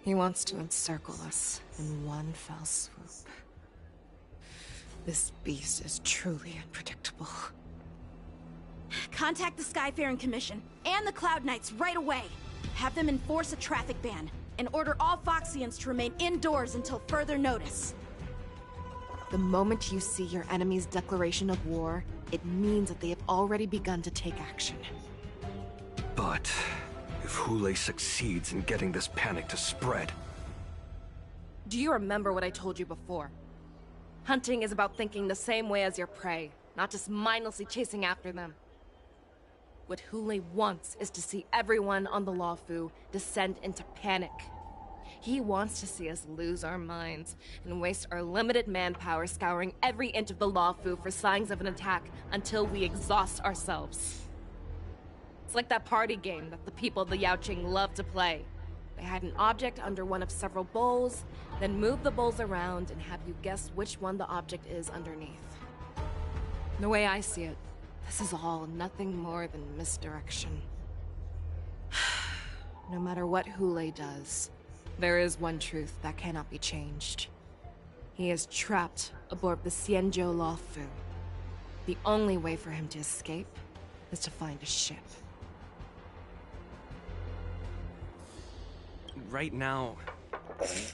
He wants to encircle us in one fell swoop. This beast is truly unpredictable. Contact the Skyfaring Commission and the Cloud Knights right away. Have them enforce a traffic ban and order all Foxians to remain indoors until further notice. The moment you see your enemy's declaration of war, it means that they have already begun to take action. But if Hule succeeds in getting this panic to spread... Do you remember what I told you before? Hunting is about thinking the same way as your prey, not just mindlessly chasing after them. What Hule wants is to see everyone on the Luofu descend into panic. He wants to see us lose our minds and waste our limited manpower scouring every inch of the Luofu for signs of an attack until we exhaust ourselves. It's like that party game that the people of the Yaoqing love to play. They hide an object under one of several bowls, then move the bowls around and have you guess which one the object is underneath. The way I see it, this is all nothing more than misdirection. No matter what Hule does, there is one truth that cannot be changed. He is trapped aboard the Xianzhou Luofu. The only way for him to escape is to find a ship. Right now,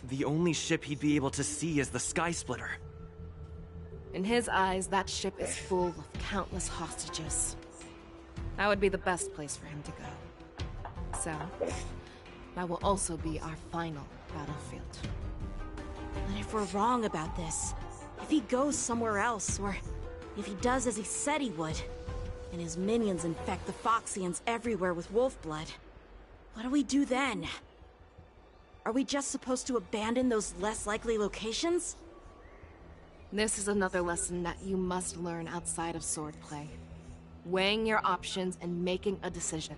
the only ship he'd be able to see is the Sky Splitter. In his eyes, that ship is full of countless hostages. That would be the best place for him to go. So, that will also be our final battlefield. But if we're wrong about this, if he goes somewhere else, or if he does as he said he would, and his minions infect the Foxians everywhere with wolf blood, what do we do then? Are we just supposed to abandon those less likely locations? This is another lesson that you must learn outside of swordplay. Weighing your options and making a decision.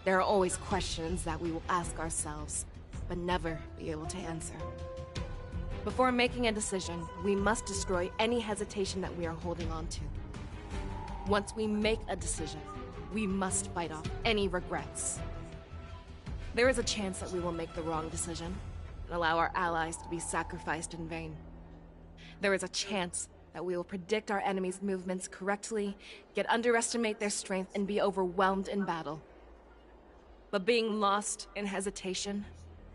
There are always questions that we will ask ourselves, but never be able to answer. Before making a decision, we must destroy any hesitation that we are holding on to. Once we make a decision, we must fight off any regrets. There is a chance that we will make the wrong decision and allow our allies to be sacrificed in vain. There is a chance that we will predict our enemies' movements correctly, yet underestimate their strength and be overwhelmed in battle. But being lost in hesitation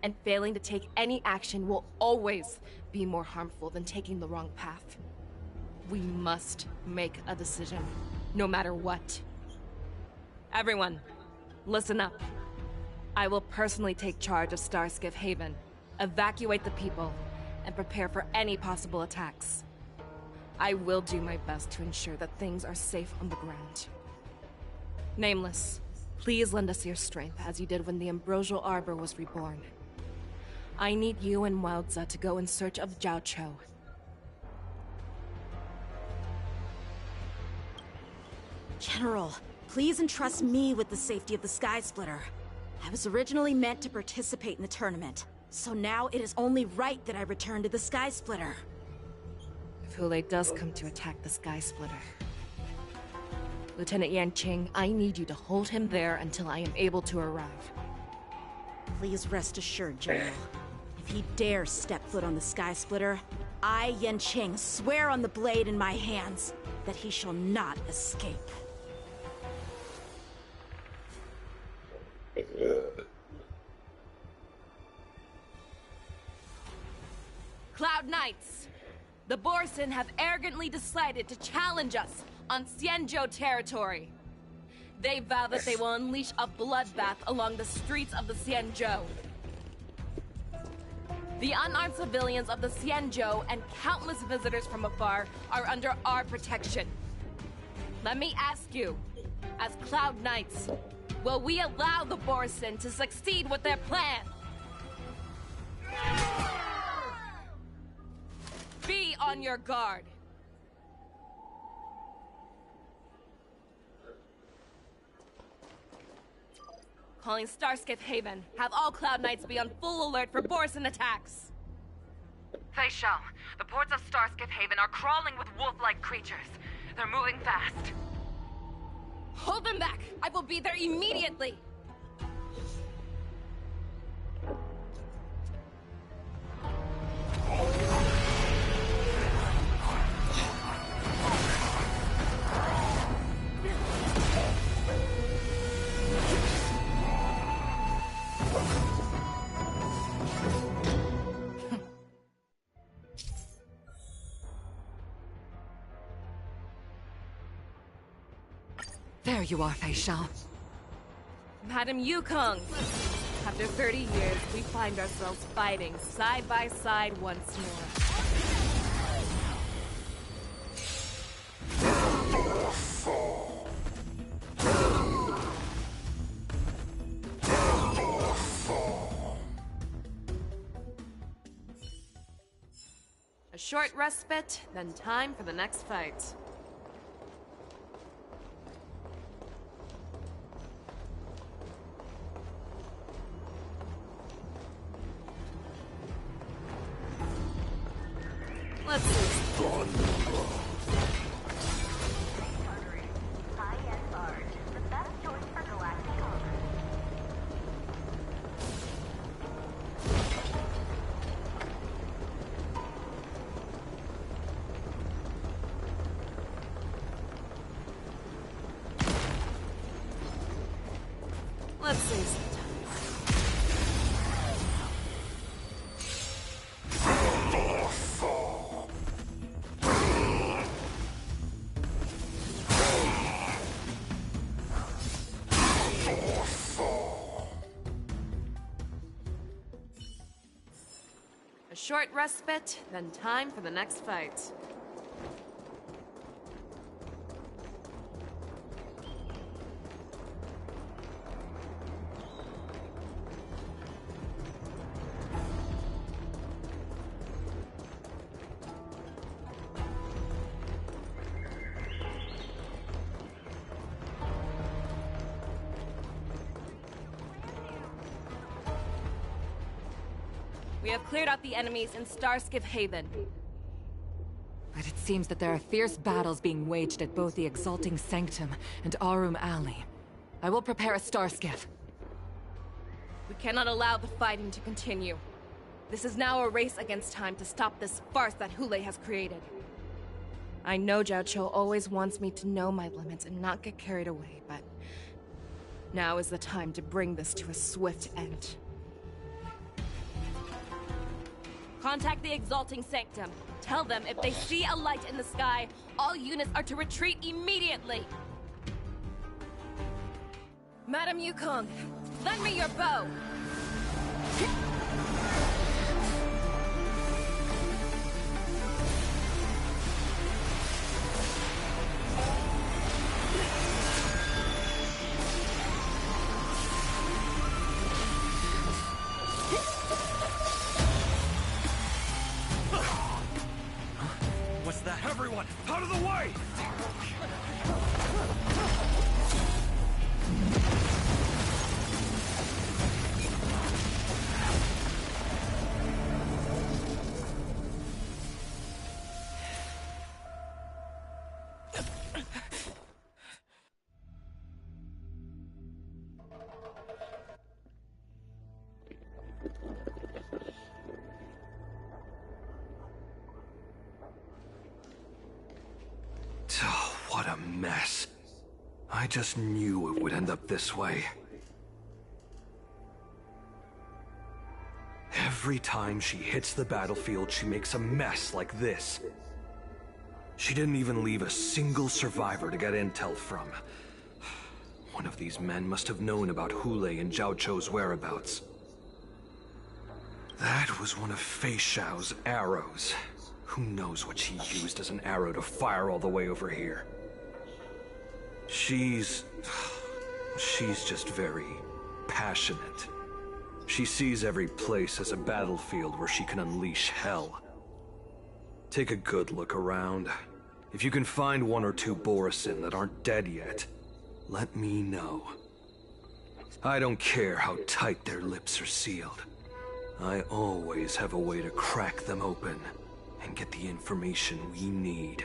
and failing to take any action will always be more harmful than taking the wrong path. We must make a decision, no matter what. Everyone, listen up. I will personally take charge of Starskiff Haven, evacuate the people, and prepare for any possible attacks. I will do my best to ensure that things are safe on the ground. Nameless, please lend us your strength as you did when the Ambrosial Arbor was reborn. I need you and Wildza to go in search of Zhao Cho. General, please entrust me with the safety of the Sky Splitter. I was originally meant to participate in the tournament, so now it is only right that I return to the Sky Splitter. If Hulei does come to attack the Sky Splitter, Lieutenant Yanqing, I need you to hold him there until I am able to arrive. Please rest assured, General. If he dares step foot on the Sky Splitter, I, Yanqing, swear on the blade in my hands that he shall not escape. Cloud Knights! The Borson have arrogantly decided to challenge us on Xianzhou territory. They vow that they will unleash a bloodbath along the streets of the Xianzhou. The unarmed civilians of the Xianzhou and countless visitors from afar are under our protection. Let me ask you, as Cloud Knights, will we allow the Borson to succeed with their plan? Be on your guard. Calling Starskiff Haven. Have all Cloud Knights be on full alert for Borson attacks. Fei Shao, the ports of Starskiff Haven are crawling with wolf-like creatures. They're moving fast. Hold them back! I will be there immediately! There you are, Fei Shao. Madam Yukong! After 30 years, we find ourselves fighting side by side once more. A short respite, then time for the next fight. Let's see. Let's see some time. A short respite, then time for the next fight. We have cleared out the enemies in Starskiff Haven. But it seems that there are fierce battles being waged at both the Exalting Sanctum and Arum Alley. I will prepare a Starskiff. We cannot allow the fighting to continue. This is now a race against time to stop this farce that Hule has created. I know Zhao Cho always wants me to know my limits and not get carried away, but now is the time to bring this to a swift end. Contact the Exalting Sanctum. Tell them if they see a light in the sky, all units are to retreat immediately. Madam Yukong, lend me your bow. What's that? Everyone, out of the way! Oh, what a mess. I just knew it would end up this way. Every time she hits the battlefield, she makes a mess like this. She didn't even leave a single survivor to get intel from. One of these men must have known about Hule and Zhao Cho's whereabouts. That was one of Fei Xiao's arrows. Who knows what she used as an arrow to fire all the way over here? She's just very passionate. She sees every place as a battlefield where she can unleash hell. Take a good look around. If you can find one or two Borisin that aren't dead yet, let me know. I don't care how tight their lips are sealed. I always have a way to crack them open and get the information we need.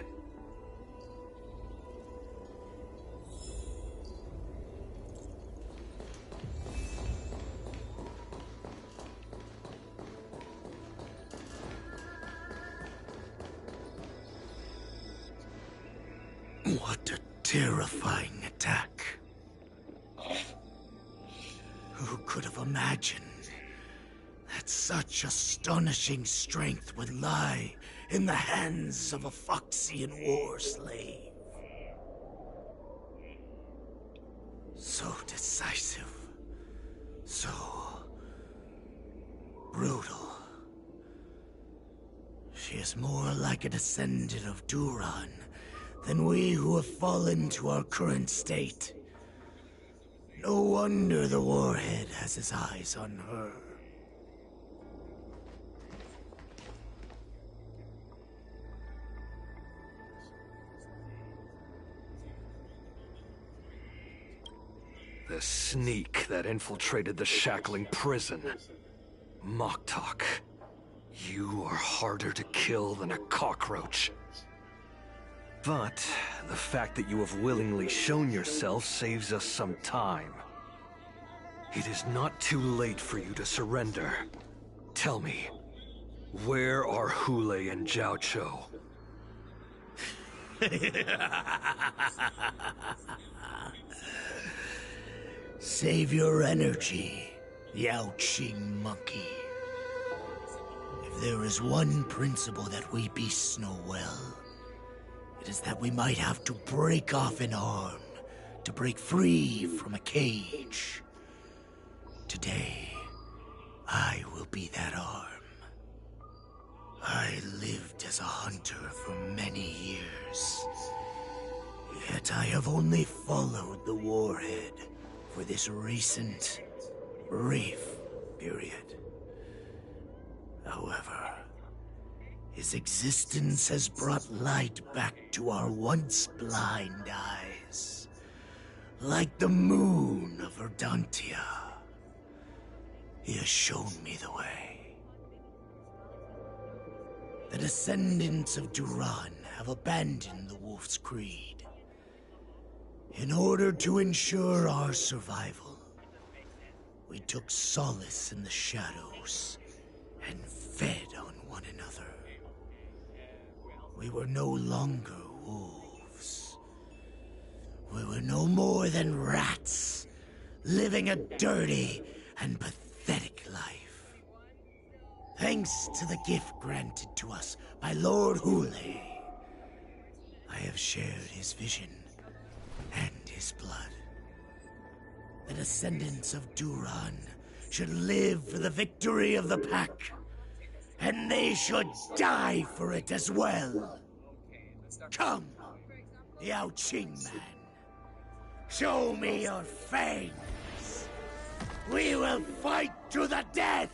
What a terrifying attack. Who could have imagined that such astonishing strength would lie in the hands of a Foxian war slave? So decisive. So brutal. She is more like a descendant of Duran than we who have fallen to our current state. No wonder the Warhead has his eyes on her. The sneak that infiltrated the shackling prison. Moktok, you are harder to kill than a cockroach. But the fact that you have willingly shown yourself saves us some time. It is not too late for you to surrender. Tell me, where are Hule and Zhao Cho? Save your energy, Yao Qing monkey. If there is one principle that we beasts know well, it is that we might have to break off an arm to break free from a cage. Today, I will be that arm. I lived as a hunter for many years, yet I have only followed the Warhead for this recent, brief period. However, his existence has brought light back to our once blind eyes, like the moon of Verdantia. He has shown me the way. The descendants of Duran have abandoned the Wolf's Creed. In order to ensure our survival, we took solace in the shadows and fed on one another. We were no longer wolves. We were no more than rats, living a dirty and pathetic life. Thanks to the gift granted to us by Lord Hule, I have shared his vision and his blood. The descendants of Duran should live for the victory of the Pack, and they should die for it as well. Come, Yao Qing man. Show me your fangs. We will fight to the death!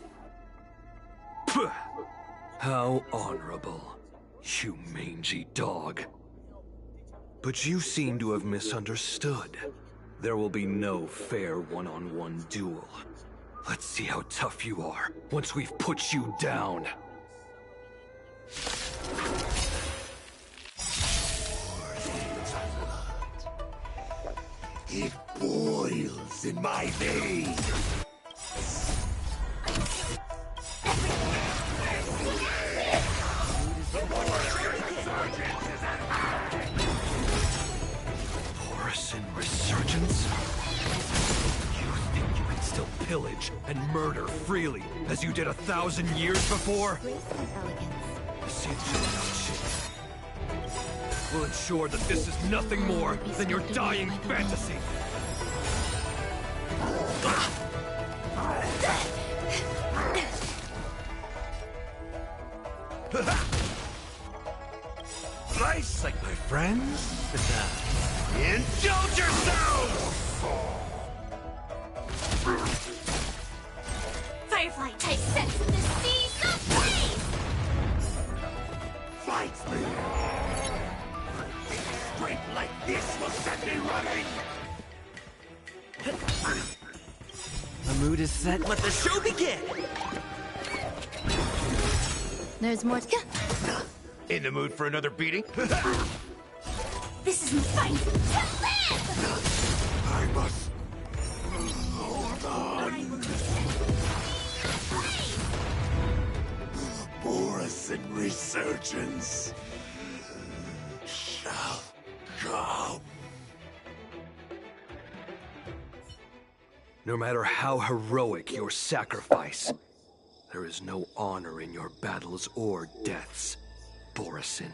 Puh. How honorable, you mangy dog. But you seem to have misunderstood. There will be no fair one-on-one duel. Let's see how tough you are once we've put you down. It boils in my veins. Boris in resurgence? You think you can still pillage and murder freely as you did 1,000 years before? The Sins of will ensure that this is nothing more than your dying fantasy. Nice, like my friends? Indulge yourselves! Firefly type sense in the seas of pain! Fight me! Strength like this will set me running! The mood is set. Let the show begin! There's more to go. In the mood for another beating? This is my fight to live! I must hold on. Boris and resurgence shall come. No matter how heroic your sacrifice, there is no honor in your battles or deaths, Borisin.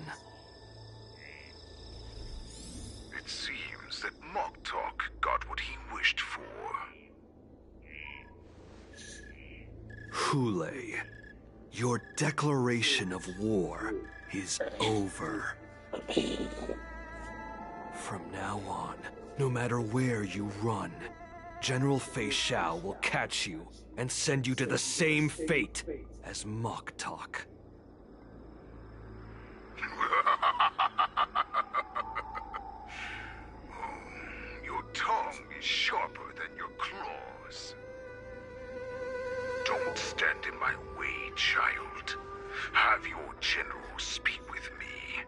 It seems that Moktok got what he wished for. Hule, your declaration of war is over. From now on, no matter where you run, General Fei Shao will catch you and send you to the same fate as Moktok. Your tongue is sharper than your claws. Don't stand in my way, child. Have your general speak with me.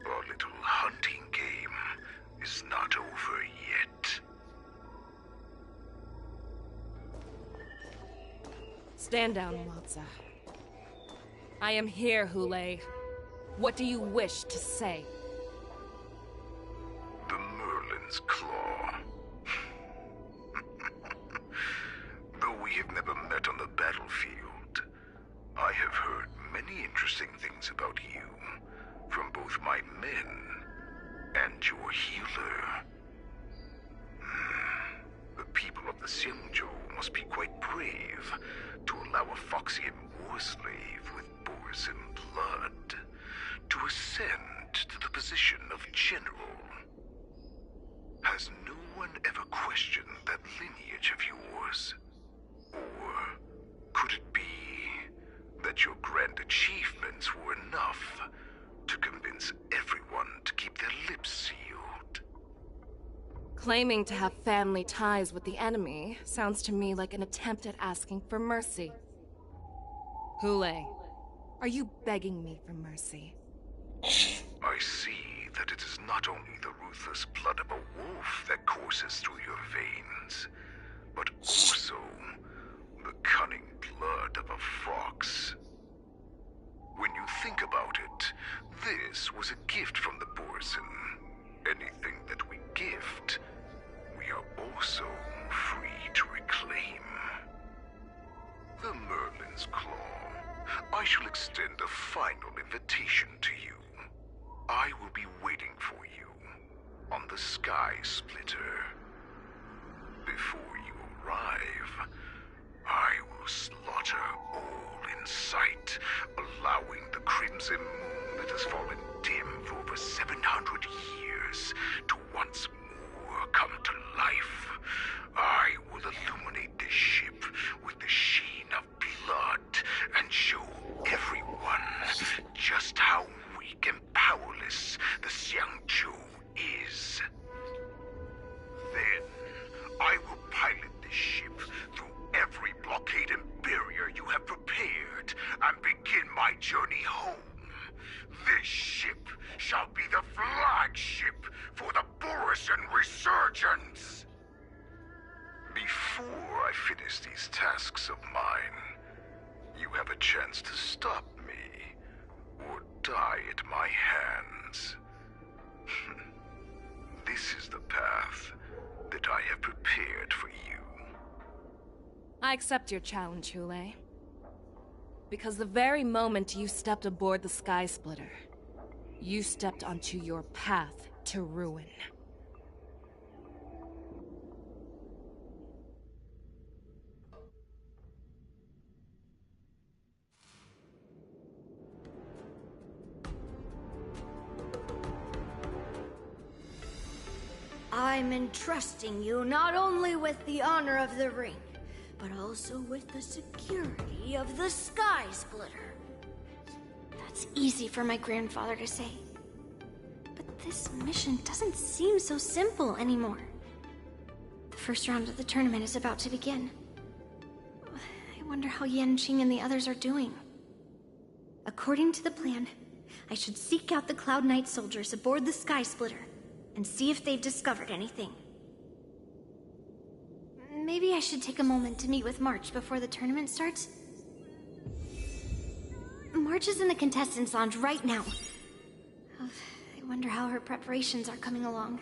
Our little hunting game is not over yet. Stand down, Watsa. I am here, Hule. What do you wish to say? The Merlin's Claw. Though we have never met on the battlefield, I have heard many interesting things about you from both my men and your healer. The people of the Xianzhou must be quite brave to allow a Foxian war slave with Borisin blood to ascend to the position of general. Has no one ever questioned that lineage of yours? Or could it be that your grand achievements were enough to convince everyone to keep their lips sealed? Claiming to have family ties with the enemy sounds to me like an attempt at asking for mercy. Hule, Are you begging me for mercy? I see that it is not only the ruthless blood of a wolf that courses through your veins, but also the cunning blood of a fox. When you think about it, this was a gift from the Borson. Anything that we gift, we are also free to reclaim. The Merlin's Claw. I shall extend a final invitation to you. I will be waiting for you on the Sky Splitter. Before you arrive, I will slaughter all in sight, allowing the crimson moon that has fallen dim for over 700 years to once more come to life. I will illuminate this ship with the sheen of blood and show everyone just how weak and powerless the Xiangzhou is. Then, I will pilot this ship through every blockade and barrier you have prepared and begin my journey home. This ship shall be the flagship for the Borison Resurgence. Before I finish these tasks of mine, you have a chance to stop me or die at my hands. This is the path that I have prepared for you. I accept your challenge, Hule. Because the very moment you stepped aboard the Sky Splitter, you stepped onto your path to ruin. I'm entrusting you not only with the honor of the ring, but also with the security of the Sky Splitter. That's easy for my grandfather to say. But this mission doesn't seem so simple anymore. The first round of the tournament is about to begin. I wonder how Yanqing and the others are doing. According to the plan, I should seek out the Cloud Knight soldiers aboard the Sky Splitter and see if they've discovered anything. Maybe I should take a moment to meet with March before the tournament starts. March is in the contestants' lounge right now. I wonder how her preparations are coming along.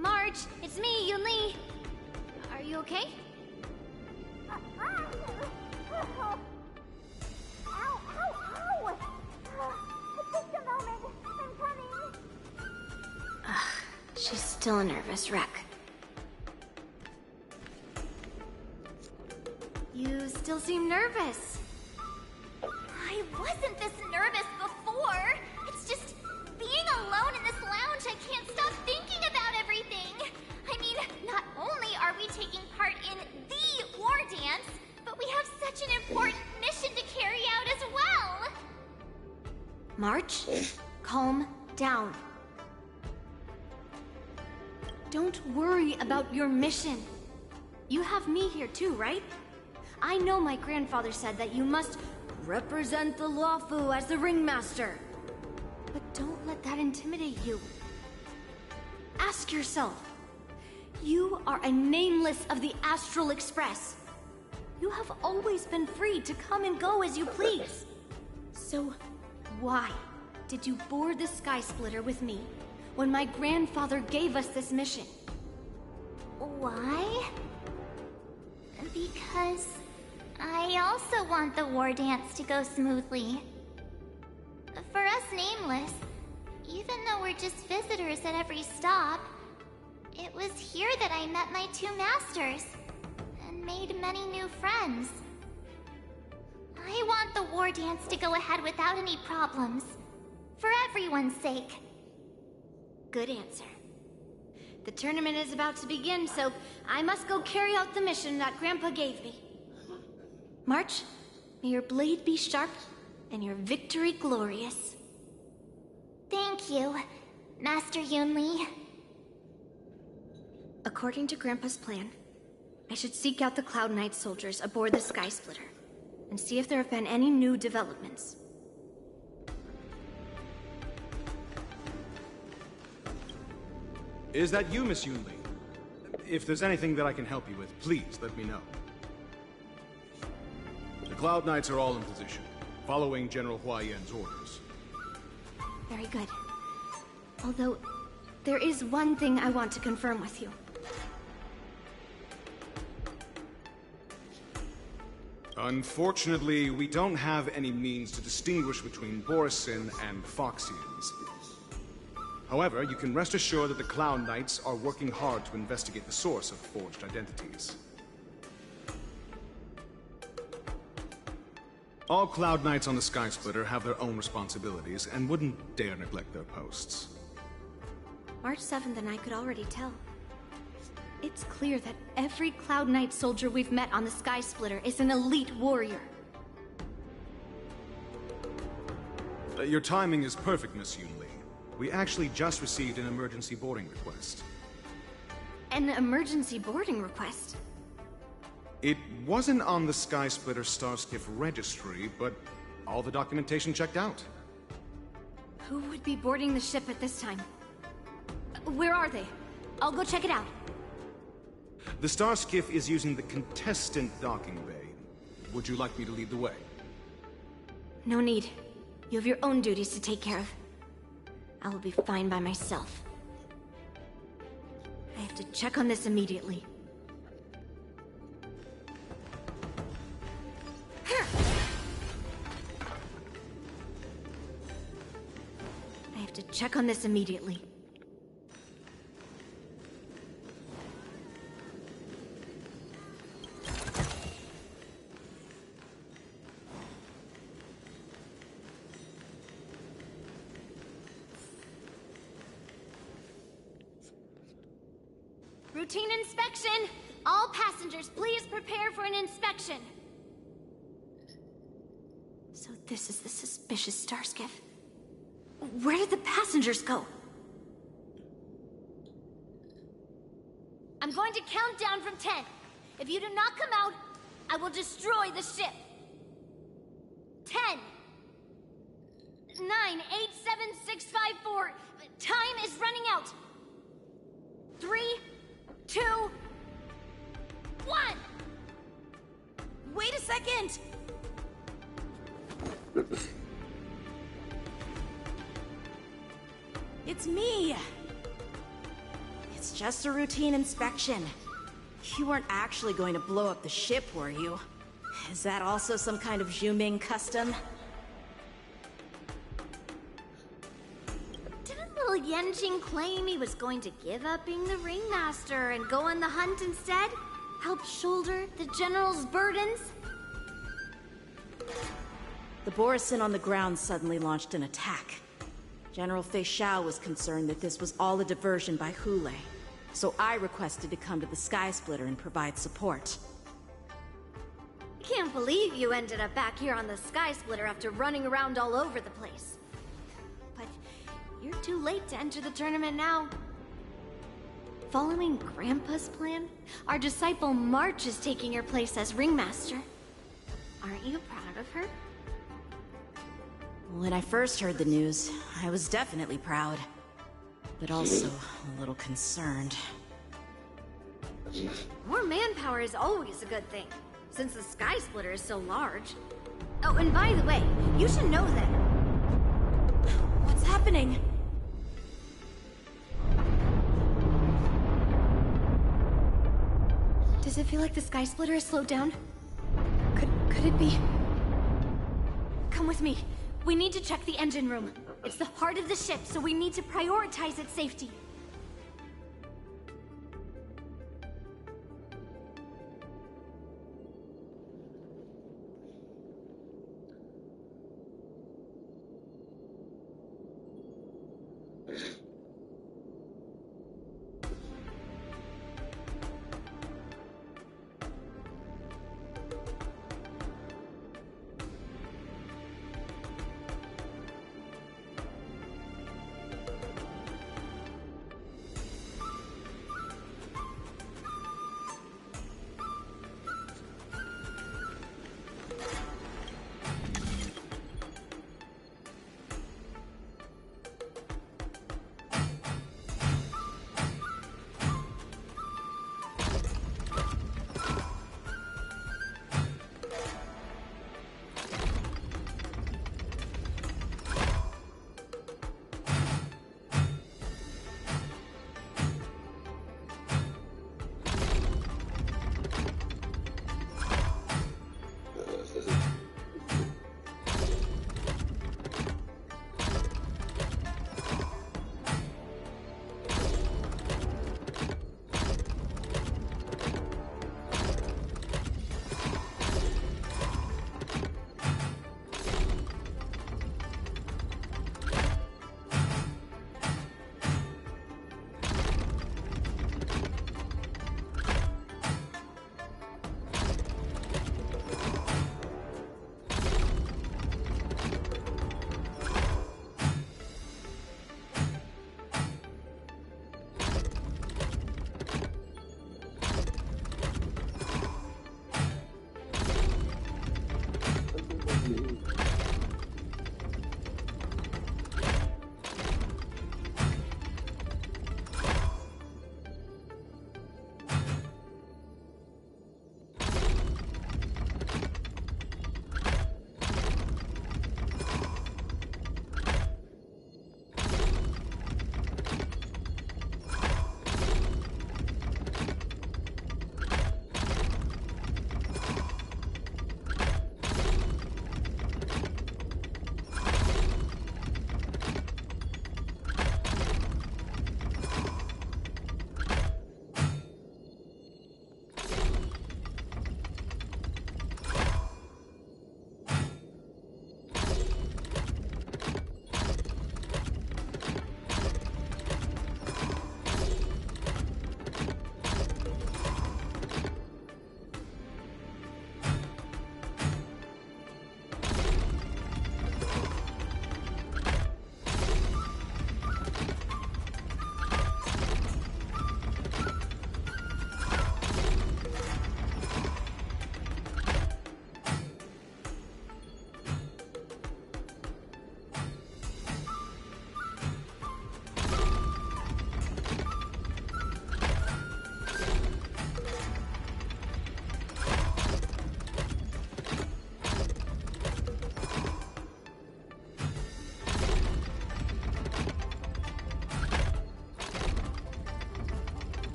March, it's me, Yunli. Are you okay? She's still a nervous wreck. You still seem nervous. I wasn't this nervous before. It's just being alone in this lounge, I can't stop thinking about everything. I mean, not only are we taking part in the war dance, but we have such an important mission to carry out as well. March, calm down. Don't worry about your mission. You have me here too, right? I know my grandfather said that you must represent the Luofu as the ringmaster. But don't let that intimidate you. Ask yourself, you are a nameless of the Astral Express. You have always been free to come and go as you please. So, why did you board the Sky Splitter with me when my grandfather gave us this mission? Why? Because I also want the war dance to go smoothly. For us Nameless, even though we're just visitors at every stop, it was here that I met my two masters and made many new friends. I want the war dance to go ahead without any problems, for everyone's sake. Good answer. The tournament is about to begin, so I must go carry out the mission that Grandpa gave me. March, may your blade be sharp and your victory glorious. Thank you, Master Yunli. According to Grandpa's plan, I should seek out the Cloud Knight soldiers aboard the Sky Splitter and see if there have been any new developments. Is that you, Miss Yunli? If there's anything that I can help you with, please let me know. The Cloud Knights are all in position, following General Hua Yan's orders. Very good. Although, there is one thing I want to confirm with you. Unfortunately, we don't have any means to distinguish between Borisin and Foxians. However, you can rest assured that the Cloud Knights are working hard to investigate the source of forged identities. All Cloud Knights on the Sky Splitter have their own responsibilities and wouldn't dare neglect their posts. March 7th and I could already tell. It's clear that every Cloud Knight soldier we've met on the Sky Splitter is an elite warrior. Your timing is perfect, Miss Yunli. We actually just received an emergency boarding request. An emergency boarding request? It wasn't on the Sky Splitter Starskiff registry, but all the documentation checked out. Who would be boarding the ship at this time? Where are they? I'll go check it out. The Starskiff is using the contestant docking bay. Would you like me to lead the way? No need. You have your own duties to take care of. I will be fine by myself. I have to check on this immediately. I have to check on this immediately. Routine inspection! All passengers, please prepare for an inspection! So this is the suspicious Starskiff. Where did the passengers go? I'm going to count down from 10. If you do not come out, I will destroy the ship. 10, 9, 8, 7, 6, 5, 4. Time is running out. 3, 2, 1! Wait a second! It's me! It's just a routine inspection. You weren't actually going to blow up the ship, were you? Is that also some kind of Zhuming custom? Didn't little Yanqing claim he was going to give up being the ringmaster and go on the hunt instead? Help shoulder the general's burdens? The Borisin on the ground suddenly launched an attack. General Fei Xiao was concerned that this was all a diversion by Hulei, so I requested to come to the Sky Splitter and provide support. I can't believe you ended up back here on the Sky Splitter after running around all over the place. But you're too late to enter the tournament now. Following Grandpa's plan, our disciple March is taking your place as ringmaster. Aren't you proud of her? When I first heard the news, I was definitely proud, but also a little concerned. More manpower is always a good thing, since the Sky Splitter is so large. Oh, and by the way, you should know that... What's happening? Does it feel like the Sky Splitter is slowed down? Could it be... Come with me. We need to check the engine room. It's the heart of the ship, so we need to prioritize its safety.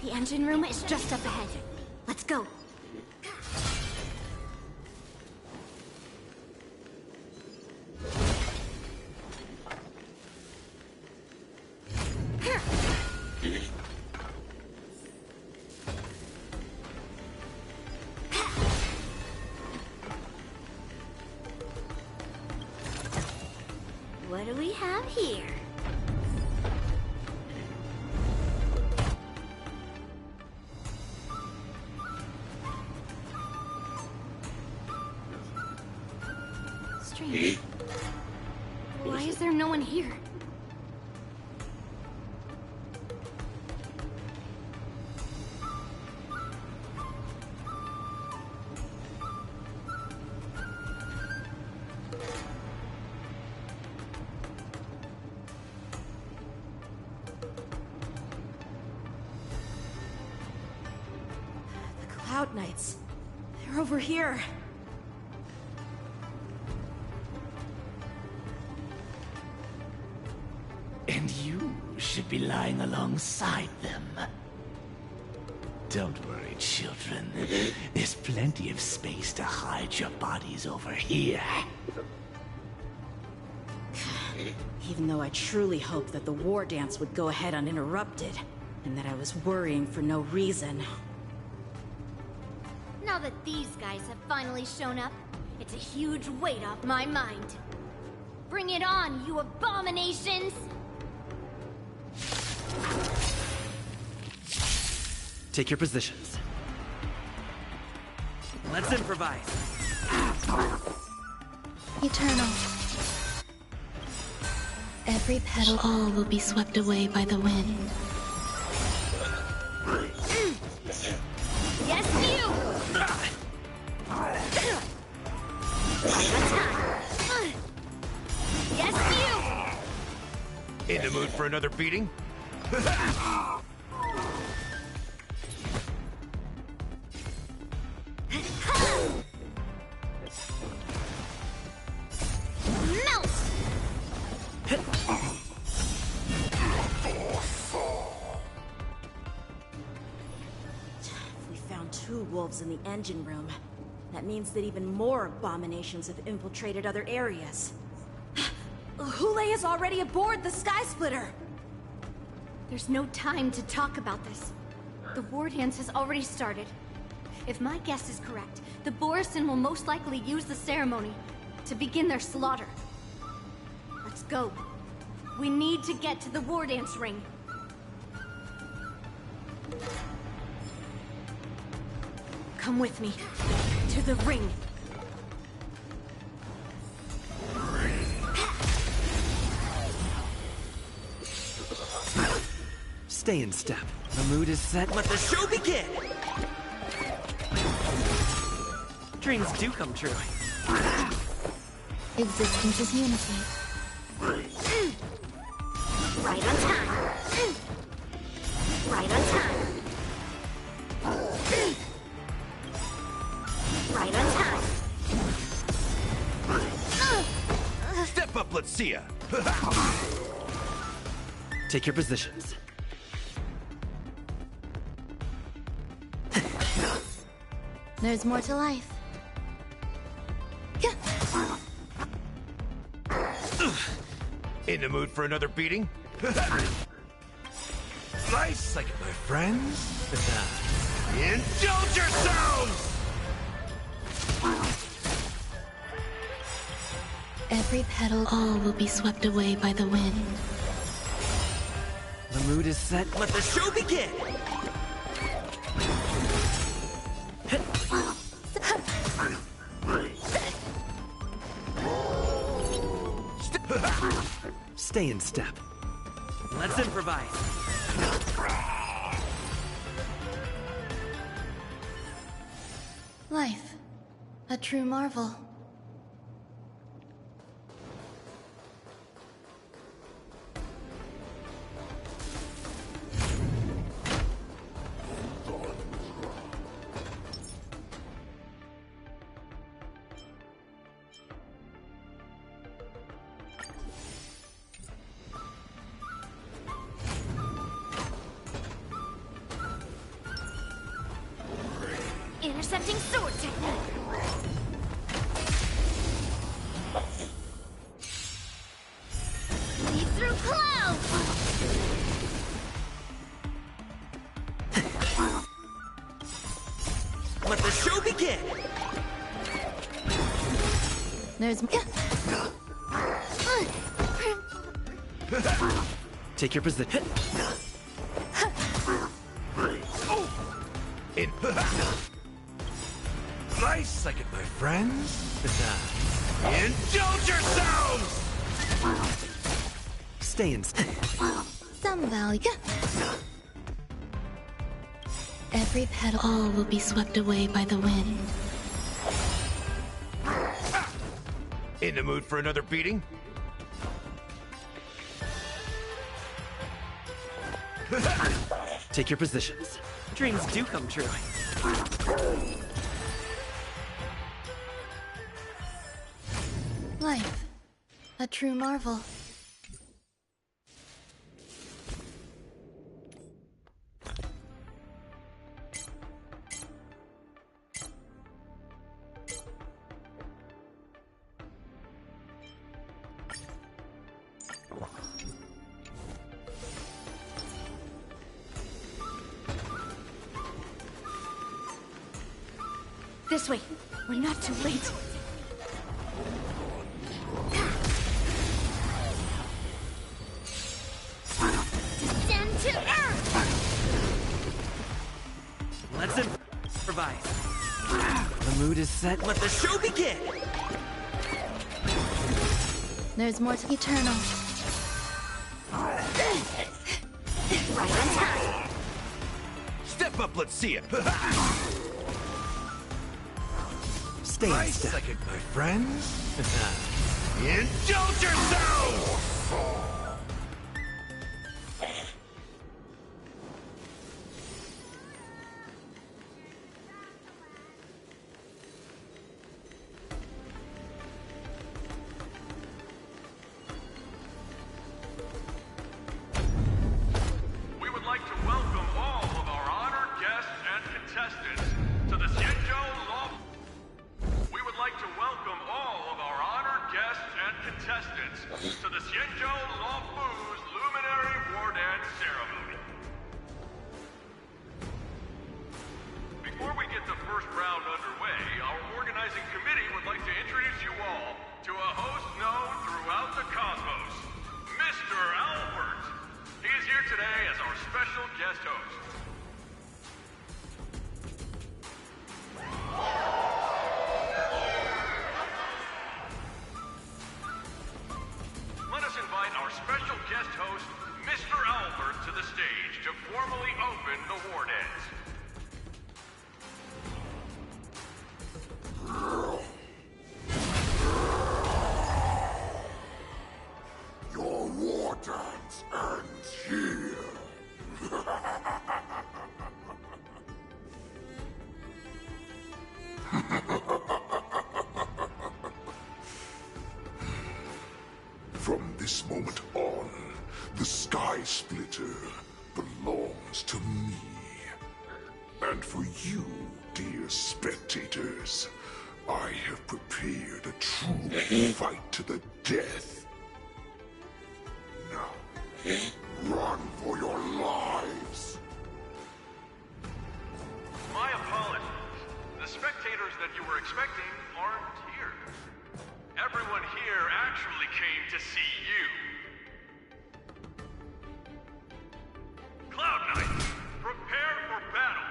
The engine room is just up ahead. Let's go. What do we have here? Strange. Why is there no one here? The Cloud Knights. They're over here. And you should be lying alongside them. Don't worry, children. There's plenty of space to hide your bodies over here. Even though I truly hoped that the war dance would go ahead uninterrupted, and that I was worrying for no reason. Now that these guys have finally shown up, it's a huge weight off my mind. Bring it on, you abominations! Take your positions. Let's improvise. Eternal. Every petal, all will be swept away by the wind. Yes, you! Yes, you! In the mood for another beating? Melt! We found 2 wolves in the engine room. That means that even more abominations have infiltrated other areas. Hule is already aboard the Sky Splitter! There's no time to talk about this. The war dance has already started. If my guess is correct, the Borisin will most likely use the ceremony to begin their slaughter. Let's go. We need to get to the war dance ring. Come with me. To the ring. Stay in step. The mood is set. Let the show begin! Dreams do come true. Existence is unity. Right on time. Right on time. Right on time. Step up, let's see ya! Take your positions. There's more to life. In the mood for another beating? Nice, like it, my friends. Indulge yourselves! Every petal, all will be swept away by the wind. The mood is set. Let the show begin! Stay in step. Let's improvise. Life. A true marvel. Intercepting sword technique. Lead through clouds. Let the show begin! There's... Take your position. In. Nice, like it, my friends. Indulge yourselves! Stay in step. Some value. Every petal, all will be swept away by the wind. In the mood for another beating? Take your positions. Dreams do come true. Life. A true marvel. This way. We're not too late. Descend to earth! Let's improvise. The mood is set. Let the show begin! There's more to eternal. Right on time. Step up, let's see it. Stay in Nice, step. like it, my friends. Indulge yourselves! contestants to the Xianzhou Lawfu's Luminary War Dance Ceremony. Before we get the first round underway, our organizing committee would like to introduce you all to a host known throughout the cosmos, Mr. Albert. He is here today as our special guest host. Let us invite our special guest host, Mr. Albert, to the stage to formally open the war dance. Your war dance ends here. From this moment on, the Sky Splitter belongs to me. And for you, dear spectators, I have prepared a true fight to the death. Now, run for your lives! My apologies. The spectators that you were expecting aren't here. Everyone here actually came to see you. Cloud Knight, prepare for battle!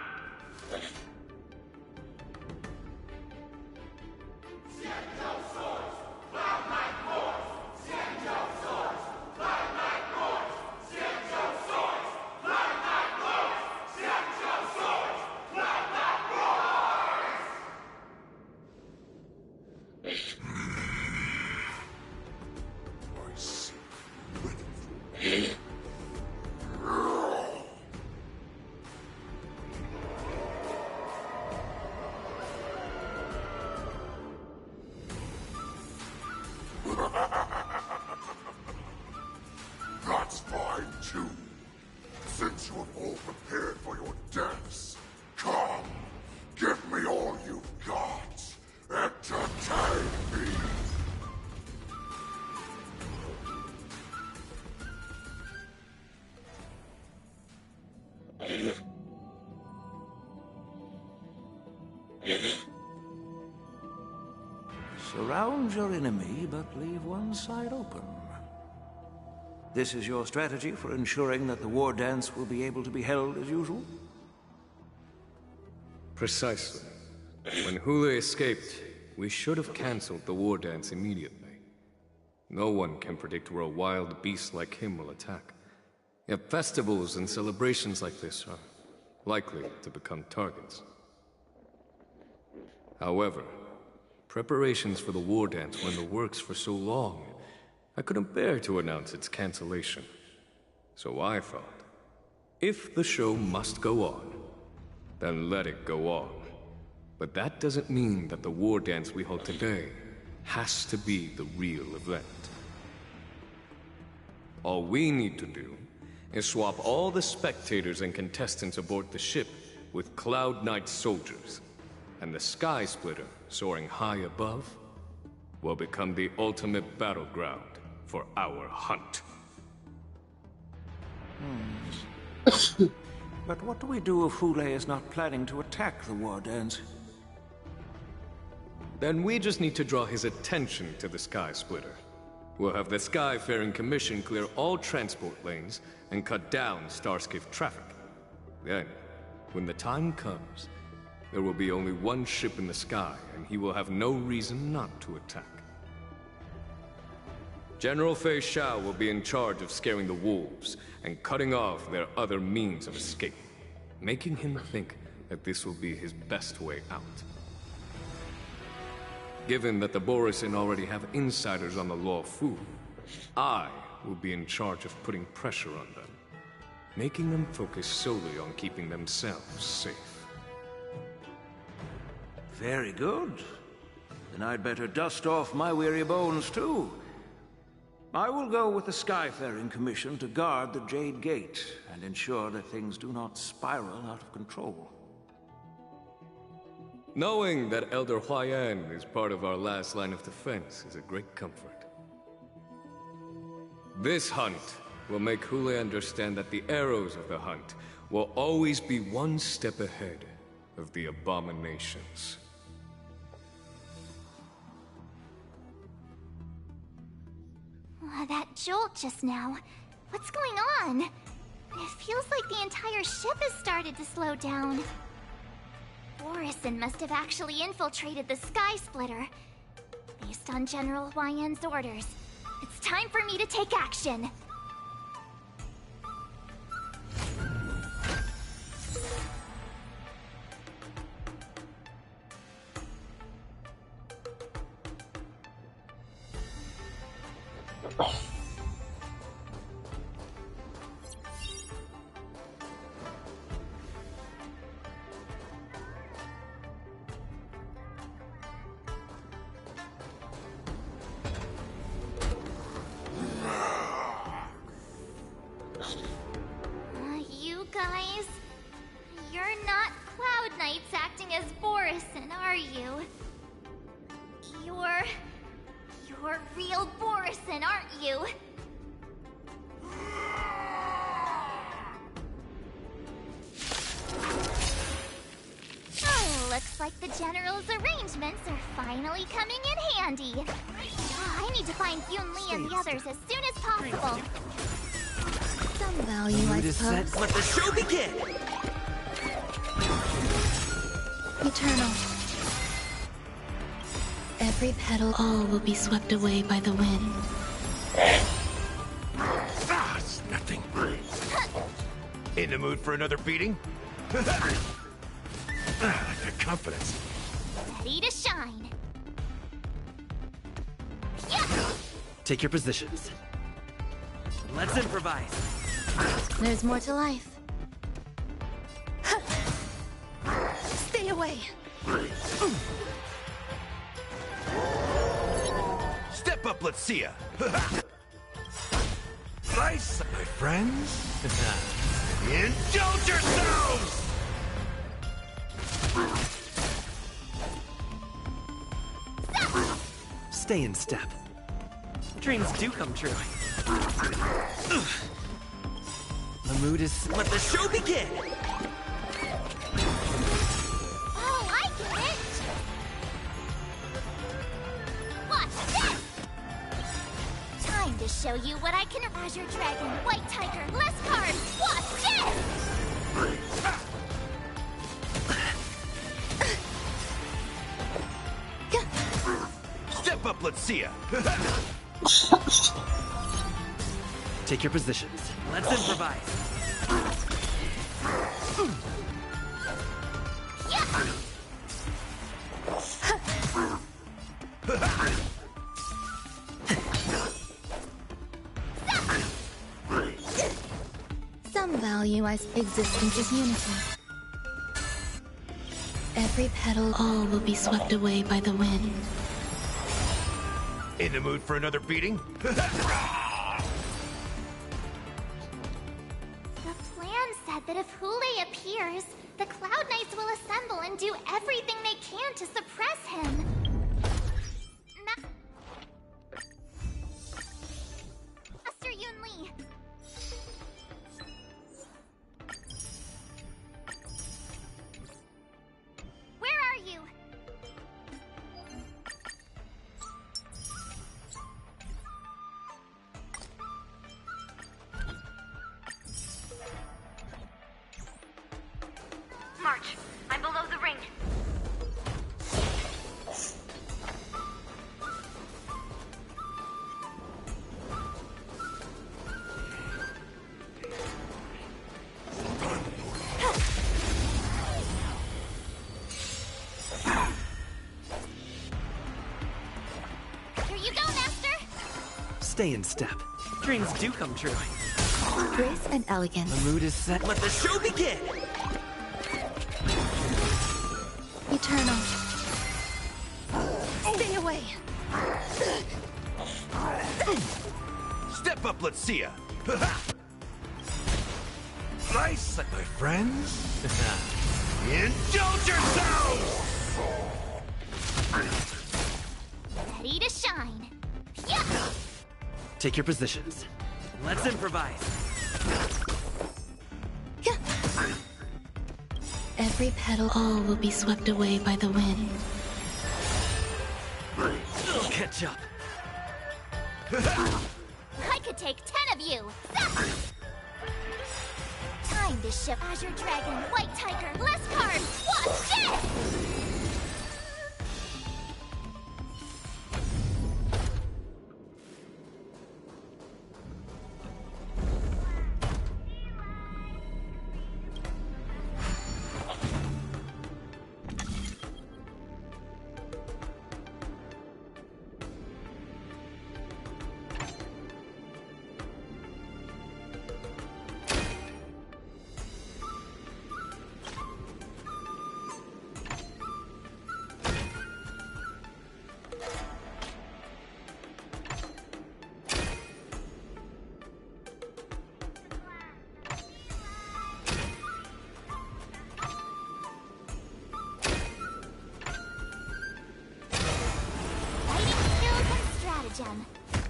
That's fine too. Since you have all prepared for your deaths, come, give me all you've got. Entertain me. Surround your enemy, but leave one side open. This is your strategy for ensuring that the war dance will be able to be held as usual? Precisely. When Hule escaped, we should have cancelled the war dance immediately. No one can predict where a wild beast like him will attack. Yet festivals and celebrations like this are likely to become targets. However, preparations for the war dance were in the works for so long, I couldn't bear to announce its cancellation. So I thought, if the show must go on, then let it go on. But that doesn't mean that the war dance we hold today has to be the real event. All we need to do is swap all the spectators and contestants aboard the ship with Cloud Knight soldiers, and the Sky Splitter, soaring high above, will become the ultimate battleground for our hunt. But what do we do if Hule is not planning to attack the war dance? Then we just need to draw his attention to the Sky Splitter. We'll have the Skyfaring Commission clear all transport lanes and cut down Starskiff traffic. Then, when the time comes, there will be only one ship in the sky, and he will have no reason not to attack. General Fei Shao will be in charge of scaring the wolves and cutting off their other means of escape, making him think that this will be his best way out. Given that the Borisin already have insiders on the Law Fu, I will be in charge of putting pressure on them, making them focus solely on keeping themselves safe. Very good. Then I'd better dust off my weary bones too. I will go with the Skyfaring Commission to guard the Jade Gate and ensure that things do not spiral out of control. Knowing that Elder Huayan is part of our last line of defense is a great comfort. This hunt will make Hule understand that the arrows of the hunt will always be one step ahead of the abominations. That jolt just now. What's going on? It feels like the entire ship has started to slow down. Borison must have actually infiltrated the Sky Splitter. Based on General Huayan's orders, it's time for me to take action. You guys, you're not Cloud Knights acting as Borison, are you? You're real Borison, aren't you? Oh, looks like the General's arrangements are finally coming in handy. I need to find Yun Li and the others as soon as possible. Some value, I suppose. Let the show begin! Eternal. Every petal, all will be swept away by the wind. Ah, it's nothing. In the mood for another beating? Ah, the confidence. Ready to shine. Take your positions. Let's improvise. There's more to life. Stay away. Step up, let's see ya. Nice, my friends. Indulge yourselves! Stay in step. Dreams do come true. The mood is... Let the show begin! Oh, I get it! Watch this! Time to show you what I can... Azure Dragon, White Tiger, less cards! Watch this! Step up, let's see ya. Take your positions. Let's improvise. Some value existence is unity. Every petal, all will be swept away by the wind. In the mood for another beating? The plan said that if Hule appears, the Cloud Knights will assemble and do everything they can to suppress him. Master Yun Li. Where are you? March, I'm below the ring. Here you go, Master! Stay in step. Dreams do come true. Grace and elegance. The mood is set. Let the show begin! Eternal. Stay away. Step up, let's see ya. Nice, my friends. Indulge yourselves! Ready to shine. Take your positions. Let's improvise. Every petal, all will be swept away by the wind. I'll catch up. I could take 10 of you! Time to ship Azure Dragon, White Tiger, less cards! Watch this!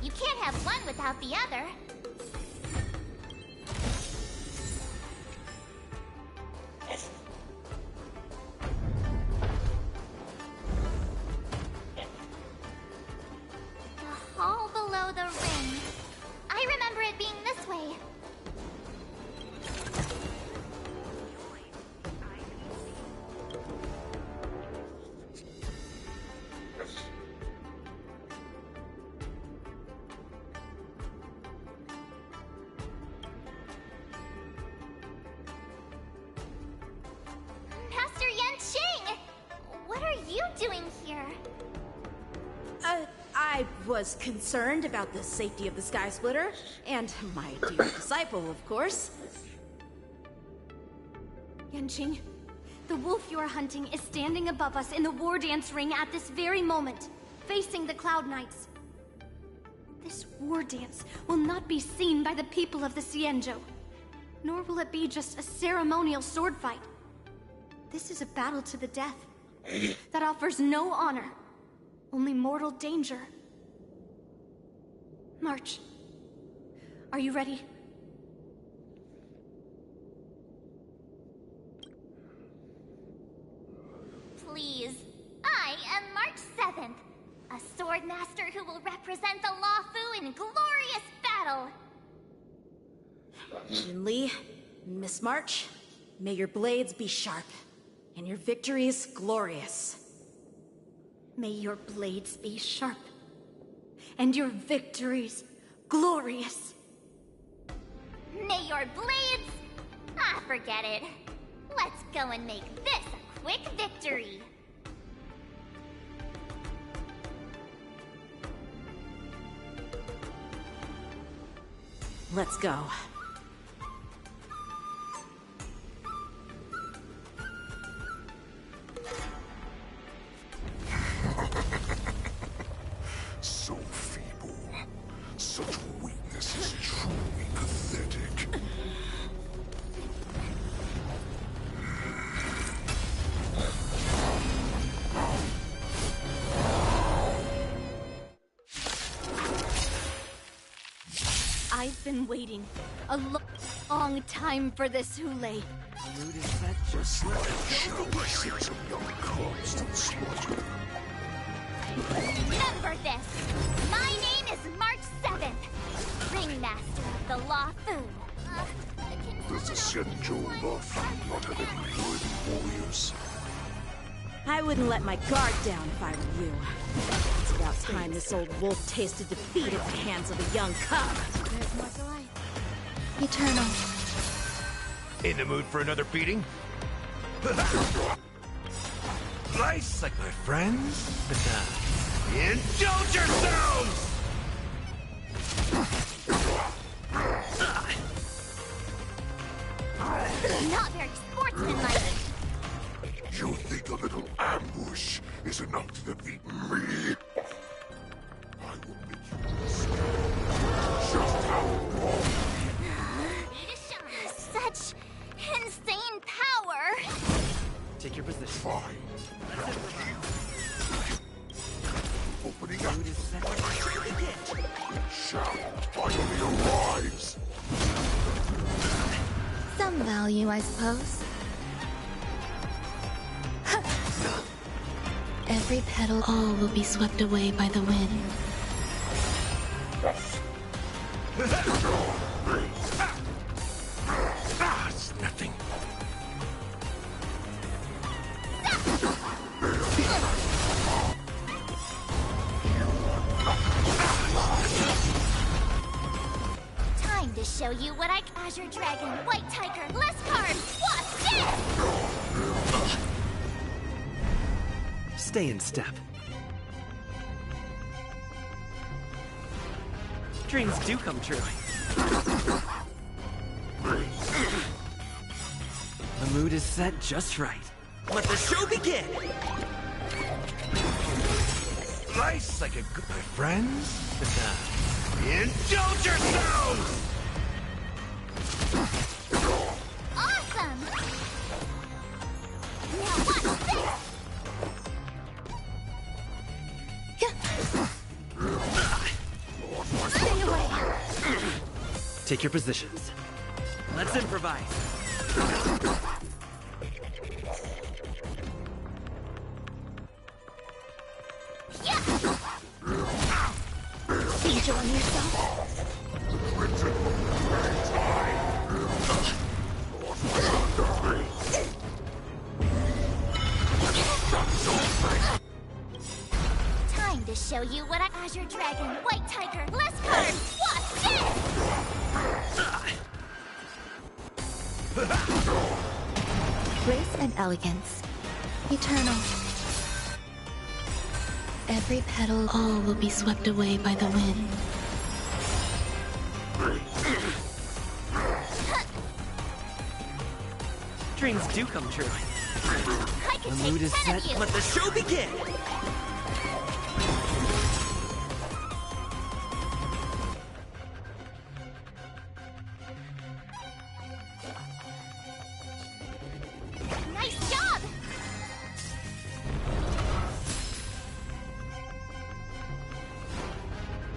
You can't have one without the other. The hall below the ring. I remember it being this way. I was concerned about the safety of the Sky Splitter, and my dear disciple, of course. Yanqing, the wolf you're hunting is standing above us in the war dance ring at this very moment, facing the Cloud Knights. This war dance will not be seen by the people of the Xianzhou, nor will it be just a ceremonial sword fight. This is a battle to the death that offers no honor, only mortal danger. March. Are you ready? Please. I am March 7th, a sword master who will represent the Luofu in glorious battle. Yunli, Miss March, may your blades be sharp, and your victories glorious. May your blades be sharp, and your victories glorious. May your blades... Ah, forget it. Let's go and make this a quick victory. Let's go. So feeble. Such weakness is truly pathetic. I've been waiting a long time for this, Hule. Just let it show send some young cubs to the slaughter. Remember this! My name is March 7th, Ringmaster of the Luofu. Does the Xianzhou Luofu not have any worthy warriors? I wouldn't let my guard down if I were you. It's about time this old wolf tasted defeat at the hands of a young cub. There's more to life. Eternal. In the mood for another beating? Nice, like my friends? Indulge yourselves! Not very sportsmanlike. You think a little ambush is enough to defeat me? I will make you understand just how wrong. Such insane power. Take your position. Fine. Opening up. Shout. Some value, I suppose. Every petal, all will be swept away by the wind. It's nothing. Time to show you what I... Azure Dragon, White Tiger, less cards! What's this? Stay in step. Dreams do come true. The mood is set just right. Let the show begin! Nice, like a good... My friends? Indulge yourselves! Awesome! Now what's this? Stay away! Take your positions. Let's improvise. Enjoying yourself? Time to show you what I... Azure Dragon, White Tiger, less cards! What's this? Grace and elegance. Eternal. Every petal, all will be swept away by the wind. Dreams do come true. I can The take mood is 10 of set. you. Let the show begin! Nice job!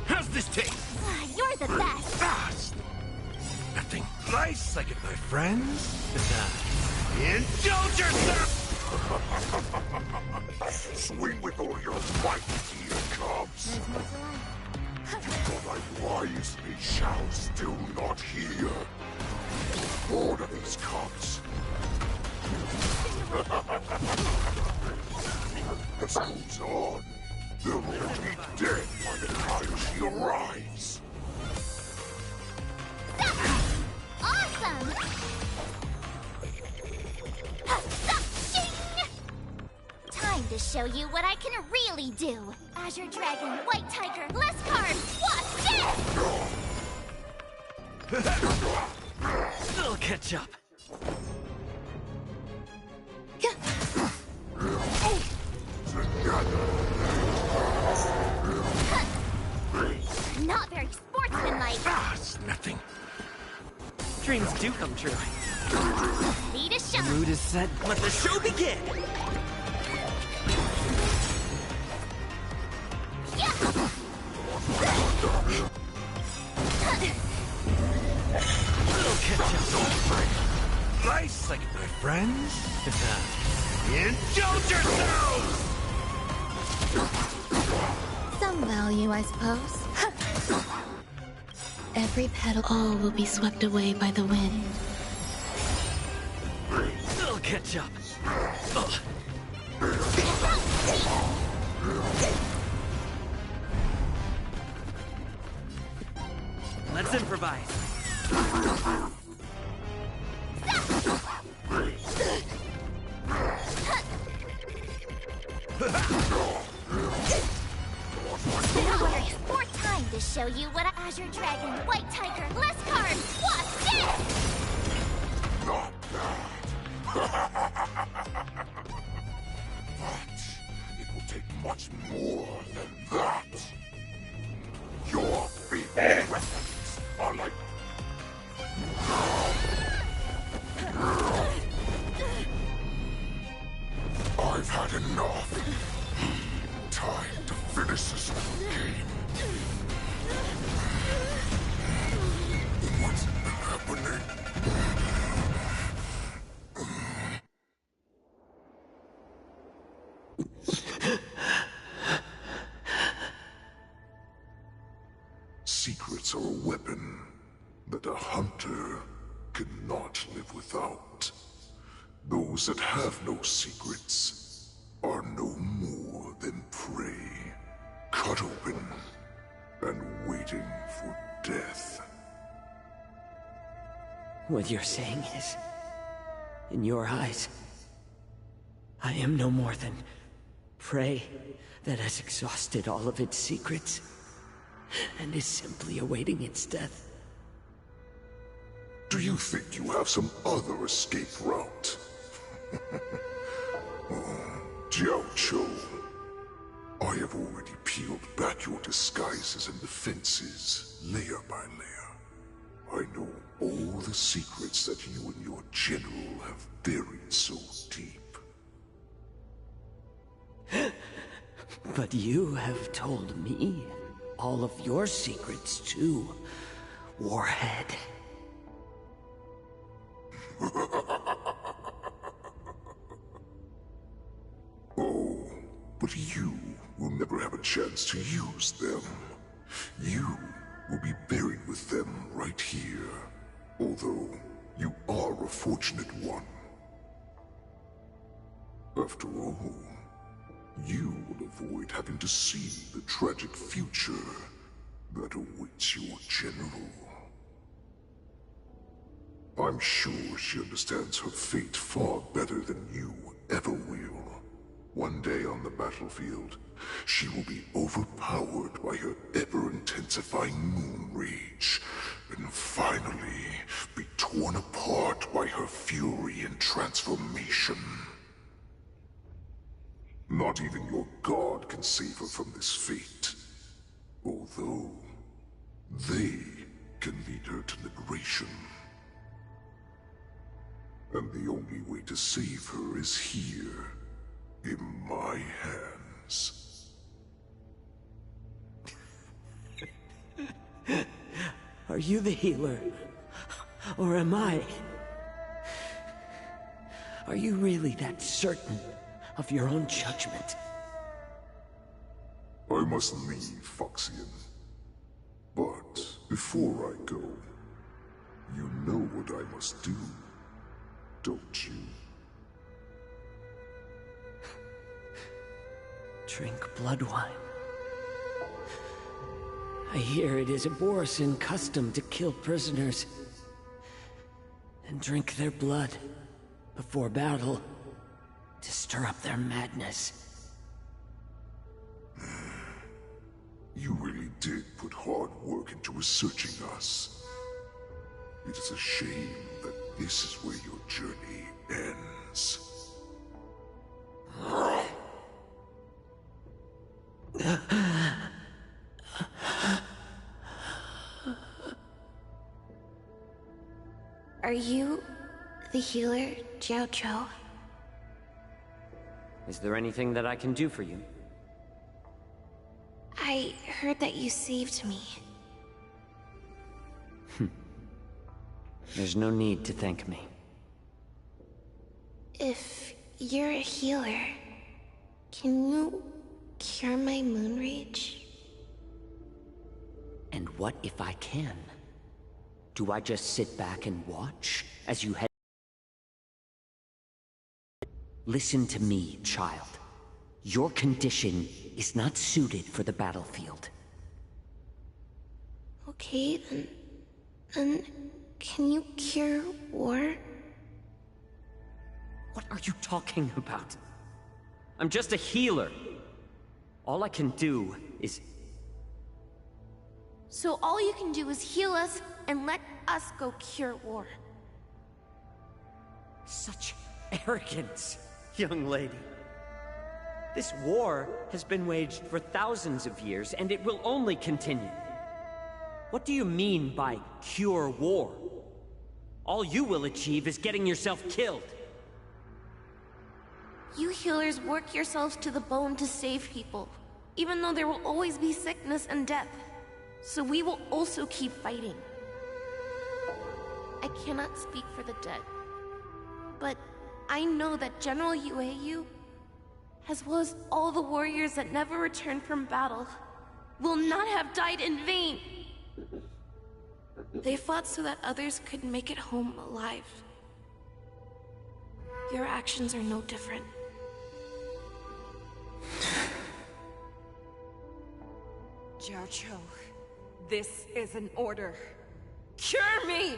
How's this taste? You're the best. Nothing. Nice, like it, my friends? Indulge yourself! Swing with all your might, dear cubs. But I wisely shall still not hear. Order these cubs. As goes on, they'll all be dead by the time she arrives. Awesome! Time to show you what I can really do. Azure Dragon, White Tiger, less cards. What's this? I'll catch up. Not very sportsmanlike. It's nothing. Dreams do come true. Need a The shot. mood is set. Let the show begin! I'll catch up. Nice, like it, my friends? Indulge yourselves! Some value, I suppose. Every petal, all will be swept away by the wind. I'll catch up. Let's improvise. More time to show you what I... Azure Dragon, White Tiger, less cards. What's this? Not bad. But it will take much more than that. Your favorite weapons are like... I've had enough. Time to finish this game. What's happening? Secrets are a weapon that a hunter cannot live without. Those that have no secrets are no more than prey, cut open and waiting for death. What you're saying is, in your eyes, I am no more than prey that has exhausted all of its secrets and is simply awaiting its death. Do you think you have some other escape route? Oh, Jiao Cho, I have already peeled back your disguises and defenses, layer by layer. I know all the secrets that you and your general have buried so deep. But you have told me all of your secrets too, Warhead. Oh, but you will never have a chance to use them. You will be buried with them right here, although you are a fortunate one. After all, you will avoid having to see the tragic future that awaits your general. I'm sure she understands her fate far better than you ever will. One day on the battlefield, she will be overpowered by her ever-intensifying moon rage, and finally be torn apart by her fury and transformation. Not even your god can save her from this fate, although they can lead her to liberation. And the only way to save her is here, in my hands. Are you the healer? Or am I? Are you really that certain of your own judgment? I must leave, Foxian. But before I go, you know what I must do, don't you? Drink blood wine. I hear it is a Borisin custom to kill prisoners and drink their blood before battle to stir up their madness. You really did put hard work into researching us. It is a shame that this is where your journey ends. Are you the healer, Jiao Cho? Is there anything that I can do for you? I heard that you saved me. There's no need to thank me. If you're a healer, can you cure my moon rage? And what if I can? Do I just sit back and watch as you head? Listen to me, child. Your condition is not suited for the battlefield. Okay, then can you cure war? What are you talking about? I'm just a healer. All I can do is... So all you can do is heal us and let us go cure war. Such arrogance, young lady. This war has been waged for thousands of years, and it will only continue. What do you mean by cure war? All you will achieve is getting yourself killed. You healers work yourselves to the bone to save people, even though there will always be sickness and death. So we will also keep fighting. I cannot speak for the dead, but I know that General Yueyu, as well as all the warriors that never returned from battle, will not have died in vain. They fought so that others could make it home alive. Your actions are no different. Jiaoqiu, this is an order. Cure me!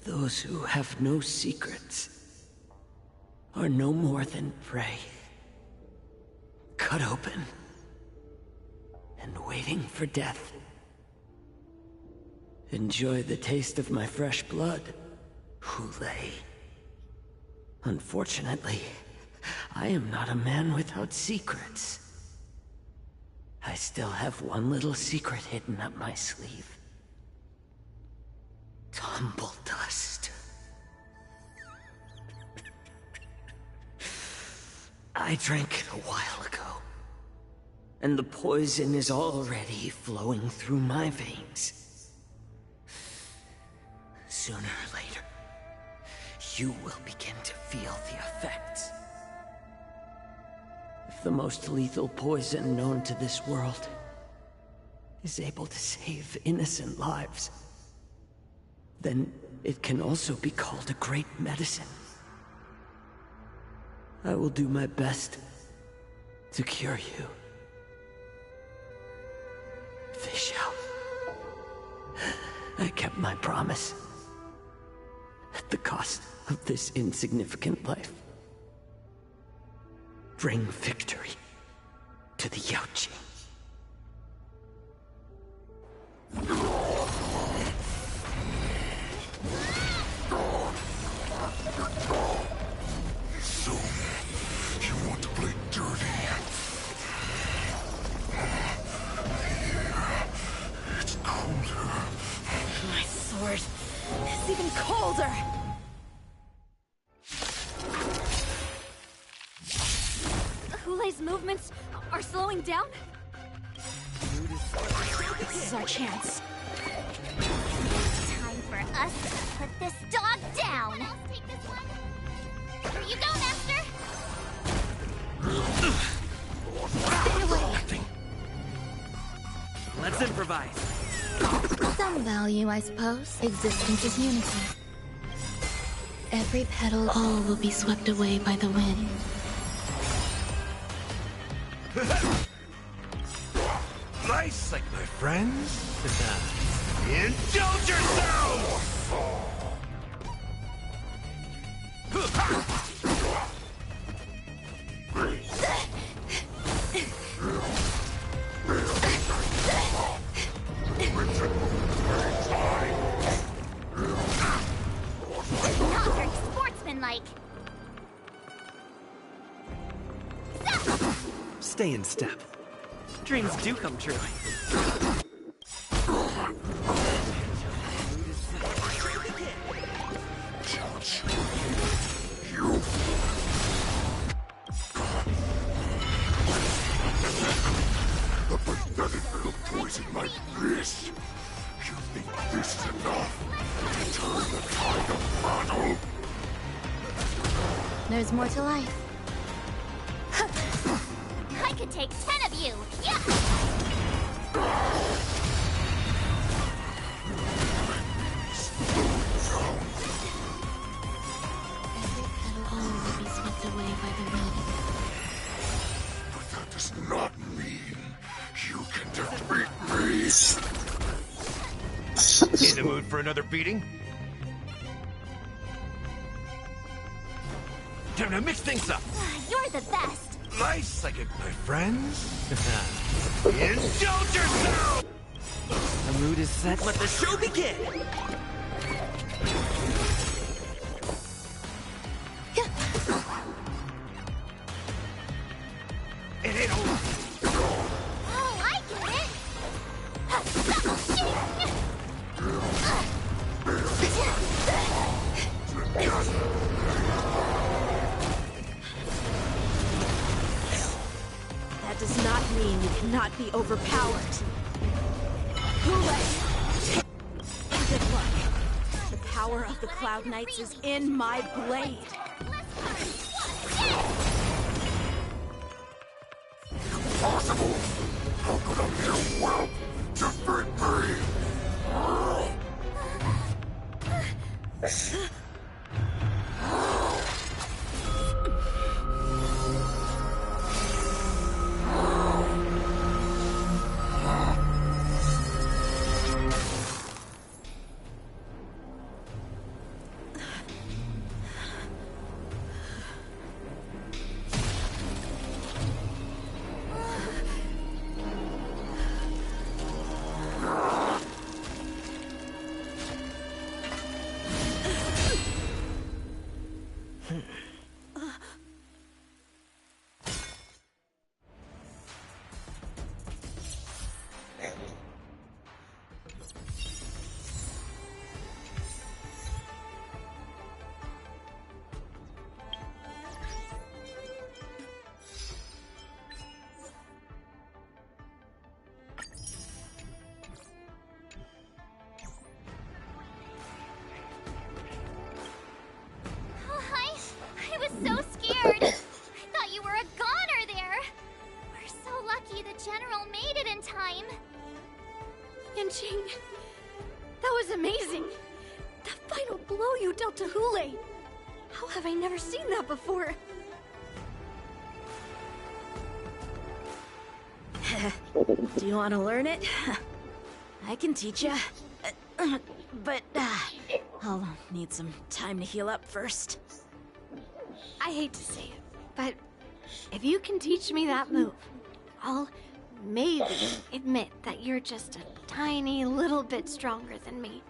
Those who have no secrets are no more than prey. Cut open and waiting for death. Enjoy the taste of my fresh blood, Hulei. Unfortunately, I am not a man without secrets. I still have one little secret hidden up my sleeve. Tumble dust. I drank it a while ago, and the poison is already flowing through my veins. Sooner or later, you will begin to feel the effects. If the most lethal poison known to this world is able to save innocent lives, then it can also be called a great medicine. I will do my best to cure you. Fei Xiao, I kept my promise at the cost of this insignificant life. Bring victory to the Yaoqing. So, you want to play dirty? Here, it's colder. My sword is even colder! Hulei's movements are slowing down? This is our chance. Time for us to put this dog down! Take this one. Here you go, Master! Stay away! Let's improvise. Some value, I suppose. Existence is unity. Every petal, all will be swept away by the wind. Nice, like my friends. Indulge yourself! Not very sportsmanlike. Stay in step. Dreams do come true. A pathetic little poison like this. You think this is enough to turn the tide of battle? There's more to life. I could take 10 of you! Yeah! All will be swept away by the wind. But that does not mean you can defeat me. In the mood for another beating? Time to mix things up. You're the best! Nice, like my friends. Indulge yourself! The mood is set. Let the show begin. It ain't over. Oh, I get it! does not mean you cannot be overpowered. Hule! Good luck. The power of the Cloud Knights is in my blade. Impossible! How could a mere whelp defeat me? I was so scared. I thought you were a goner there. We're so lucky the General made it in time. Yanqing, that was amazing. The final blow you dealt to Hule. How have I never seen that before? Do you want to learn it? I can teach you. But I'll need some time to heal up first. I hate to say it, but if you can teach me that move, I'll maybe admit that you're just a tiny little bit stronger than me.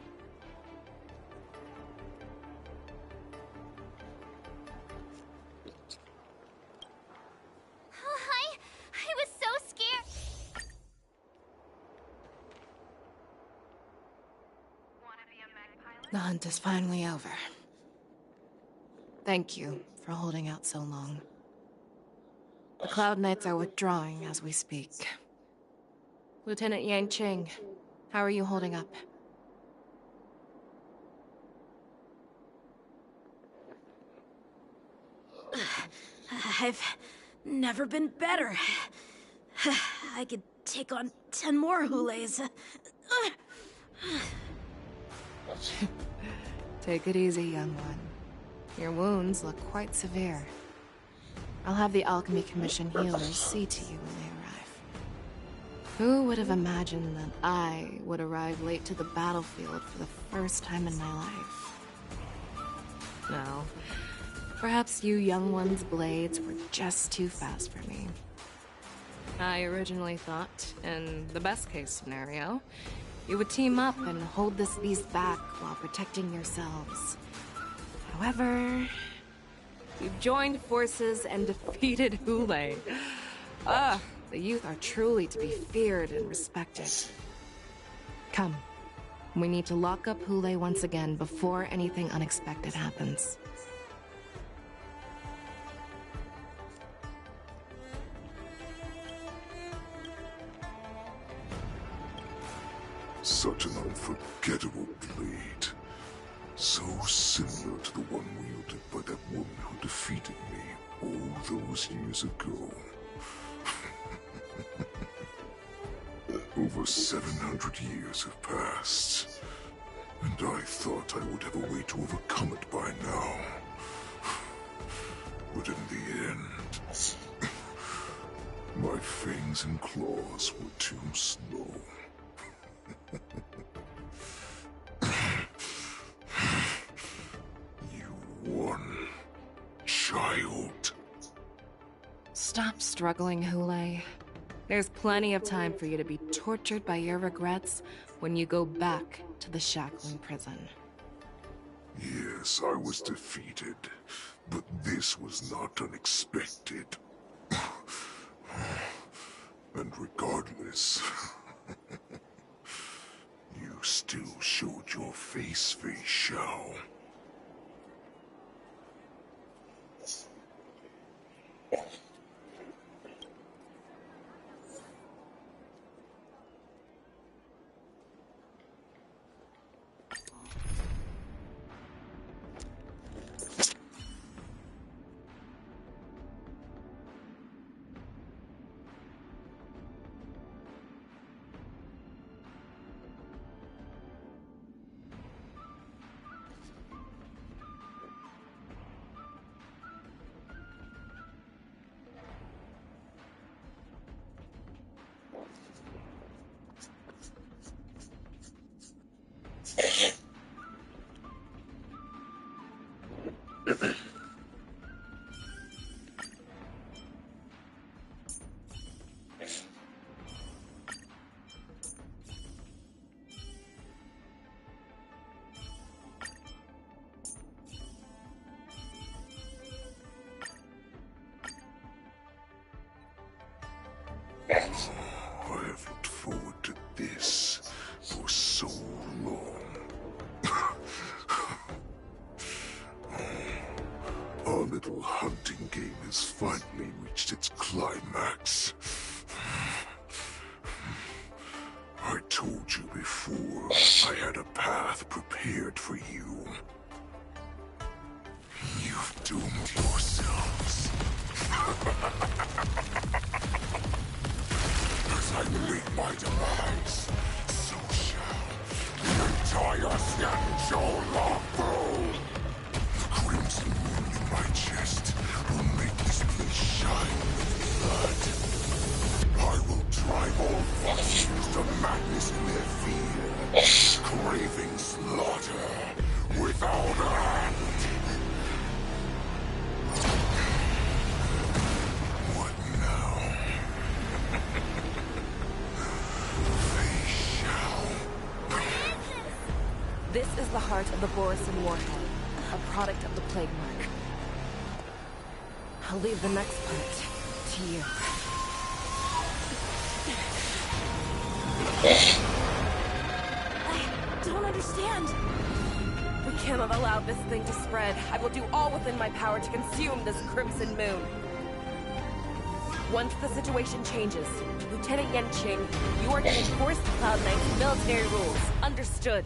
Oh, I was so scared. The hunt is finally over. Thank you for holding out so long. The Cloud Knights are withdrawing as we speak. Lieutenant Yanqing, how are you holding up? I've never been better. I could take on 10 more Hules. Take it easy, young one. Your wounds look quite severe. I'll have the Alchemy Commission healers see to you when they arrive. Who would have imagined that I would arrive late to the battlefield for the first time in my life? No. Perhaps you young ones' blades were just too fast for me. I originally thought, in the best-case scenario, you would team up and hold this beast back while protecting yourselves. However, you've joined forces and defeated Hule. The youth are truly to be feared and respected. Come, we need to lock up Hule once again before anything unexpected happens. Such an unforgettable blade. So similar to the one wielded by that woman who defeated me all those years ago. Over 700 years have passed, and I thought I would have a way to overcome it by now. But in the end, my fangs and claws were too slow. You won, child. Stop struggling, Hule. There's plenty of time for you to be tortured by your regrets when you go back to the shackling prison. Yes, I was defeated, but this was not unexpected. And regardless, you still showed your face, Fei Xiao. game has finally reached its climax. I told you before, I had a path prepared for you. You've doomed yourselves. As I meet my demise, so shall the entire Xianzhou Longbow. The crimson moon in my chest will make this place shine with blood. I will drive all Foxians to madness in their fear, craving slaughter without end. What now? They shall. This is the heart of the Borisin Warhead, a product of the Plague Mark. I'll leave the next part to you. I don't understand. We cannot allow this thing to spread. I will do all within my power to consume this Crimson Moon. Once the situation changes, Lieutenant Yanqing, you are to enforce the Cloud Knight's military rules. Understood.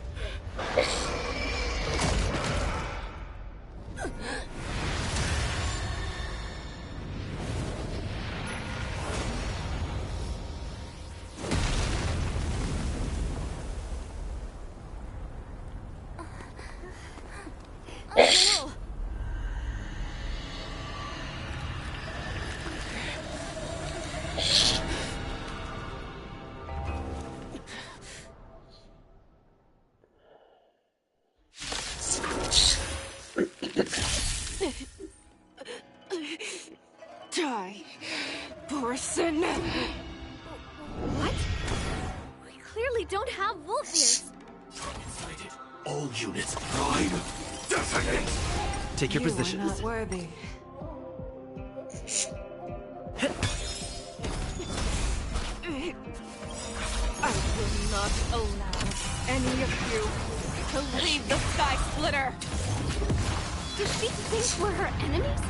Die, Borisin. What? We clearly don't have wolf ears. All units, prime, definite. Take your You positions. are not worthy. I will not allow any of you to leave the Sky Splitter! Did she think we're her enemies?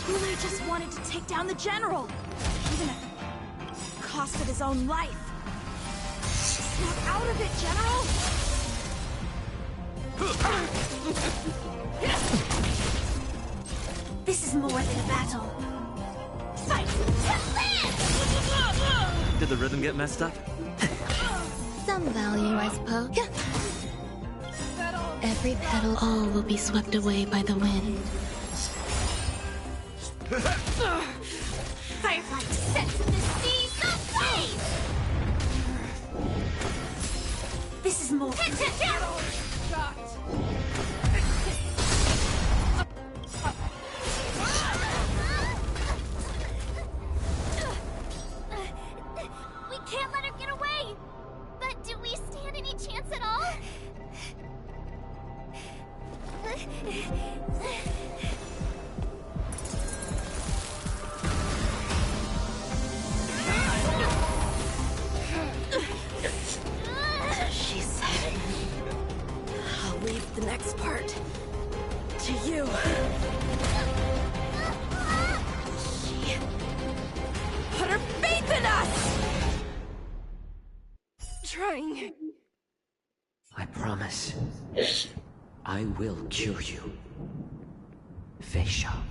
Hule just wanted to take down the general, even at the cost of his own life. Snap out of it, General! This is more than a battle. Fight to live! Did the rhythm get messed up? Some value, I suppose. Every petal, all will be swept away by the wind. Fireflight sets in the seas of flame! This is more. We can't let her get away! But do we stand any chance at all? She said, I'll leave the next part to you. She put her faith in us! Trying. I promise. I will cure you. Fei Shao.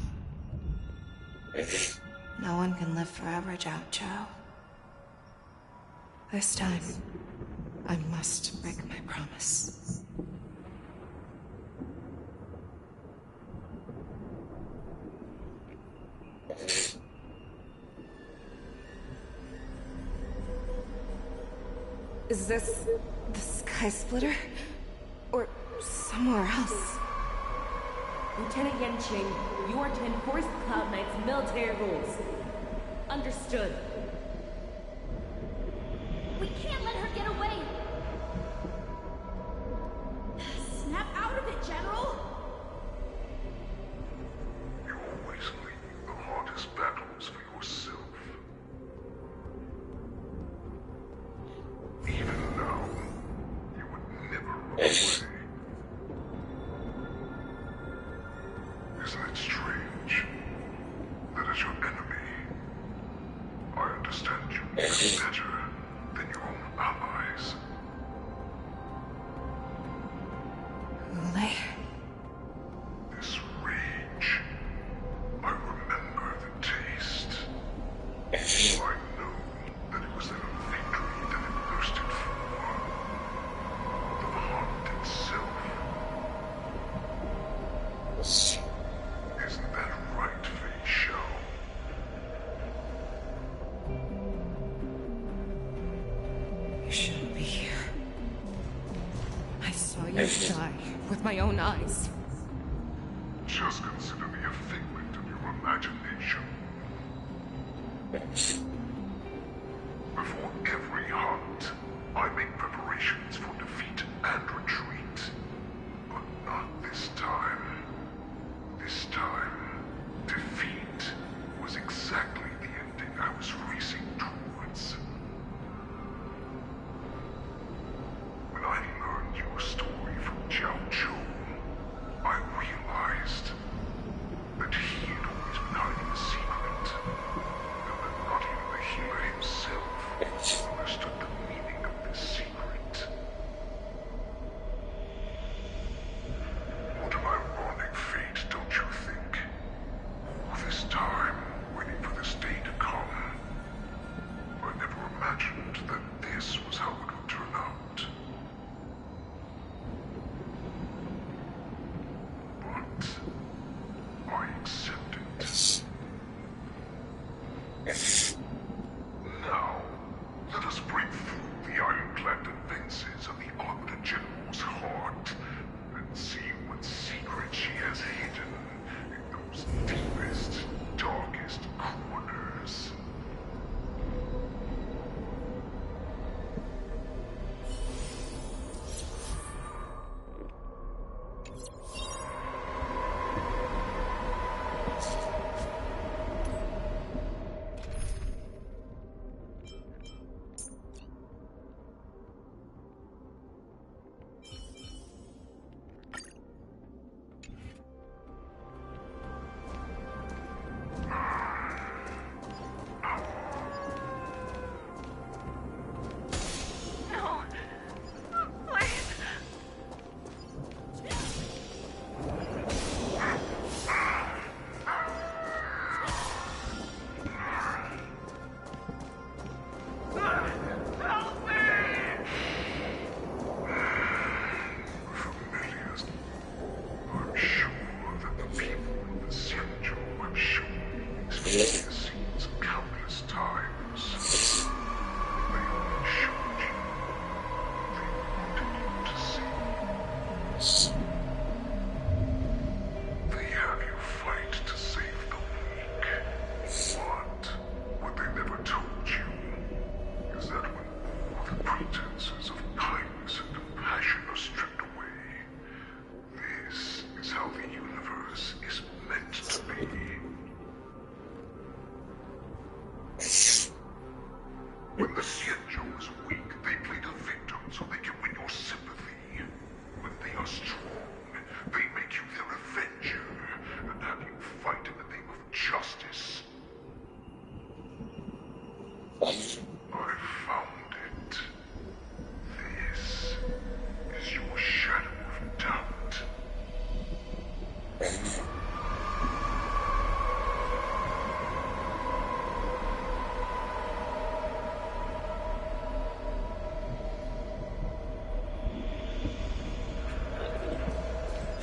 No one can live forever, Zhao Zhao. This time, I must break my promise. Is this the Sky Splitter? Or somewhere else? Lieutenant Yanqing, you are to enforce the Cloud Knight's military rules. Understood. We can't let her get away! Snap out of it, General! You always leave the hardest battles for yourself. Even now, you would never run away. Isn't it die with my own eyes. Just consider me a figment of your imagination. Before every hunt, I make preparations for defeat and retreat. But not this time. This time, defeat was exactly the ending I was racing towards. When I learned your story from Jiao Zhou, I realized that he had always been hiding a secret, and that not even the healer himself understood the meaning of this secret. What an ironic fate, don't you think? All this time, waiting for this day to come. I never imagined that this was how it would turn out. But I accepted. Now, let us break through the ironclad defenses of the Arbiter General's heart and see what secret she has hidden in those deepest, darkest corners. No. Please. Help me! Familiars. I'm sure that the people of the Xianzhou have shown these familiar scenes countless times. They only showed you what they wanted you to see. They have you fight to save the weak. But what they never told you is that when all the pretenses of kindness and compassion are stripped away, this is how the universe is meant to be. When the Xianzhou is weak, they play the victim so they can win your sympathy. When they are strong, they make you their avenger and have you fight in the name of justice. I found it. This is your shadow of doubt.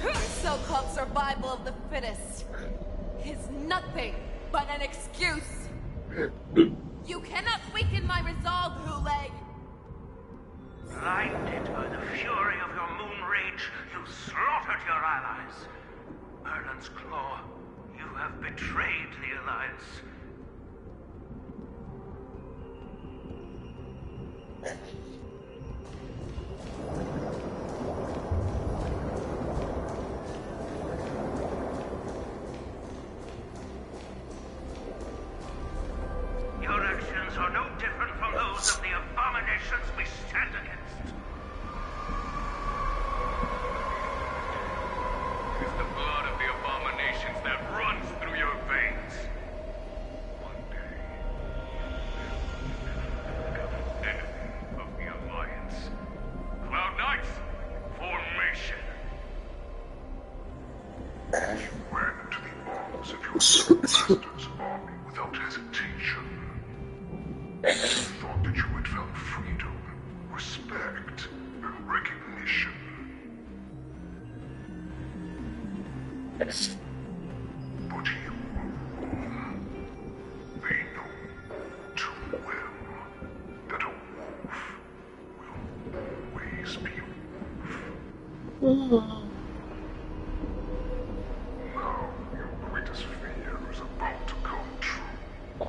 Your so-called survival of the fittest is nothing but an excuse. You cannot weaken my resolve, Hulei. Blinded by the fury of your moon rage, you slaughtered your allies. Erland's Claw, you have betrayed the Alliance. Your actions are no different from those of the abominations we stand against. It is the blood of the abominations that runs through your veins. One day, the end of the Alliance. Cloud Knights, formation. You ran into the arms of your master's army without hesitation. You thought that you had found freedom, respect, and recognition. But you were wrong. They know all too well that a wolf will always be a wolf. You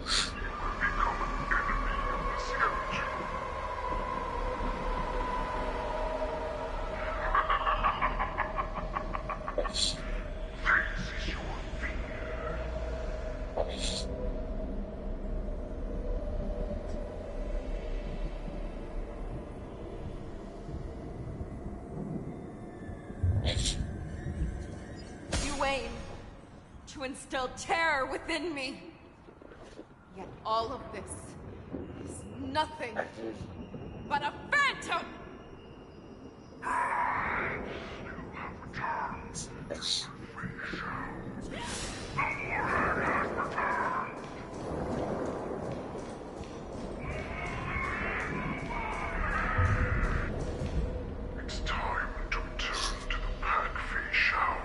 aim to instill terror within me. Yet all of this is nothing but a phantom! It's time to return to the pack, Fei Shao.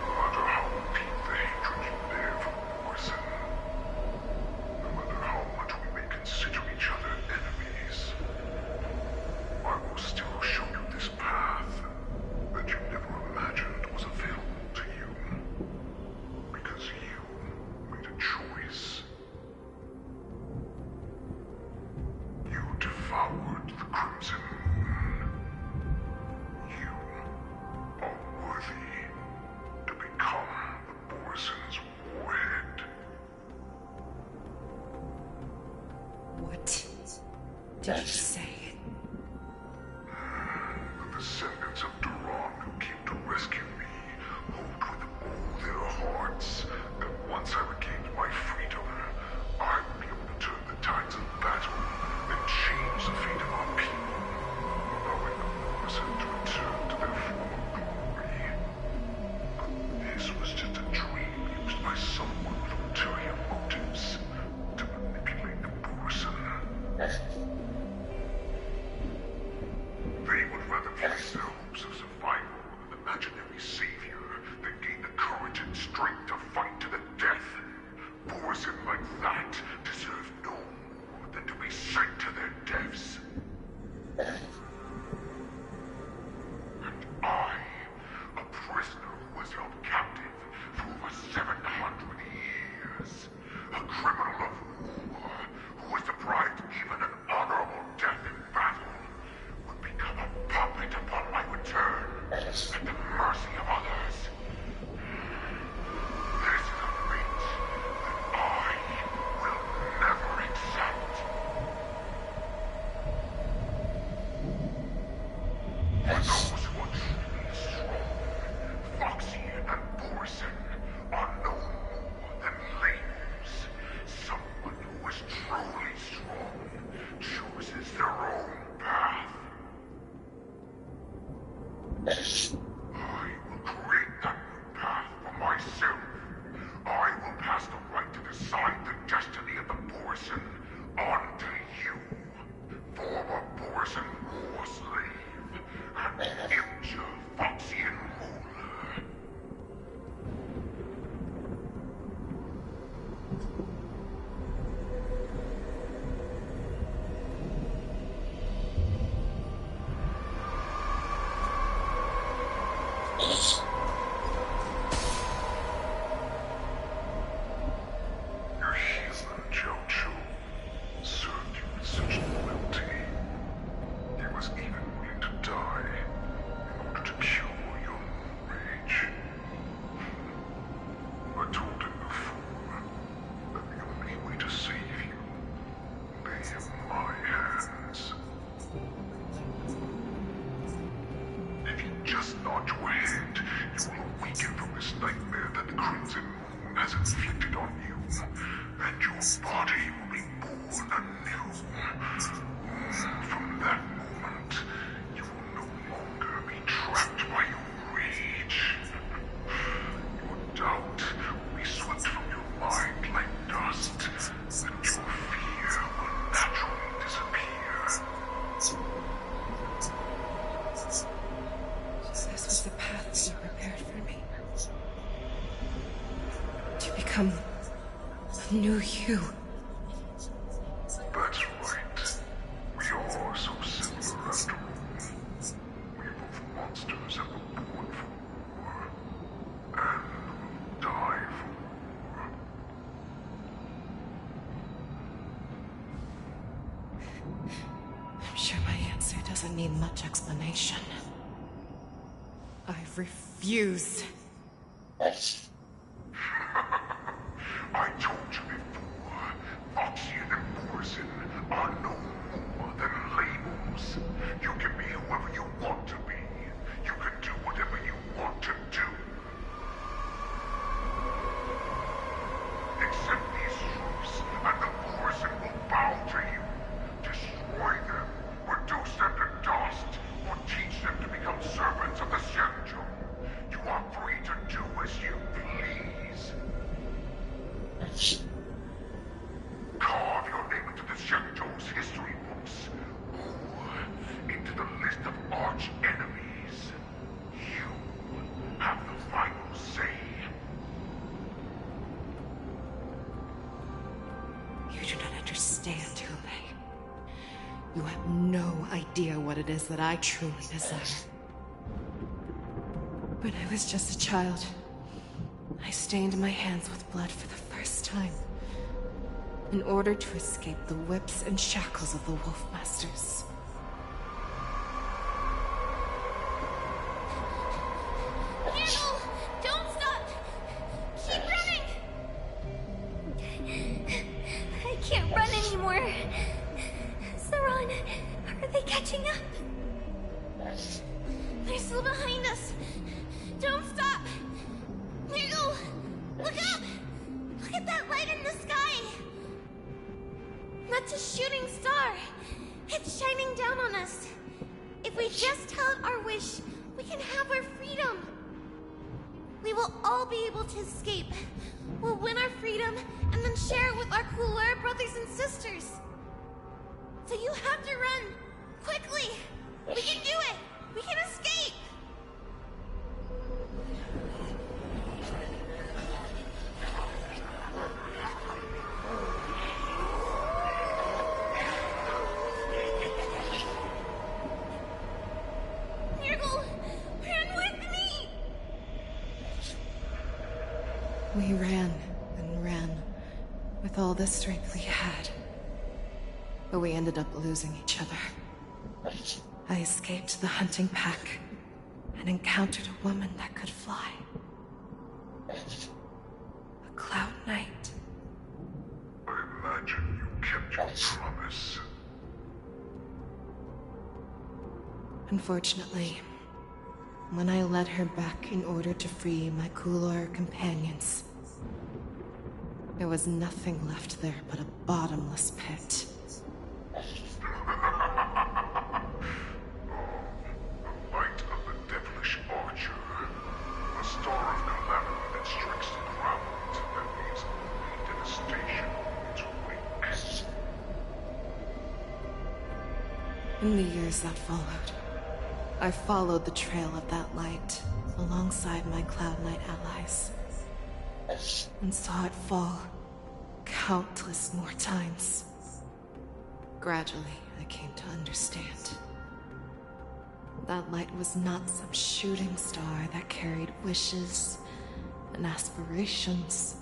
No matter how deep the hatred you bear for Morrison, no matter how much we may consider each other enemies, I will still show you this path that you never imagined was available to you. Because you made a choice. You devoured the Crimson Moon. You are worthy to become the Borson's warhead. What did you say? The descendants of Duran who came to rescue me hoped with all their hearts that once I regained my freedom, I would be able to turn the tides of battle and change the fate of our people, allowing the Borson to return to their former glory. But this was just a dream used by someone with ulterior motives to manipulate the Borson. They would rather place their hopes of survival on an imaginary savior than gain the courage and strength to fight to the death. Borson like that deserve no more than to be sent to their deaths. And I, a prisoner who was held captive for over 700 years, a criminal of war who was deprived even an honorable death in battle, would become a puppet upon my return, at the mercy of others. This is a fate that I will never accept. For those who are truly strong, Foxian and Borson are no more than labels. Someone who is truly strong chooses their own path. I will create that new path for myself. I will pass the right to decide the destiny of the Borson on to you, former Borson war slave and future Foxian ruler. Your heathen Jiao served you with such loyalty. He was even willing to die in order to cure your rage. I told him before that the only way to save you lay in my hands. If you just nod your head, you will awaken from this nightmare that the Crimson Moon has inflicted on you, and your body will be born anew. From that moment, you will no longer be trapped by your rage. Your doubt will be swept from your mind like dust, and your fear will naturally disappear. So this was the path that you prepared for me. To become a new you. That's right. We are so similar after all. We are both monsters and were born for war, and will die for need much explanation. I refuse. I told you before, Foxian and Borson are no more than labels. You can be whoever you want to be. You can do whatever you want to do. Accept these truths, and the Borson will bow to you. Destroy them, reduce them to dust, or teach them to become servants of the Xianzhou. You are free to do as you please. Carve your name into the Xianzhou's history books, or into the list of arch enemies. You have the final say. You do not understand, Hubei. You have no idea what it is that I truly desire. When I was just a child, I stained my hands with blood for the first time, in order to escape the whips and shackles of the Wolf Masters. Handle! Don't stop! Keep running! I can't run anymore. Saran, are they catching up? They're still behind us. Don't stop! Niggle! Look up! Look at that light in the sky! That's a shooting star. It's shining down on us. If we just tell it our wish, we can have our freedom. We will all be able to escape. We'll win our freedom and then share it with our cooler brothers and sisters. So you have to run. Quickly! We can do it! We can escape! We ran and ran with all the strength we had. But we ended up losing each other. I escaped the hunting pack and encountered a woman that could fly. A Cloud Knight. I imagine you kept your promise. Unfortunately, when I led her back in order to free my Kulor companions, there was nothing left there but a bottomless pit. The light of the devilish archer. A star of calamity that strikes the ground that leaves only devastation in its wake. In the years that followed, I followed the trail of that light alongside my Cloud Knight allies, and saw it fall countless more times. Gradually, I came to understand. That light was not some shooting star that carried wishes and aspirations.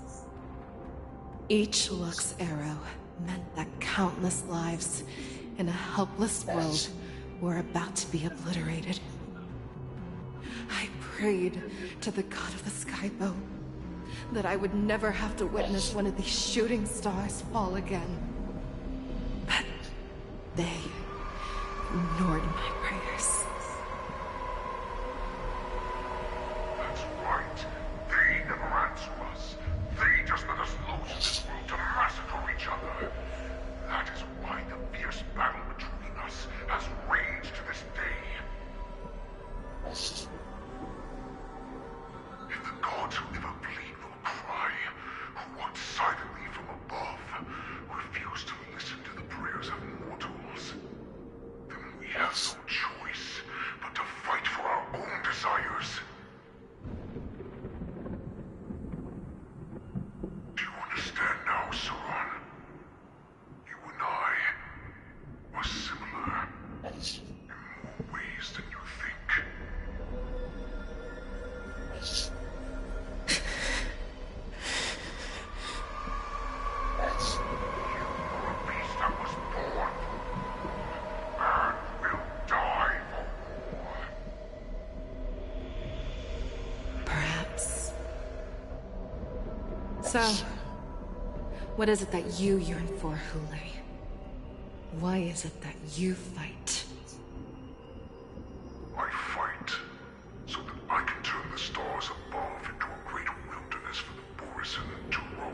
Each Lux arrow meant that countless lives in a helpless world were about to be obliterated. I prayed to the god of the skybow that I would never have to witness one of these shooting stars fall again. But they ignored my prayers. That's right. They never answer us. They just let us loose in this world to massacre each other. That is why the fierce battle between us has raged to this day. If the gods who never bleed will cry, who watch silently from above, refuse to listen to the prayers of mortals, then we have no choice. So, what is it that you yearn for, Hule? Why is it that you fight? I fight so that I can turn the stars above into a great wilderness for the Borisin to roam.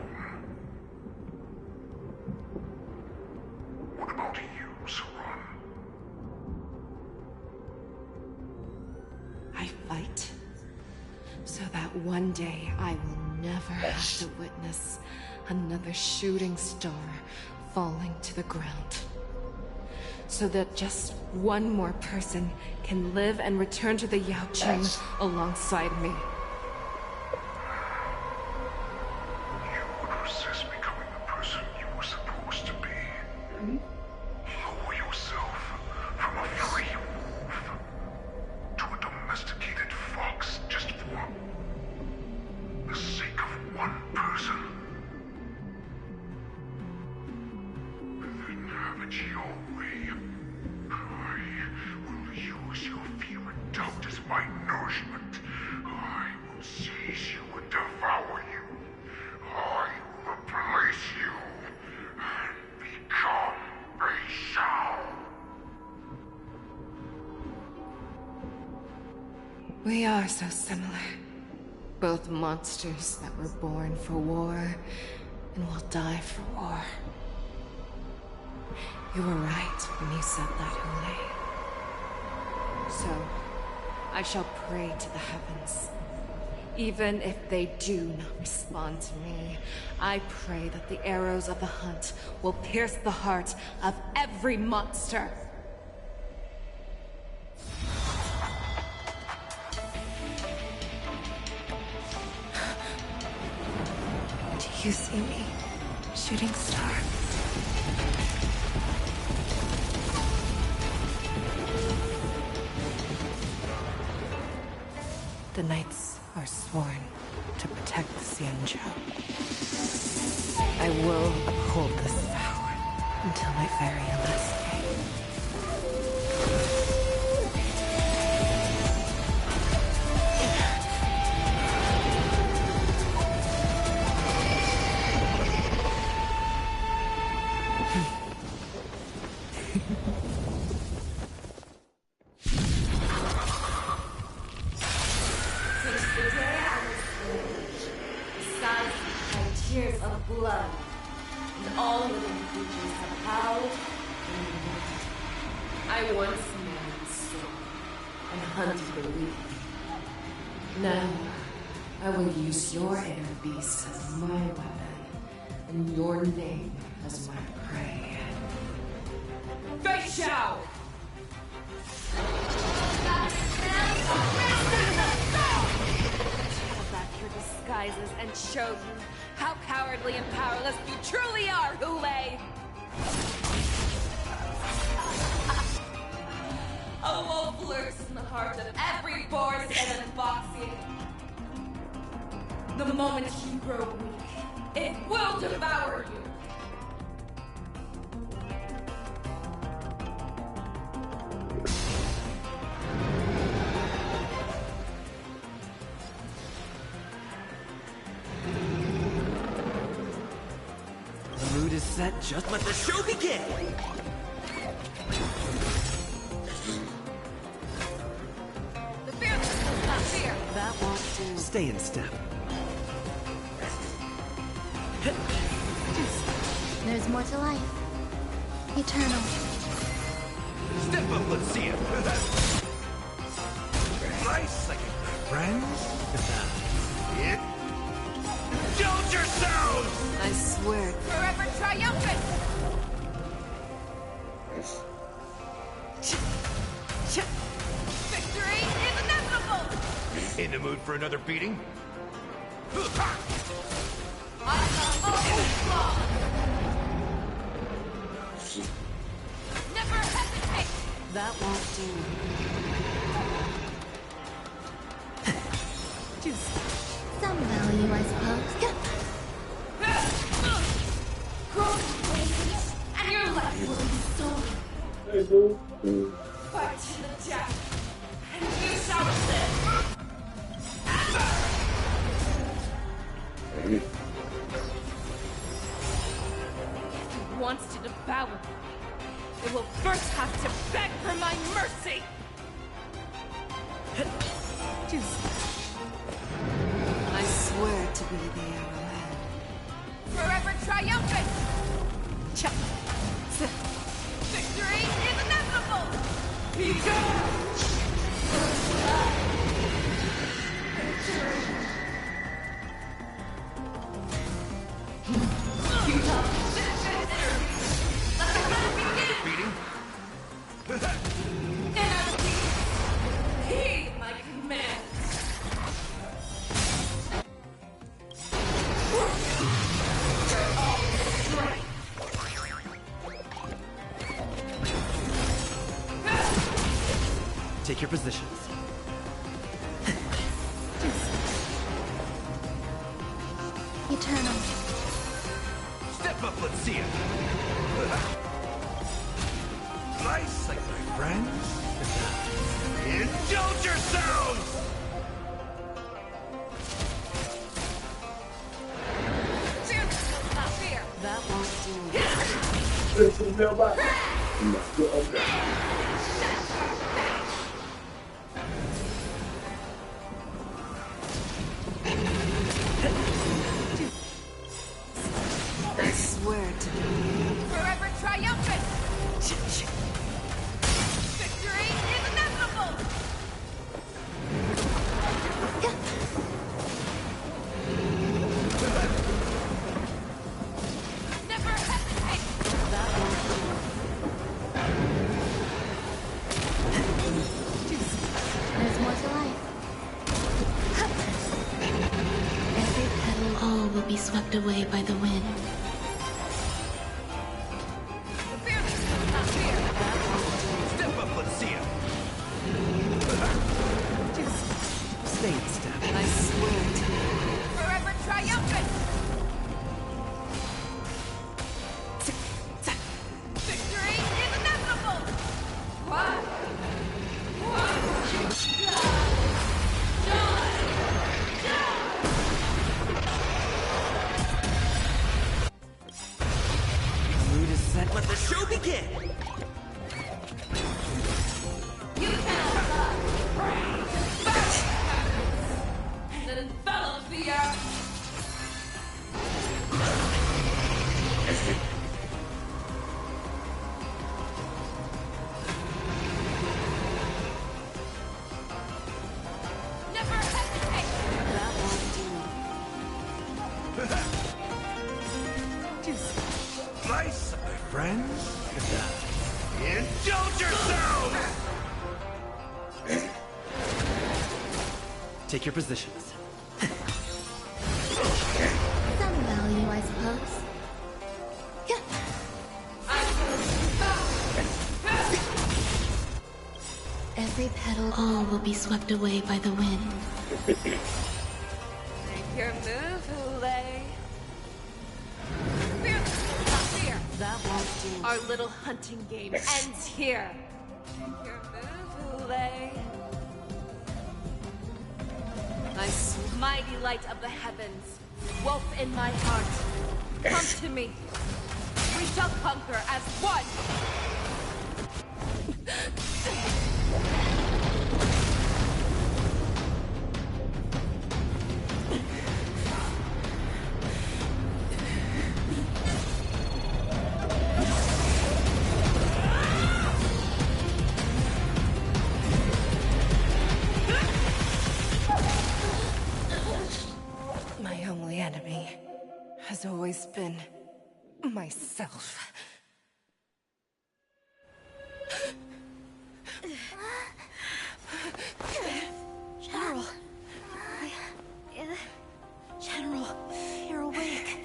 What about you, Saran? I fight so that one day I will never have to witness another shooting star falling to the ground. So that just one more person can live and return to the Yaoqing alongside me. You would resist becoming the person you were supposed to be. Lower yourself from a free wolf to a domesticated fox just for the sake of one person. Then have it your way. I will use your fear and doubt as my nourishment. I will seize you and devour you. I will replace you and become a Shao. We are so similar. Both monsters that were born for war and will die for war. You were right when you said that, Hule. So, I shall pray to the heavens. Even if they do not respond to me, I pray that the arrows of the hunt will pierce the heart of every monster. Do you see me, shooting star? The knights are sworn to protect the Xianzhou. I will uphold this vow until my very last day. Tears of blood, and all living creatures have howled and mourned. I once man soul and hunted the weak. Now, I will use your air beast as my weapon, and your name as my prey. Fei Shao! Your disguises and show you how cowardly and powerless you truly are, Hule! A wolf lurks in the heart of every Borisin and Foxian. The moment you grow weak, it will devour you. The mood is set, just let the show begin! The fearless will not fear. That won't do. Stay in step. There's more to life. Eternal. Step up, let's see it. Nice, like a friend. It. Indulge yourselves! I swear. Forever triumphant! Victory is inevitable! In the mood for another beating? Never hesitate! That won't do. Some value, I suppose. And your life will be so fight to the death, and you shall live! wants to devour me, it will first have to beg for my mercy! I swear to be the arrowhead. Forever triumphant! Victory is inevitable! Heed my commands! Take your positions. Eternal. Step up, let's see it. Nice, like my friends. Indulge yourselves! That won't do. Listen to the mailbox. I swear to be. Forever triumphant! Victory is inevitable! Never hesitate! That won't do. There's more to life. Every petal, all will be swept away by the wind. Step up, let's see it. Stay in step. I swear to be. Forever triumphant! Victory is inevitable! Mood is set. Let the show begin! You cannot love, praise, and envelop the earth! Never hesitate! That won't do. Nice, my friends. Indulge yourselves! Take your positions. Some value, I suppose. Every petal, all will be swept away by the wind. Make your move, Hule. Fear. That won't do. Our little hunting game ends here. Make your move, Hule. I swear. Mighty light of the heavens, wolf in my heart, come to me. We shall conquer as one. My only enemy has always been myself. General. General, you're awake.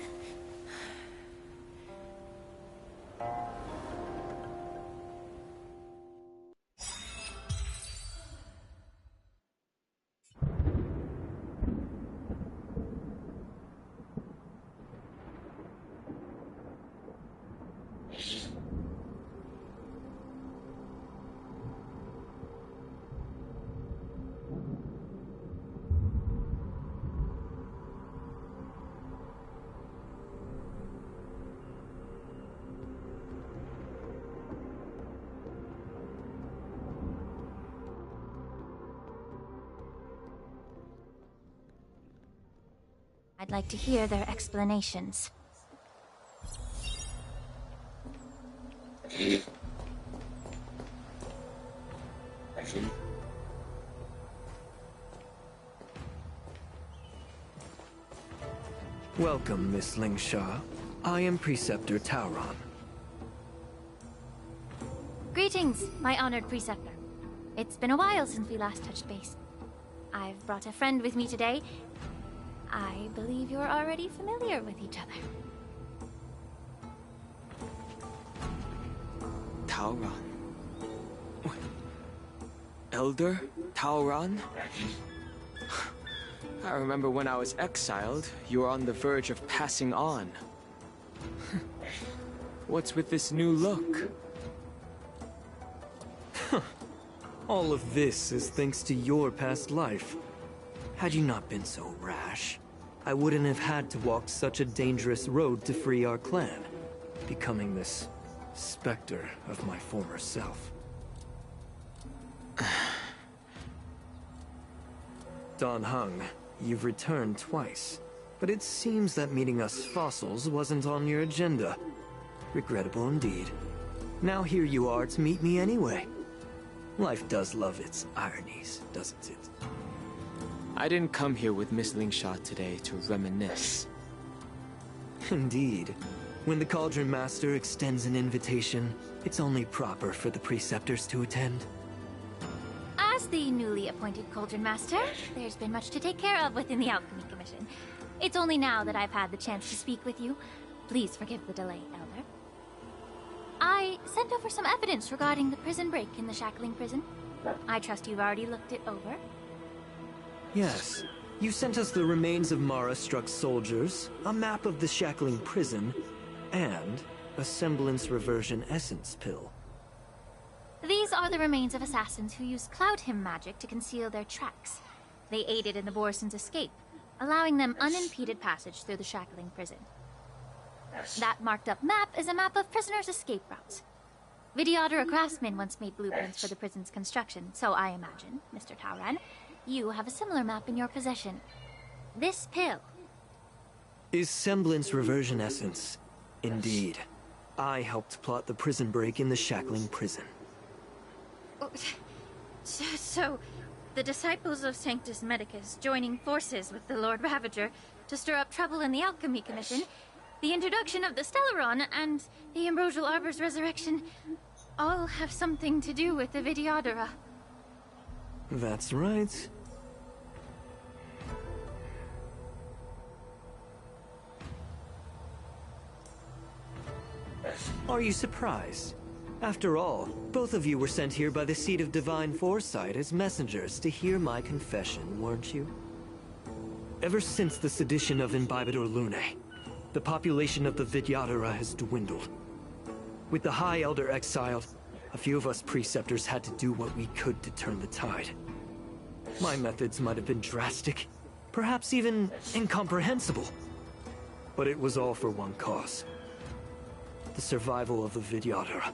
I'd like to hear their explanations. Welcome, Miss Lingsha. I am Preceptor Tauron. Greetings, my honored Preceptor. It's been a while since we last touched base. I've brought a friend with me today. I believe you're already familiar with each other. Tauron? Elder Tauron? I remember when I was exiled, you were on the verge of passing on. What's with this new look? All of this is thanks to your past life. Had you not been so rash, I wouldn't have had to walk such a dangerous road to free our clan, becoming this specter of my former self. Dan Heng, you've returned twice, but it seems that meeting us fossils wasn't on your agenda. Regrettable indeed. Now here you are to meet me anyway. Life does love its ironies, doesn't it? I didn't come here with Miss Lingsha today to reminisce. Indeed. When the Cauldron Master extends an invitation, it's only proper for the Preceptors to attend. As the newly appointed Cauldron Master, there's been much to take care of within the Alchemy Commission. It's only now that I've had the chance to speak with you. Please forgive the delay, Elder. I sent over some evidence regarding the prison break in the Shackling Prison. I trust you've already looked it over. Yes. You sent us the remains of Mara-struck soldiers, a map of the Shackling Prison, and a semblance reversion essence pill. These are the remains of assassins who used Cloud Hymn magic to conceal their tracks. They aided in the Borison's escape, allowing them unimpeded passage through the Shackling Prison. That marked-up map is a map of prisoners' escape routes. Vidyadhara craftsmen once made blueprints for the prison's construction, so I imagine, Mr. Tauron, you have a similar map in your possession. This pill is semblance reversion essence. Indeed. I helped plot the prison break in the Shackling Prison. So, the disciples of Sanctus Medicus joining forces with the Lord Ravager to stir up trouble in the Alchemy Commission, the introduction of the Stellaron, and the Ambrosial Arbor's resurrection all have something to do with the Vidyadhara. That's right. Are you surprised? After all, both of you were sent here by the Seat of Divine Foresight as messengers to hear my confession, weren't you? Ever since the sedition of Imbibidor Lunae, the population of the Vidyadhara has dwindled. With the High Elder exiled, a few of us Preceptors had to do what we could to turn the tide. My methods might have been drastic, perhaps even incomprehensible. But it was all for one cause. The survival of the Vidyadhara.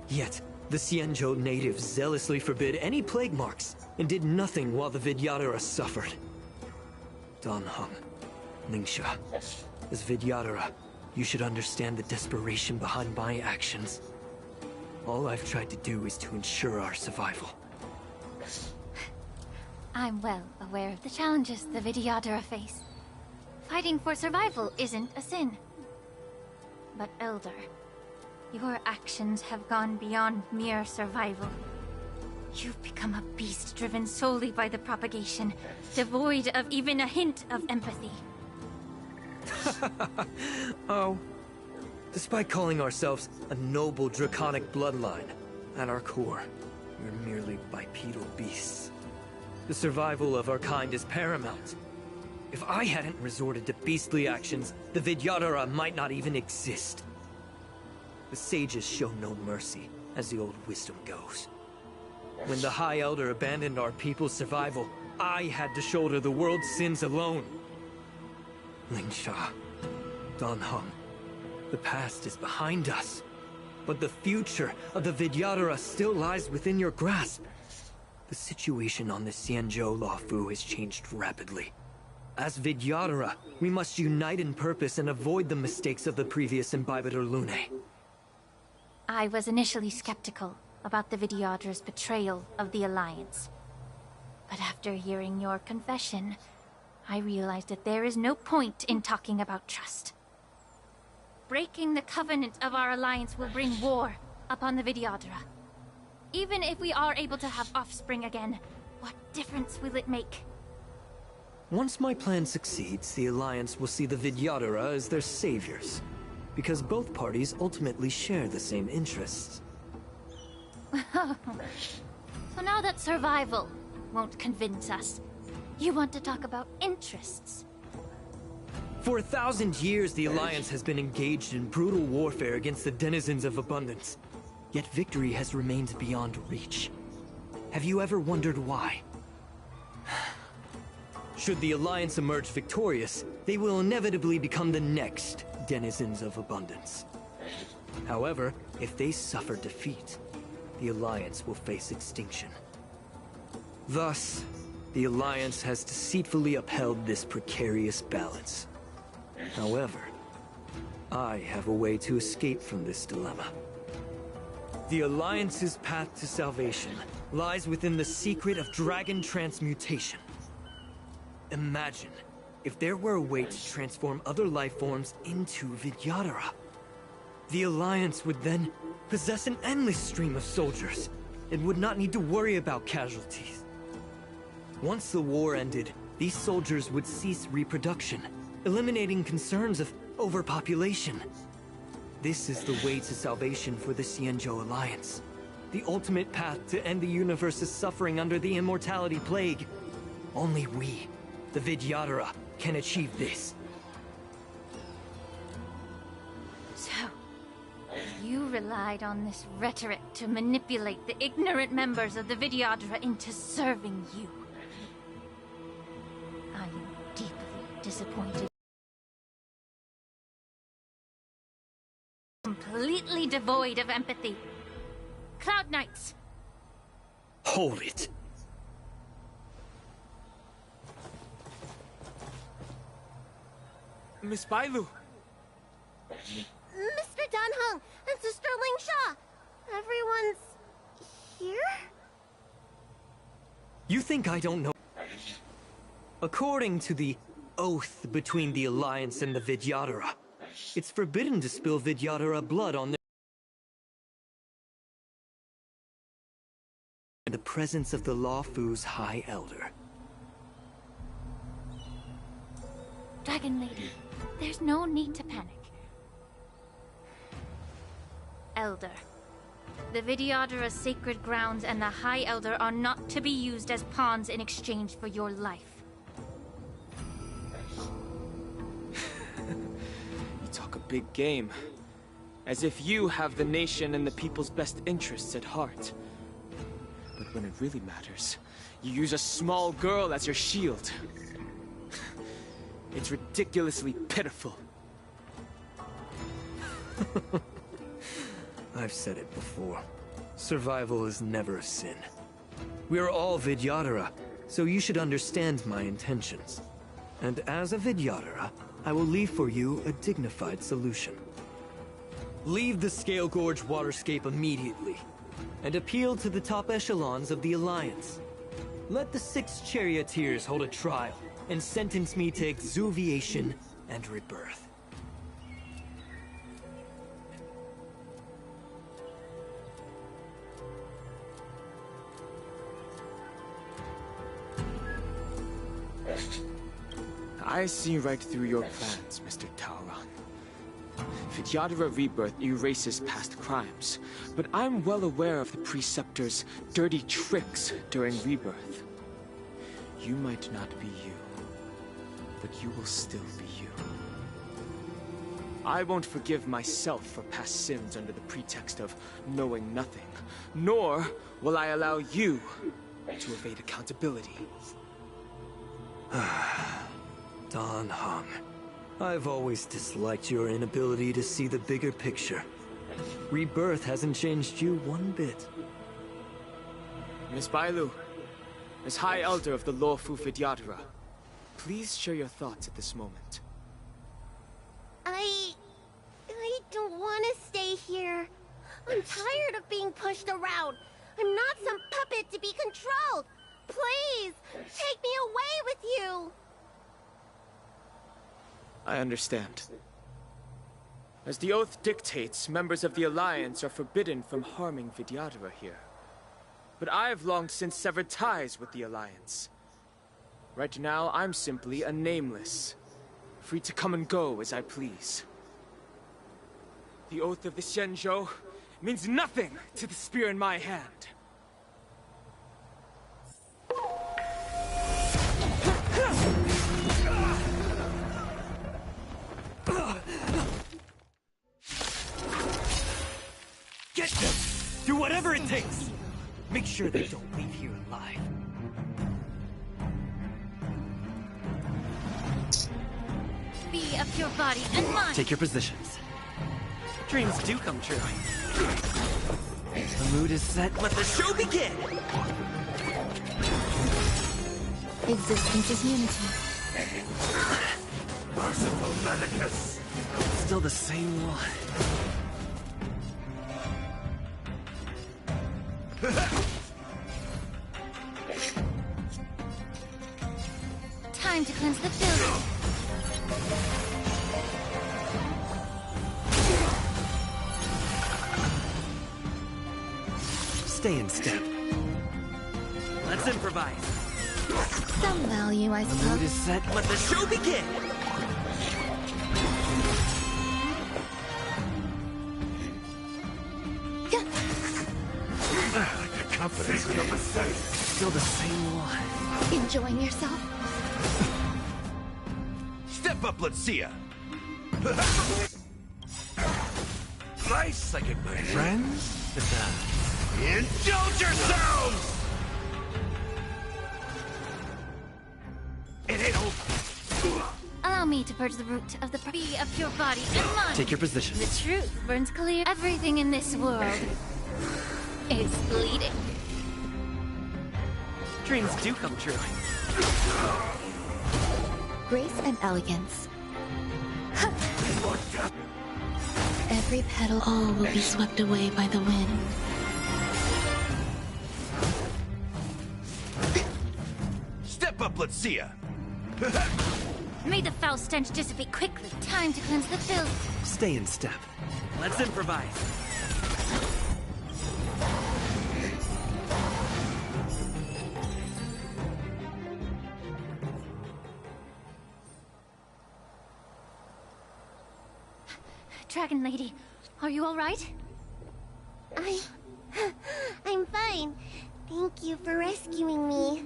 Yet, the Xianzhou natives zealously forbid any plague marks, and did nothing while the Vidyadhara suffered. Dan Heng, Lingsha, as Vidyadhara, you should understand the desperation behind my actions. All I've tried to do is to ensure our survival. I'm well aware of the challenges the Vidyadhara face. Fighting for survival isn't a sin. But Elder, your actions have gone beyond mere survival. You've become a beast driven solely by the propagation, devoid of even a hint of empathy. Oh. Despite calling ourselves a noble draconic bloodline, at our core, we're merely bipedal beasts. The survival of our kind is paramount. If I hadn't resorted to beastly actions, the Vidyadhara might not even exist. The sages show no mercy, as the old wisdom goes. When the High Elder abandoned our people's survival, I had to shoulder the world's sins alone. Lingsha, Dan Heng, the past is behind us, but the future of the Vidyadhara still lies within your grasp. The situation on the Xianzhou Luofu has changed rapidly. As Vidyadhara, we must unite in purpose and avoid the mistakes of the previous Imbibitor Lunae. I was initially skeptical about the Vidyadhara's betrayal of the Alliance. But after hearing your confession, I realized that there is no point in talking about trust. Breaking the covenant of our alliance will bring war upon the Vidyadhara. Even if we are able to have offspring again, what difference will it make? Once my plan succeeds, the Alliance will see the Vidyadhara as their saviors, because both parties ultimately share the same interests. So now that survival won't convince us, you want to talk about interests? For 1,000 years, the Alliance has been engaged in brutal warfare against the denizens of abundance. Yet victory has remained beyond reach. Have you ever wondered why? Should the Alliance emerge victorious, they will inevitably become the next denizens of abundance. However, if they suffer defeat, the Alliance will face extinction. Thus, the Alliance has deceitfully upheld this precarious balance. However, I have a way to escape from this dilemma. The Alliance's path to salvation lies within the secret of dragon transmutation. Imagine if there were a way to transform other life forms into Vidyadhara. The Alliance would then possess an endless stream of soldiers and would not need to worry about casualties. Once the war ended, these soldiers would cease reproduction, eliminating concerns of overpopulation. This is the way to salvation for the Xianzhou Alliance. The ultimate path to end the universe's suffering under the immortality plague. Only we, the Vidyadhara, can achieve this. So, you relied on this rhetoric to manipulate the ignorant members of the Vidyadhara into serving you. I am deeply disappointed. Completely devoid of empathy. Cloud Knights! Hold it. Miss Bailu! Mr. Danheng and Sister Ling Sha! Everyone's here? You think I don't know? According to the oath between the Alliance and the Vidyadhara, it's forbidden to spill Vidyadhara blood on their... in the presence of the Law Fu's High Elder. Dragon Lady, there's no need to panic. Elder. The Vidyadhara's sacred grounds and the High Elder are not to be used as pawns in exchange for your life. Talk a big game. As if you have the nation and the people's best interests at heart. But when it really matters, you use a small girl as your shield. It's ridiculously pitiful. I've said it before. Survival is never a sin. We're all Vidyadhara, so you should understand my intentions. And as a Vidyadhara, I will leave for you a dignified solution. Leave the Scale Gorge waterscape immediately, and appeal to the top echelons of the Alliance. Let the 6 charioteers hold a trial, and sentence me to exuviation and rebirth. I see right through your plans, Mr. Taoran. Vidyadhara Rebirth erases past crimes, but I'm well aware of the Preceptor's dirty tricks during Rebirth. You might not be you, but you will still be you. I won't forgive myself for past sins under the pretext of knowing nothing, nor will I allow you to evade accountability. Danheng, I've always disliked your inability to see the bigger picture. Rebirth hasn't changed you one bit. Miss Bailu, as High Elder of the Law Fu Vidyadhara, Please share your thoughts at this moment. I don't want to stay here. I'm tired of being pushed around. I'm not some puppet to be controlled. Please, take me away with you. I understand. As the oath dictates, members of the Alliance are forbidden from harming Vidyadhara here. But I've long since severed ties with the Alliance. Right now, I'm simply a nameless, free to come and go as I please. The oath of the Xianzhou means nothing to the spear in my hand. Get them! Do whatever it takes! Make sure they don't leave here alive. Be of your body and mind! Take your positions. Dreams do come true. The mood is set. Let the show begin! Existence is unity. Merciful Medicus! Still the same one. Time to cleanse the building. Stay in step. Let's improvise. Some value, I The mood suppose. is set. Let the show begin! Like the confidence of a saint. Still the same one. Enjoying yourself? Step up, let's see ya. Nice psychic, my friends. Indulge yourselves! It ain't over. Allow me to purge the root of the be of your body and mind. Take your position. The truth burns clear. Everything in this world is bleeding. Dreams do come true. Grace and elegance. Every petal, all will be swept away by the wind. Step up, let's see ya. May the foul stench dissipate quickly. Time to cleanse the filth. Stay in step. Let's improvise. Dragon Lady, are you all right? I'm fine. Thank you for rescuing me.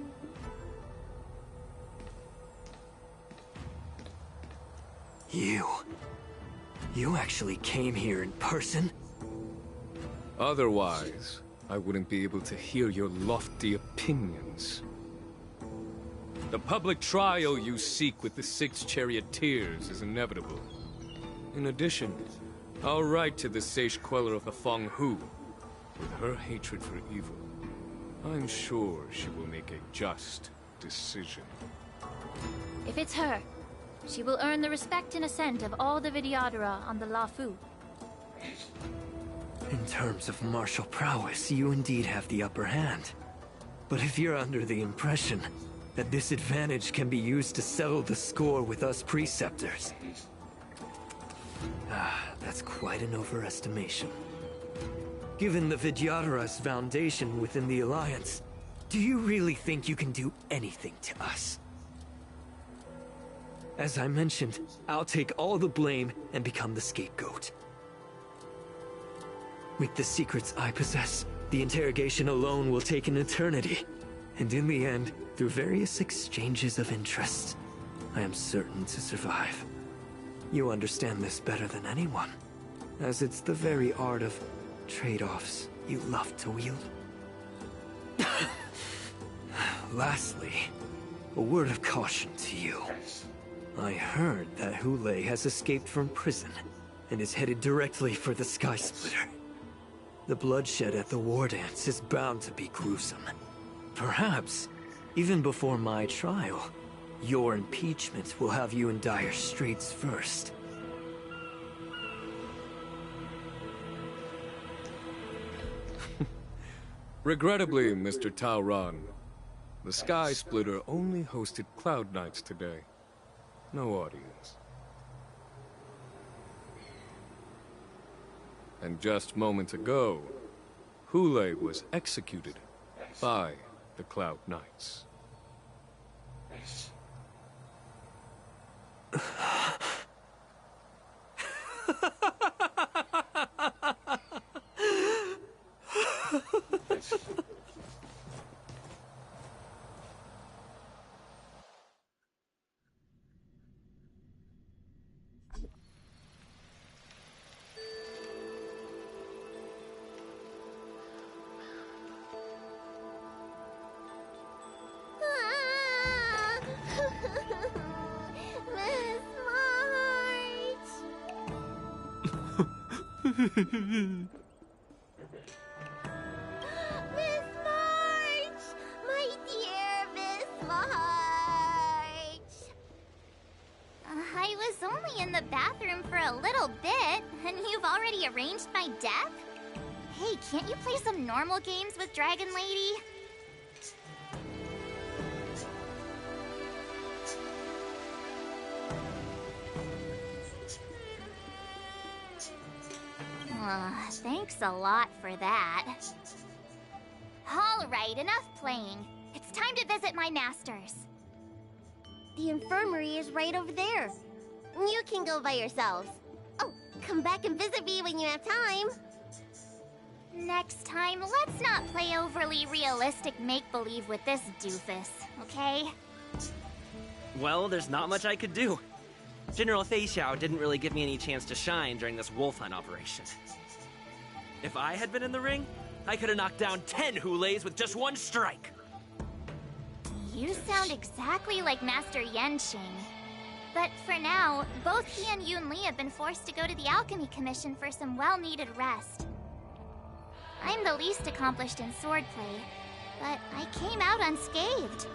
You actually came here in person? Otherwise, I wouldn't be able to hear your lofty opinions. The public trial you seek with the 6 charioteers is inevitable. In addition, I'll write to the Sage Queller of the Feng Hu. With her hatred for evil, I'm sure she will make a just decision. If it's her, she will earn the respect and assent of all the Vidyadhara on the Lafu. In terms of martial prowess, you indeed have the upper hand. But if you're under the impression that this advantage can be used to settle the score with us preceptors, that's quite an overestimation. Given the Vidyadhara's foundation within the Alliance, do you really think you can do anything to us? As I mentioned, I'll take all the blame and become the scapegoat. With the secrets I possess, the interrogation alone will take an eternity. And in the end, through various exchanges of interest, I am certain to survive. You understand this better than anyone, as it's the very art of trade-offs you love to wield. Lastly, a word of caution to you. I heard that Hulei has escaped from prison and is headed directly for the Sky Splitter. The bloodshed at the war dance is bound to be gruesome. Perhaps, even before my trial, Your impeachment will have you in dire straits first. Regrettably, Mr. Tauron, the Sky Splitter only hosted Cloud Knights today. No audience. And just moments ago, Hule was executed by the Cloud Knights. Miss March! Miss March! My dear Miss March! I was only in the bathroom for a little bit, and you've already arranged my death? Hey, can't you play some normal games with Dragon Lady? Thanks a lot for that. All right, enough playing. It's time to visit my masters. The infirmary is right over there. You can go by yourselves. Oh, come back and visit me when you have time. Next time, let's not play overly realistic make-believe with this doofus, okay? Well, there's not much I could do. General Fei Xiao didn't really give me any chance to shine during this wolf hunt operation. If I had been in the ring, I could have knocked down 10 Huleis with just one strike. You sound exactly like Master Yanqing. But for now, both he and Yun Li have been forced to go to the Alchemy Commission for some well-needed rest. I'm the least accomplished in swordplay, but I came out unscathed.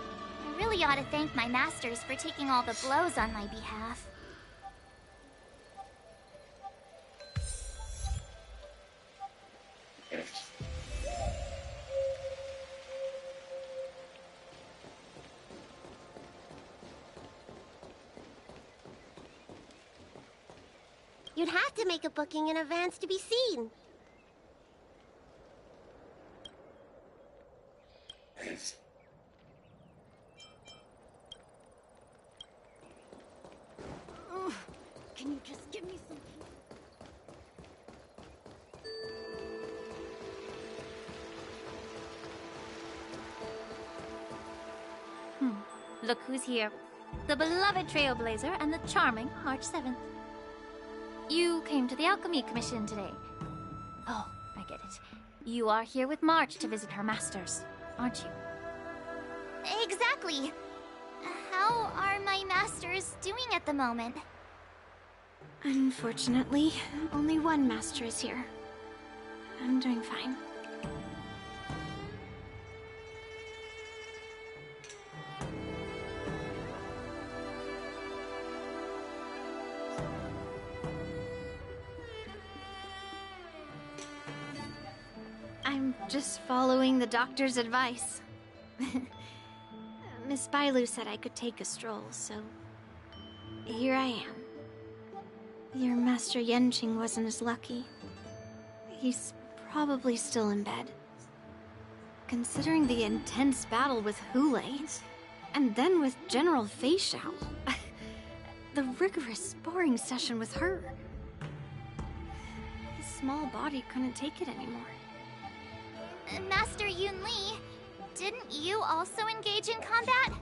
I really ought to thank my masters for taking all the blows on my behalf. You'd have to make a booking in advance to be seen. Can you just give me some... Look who's here. The beloved Trailblazer and the charming March 7th. You came to the Alchemy Commission today. Oh, I get it. You are here with March to visit her masters, aren't you? Exactly. How are my masters doing at the moment? Unfortunately, only one master is here. I'm doing fine. I'm just following the doctor's advice. Miss Bailu said I could take a stroll, so here I am. Your Master Yanqing wasn't as lucky. He's probably still in bed. Considering the intense battle with Hule, and then with General Fei Xiao, the rigorous sparring session with her. His small body couldn't take it anymore. Master Yun Li, didn't you also engage in combat?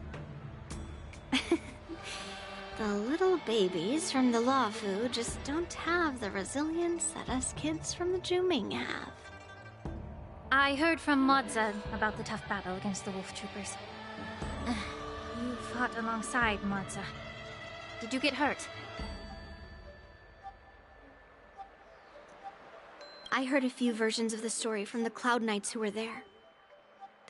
The little babies from the Luofu just don't have the resilience that us kids from the Zhuming have. I heard from Modza about the tough battle against the wolf troopers. You fought alongside Modza. Did you get hurt? I heard a few versions of the story from the Cloud Knights who were there.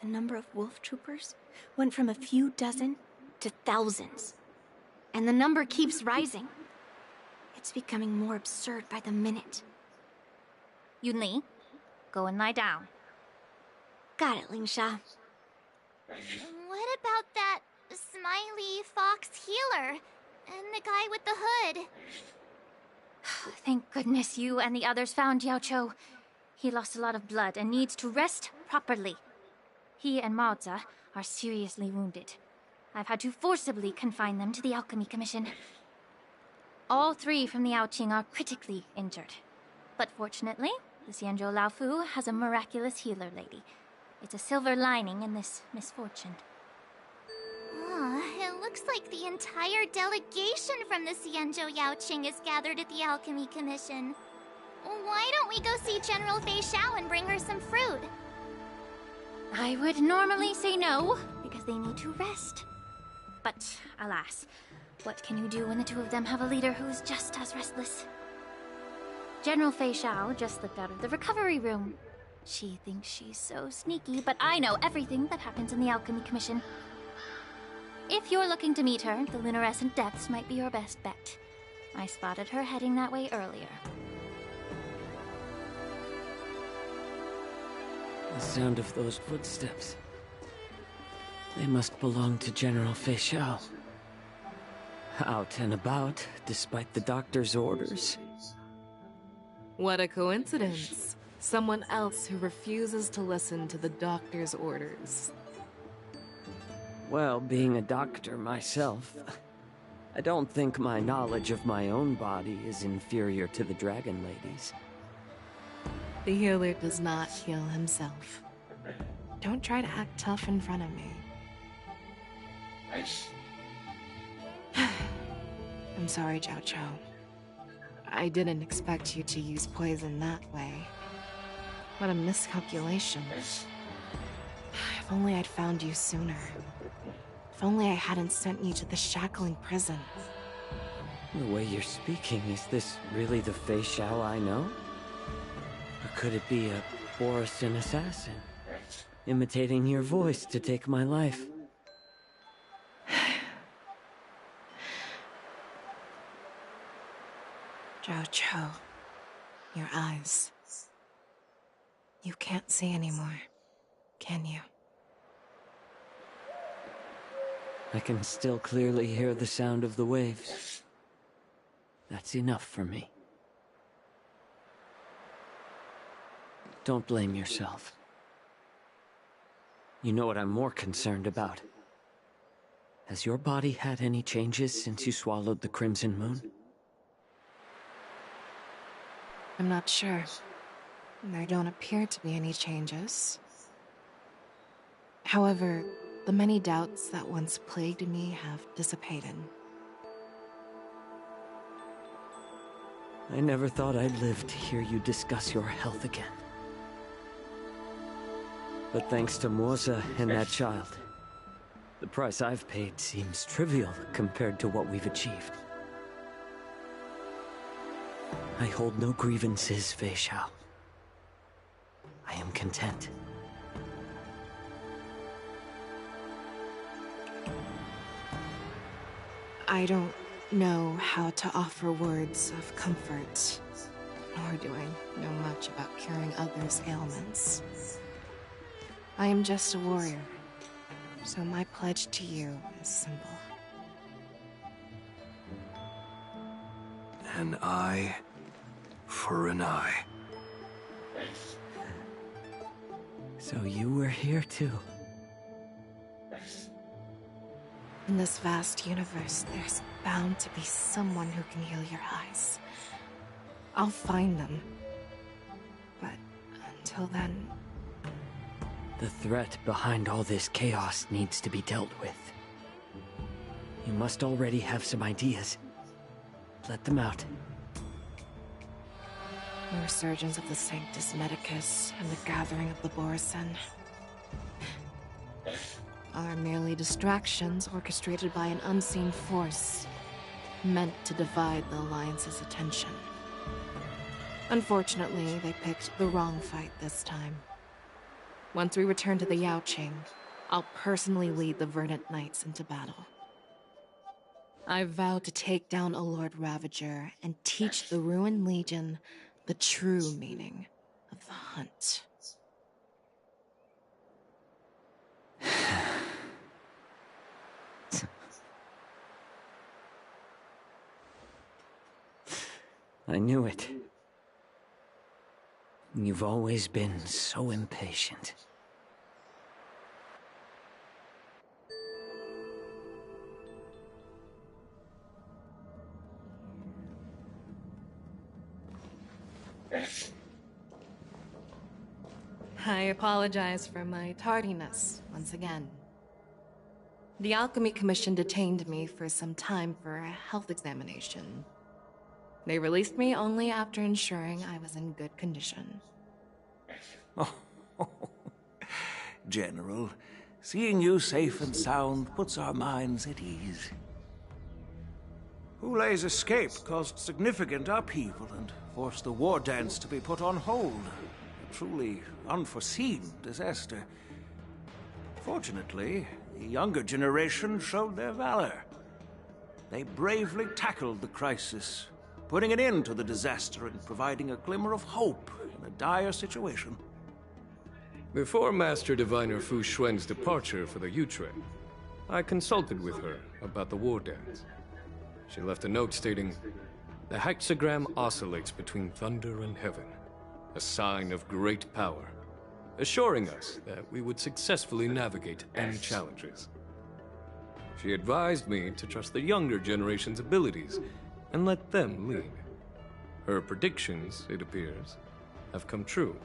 The number of wolf troopers went from a few dozen to thousands. And the number keeps rising. It's becoming more absurd by the minute. Yunli, go and lie down. Got it, Lingsha. What about that smiley fox healer? And the guy with the hood? Thank goodness you and the others found Yao Cho. He lost a lot of blood and needs to rest properly. He and Maoza are seriously wounded. I've had to forcibly confine them to the Alchemy Commission. All 3 from the Yaoqing are critically injured. But fortunately, the Xianzhou Laofu has a miraculous healer lady. It's a silver lining in this misfortune. It looks like the entire delegation from the Xianzhou Yaoqing is gathered at the Alchemy Commission. Why don't we go see General Fei Xiao and bring her some fruit? I would normally say no, because they need to rest. But, alas, what can you do when the 2 of them have a leader who's just as restless? General Fei Xiao just slipped out of the recovery room. She thinks she's so sneaky, but I know everything that happens in the Alchemy Commission. If you're looking to meet her, the Lunarescent Depths might be your best bet. I spotted her heading that way earlier. The sound of those footsteps. They must belong to General Fei Xiao. Out and about, despite the doctor's orders. What a coincidence. Someone else who refuses to listen to the doctor's orders. Well, being a doctor myself, I don't think my knowledge of my own body is inferior to the Dragon Lady's. The healer does not heal himself. Don't try to act tough in front of me. I'm sorry, Zhao Cho. I didn't expect you to use poison that way. What a miscalculation. If only I'd found you sooner. If only I hadn't sent you to the shackling prison. The way you're speaking, is this really the Fei Xiao I know? Or could it be a Borisin assassin, imitating your voice to take my life? Zhao Cho, your eyes. You can't see anymore, can you? I can still clearly hear the sound of the waves. That's enough for me. Don't blame yourself. You know what I'm more concerned about? Has your body had any changes since you swallowed the Crimson Moon? I'm not sure. There don't appear to be any changes. However, the many doubts that once plagued me have dissipated. I never thought I'd live to hear you discuss your health again. But thanks to Moza and that child, the price I've paid seems trivial compared to what we've achieved. I hold no grievances, Fei Xiao. I am content. I don't know how to offer words of comfort, nor do I know much about curing others' ailments. I am just a warrior, so my pledge to you is simple. An eye for an eye. So you were here too. In this vast universe, there's bound to be someone who can heal your eyes. I'll find them. But until then... The threat behind all this chaos needs to be dealt with. You must already have some ideas. Let them out. The resurgence of the Sanctus Medicus and the gathering of the Borisin are merely distractions orchestrated by an unseen force, meant to divide the Alliance's attention. Unfortunately, they picked the wrong fight this time. Once we return to the Yaoqing, I'll personally lead the Verdant Knights into battle. I vow to take down a Lord Ravager and teach the Ruined Legion the true meaning of the hunt. I knew it. You've always been so impatient. I apologize for my tardiness once again. The Alchemy Commission detained me for some time for a health examination. They released me only after ensuring I was in good condition. Oh, General, seeing you safe and sound puts our minds at ease. Hulei's escape caused significant upheaval and forced the war dance to be put on hold. A truly unforeseen disaster. Fortunately, the younger generation showed their valor. They bravely tackled the crisis, putting an end to the disaster and providing a glimmer of hope in a dire situation. Before Master Diviner Fu Xuan's departure for the Yutrain, I consulted with her about the war dance. She left a note stating, "The hexagram oscillates between thunder and heaven, a sign of great power, assuring us that we would successfully navigate any challenges." She advised me to trust the younger generation's abilities and let them lead. Her predictions, it appears, have come true.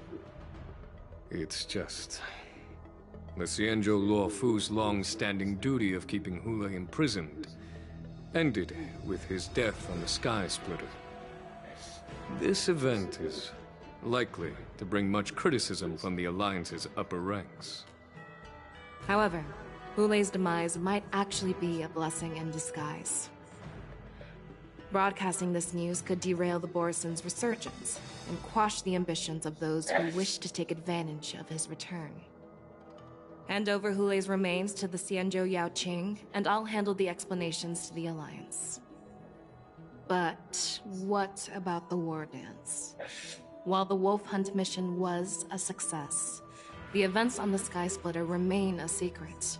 It's just... the Xianzhou Luofu's long-standing duty of keeping Hulei imprisoned ended with his death on the Sky Splitter. This event is likely to bring much criticism from the Alliance's upper ranks. However, Hulei's demise might actually be a blessing in disguise. Broadcasting this news could derail the Borison's resurgence and quash the ambitions of those who wish to take advantage of his return. Hand over Hulei's remains to the Xianzhou Yaoqing, and I'll handle the explanations to the Alliance. But what about the war dance? While the Wolf Hunt mission was a success, the events on the Sky Splitter remain a secret.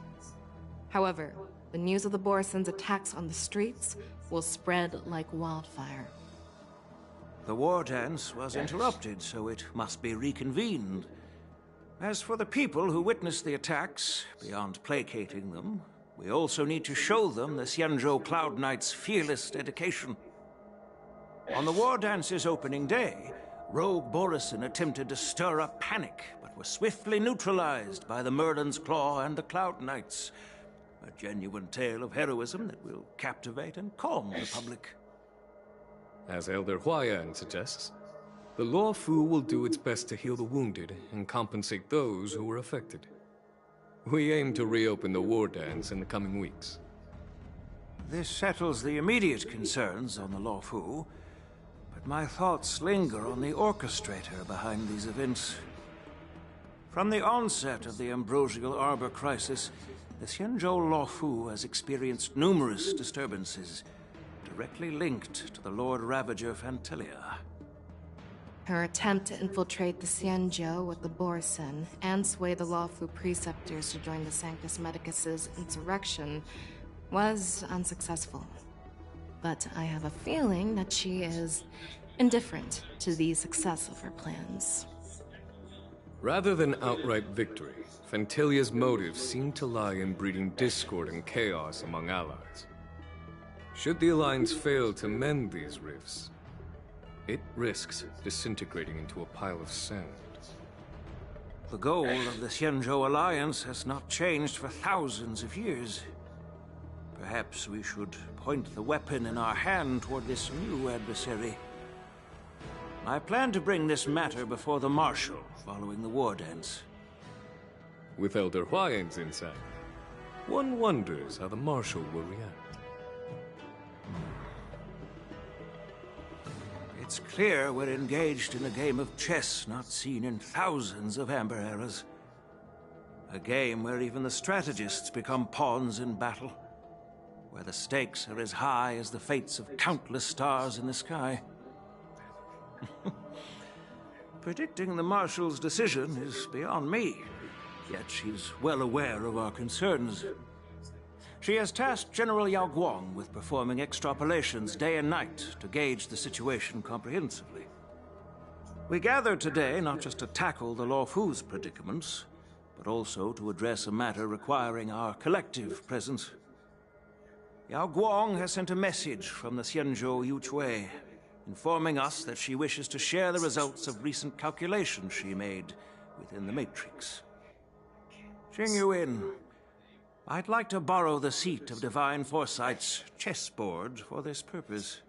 However, the news of the Borison's attacks on the streets will spread like wildfire. The war dance was interrupted, so it must be reconvened. As for the people who witnessed the attacks, beyond placating them, we also need to show them the Xianzhou Cloud Knight's fearless dedication. On the war dance's opening day, Rogue Borison attempted to stir up panic, but was swiftly neutralized by the Merlin's Claw and the Cloud Knights. A genuine tale of heroism that will captivate and calm the public. As Elder Huayan suggests, the Luofu will do its best to heal the wounded and compensate those who were affected. We aim to reopen the war dance in the coming weeks. This settles the immediate concerns on the Luofu, but my thoughts linger on the orchestrator behind these events. From the onset of the Ambrosial Arbor crisis, the Xianzhou Luofu has experienced numerous disturbances, directly linked to the Lord Ravager Fantelia. Her attempt to infiltrate the Xianzhou with the Borison and sway the Luofu preceptors to join the Sanctus Medicus's insurrection was unsuccessful. But I have a feeling that she is indifferent to the success of her plans. Rather than outright victory, Fantelia's motives seem to lie in breeding discord and chaos among allies. Should the Alliance fail to mend these rifts, it risks disintegrating into a pile of sand. The goal of the Xianzhou Alliance has not changed for thousands of years. Perhaps we should point the weapon in our hand toward this new adversary. I plan to bring this matter before the Marshal following the war dance. With Elder Huayan's insight, one wonders how the Marshal will react. It's clear we're engaged in a game of chess not seen in thousands of Amber eras. A game where even the strategists become pawns in battle. where the stakes are as high as the fates of countless stars in the sky. Predicting the Marshal's decision is beyond me, yet she's well aware of our concerns. She has tasked General Yao Guang with performing extrapolations day and night to gauge the situation comprehensively. We gathered today not just to tackle the Luofu's predicaments, but also to address a matter requiring our collective presence. Yao Guang has sent a message from the Xianzhou Yuchui, informing us that she wishes to share the results of recent calculations she made within the Matrix. Jing Yuan, I'd like to borrow the seat of Divine Foresight's chessboard for this purpose.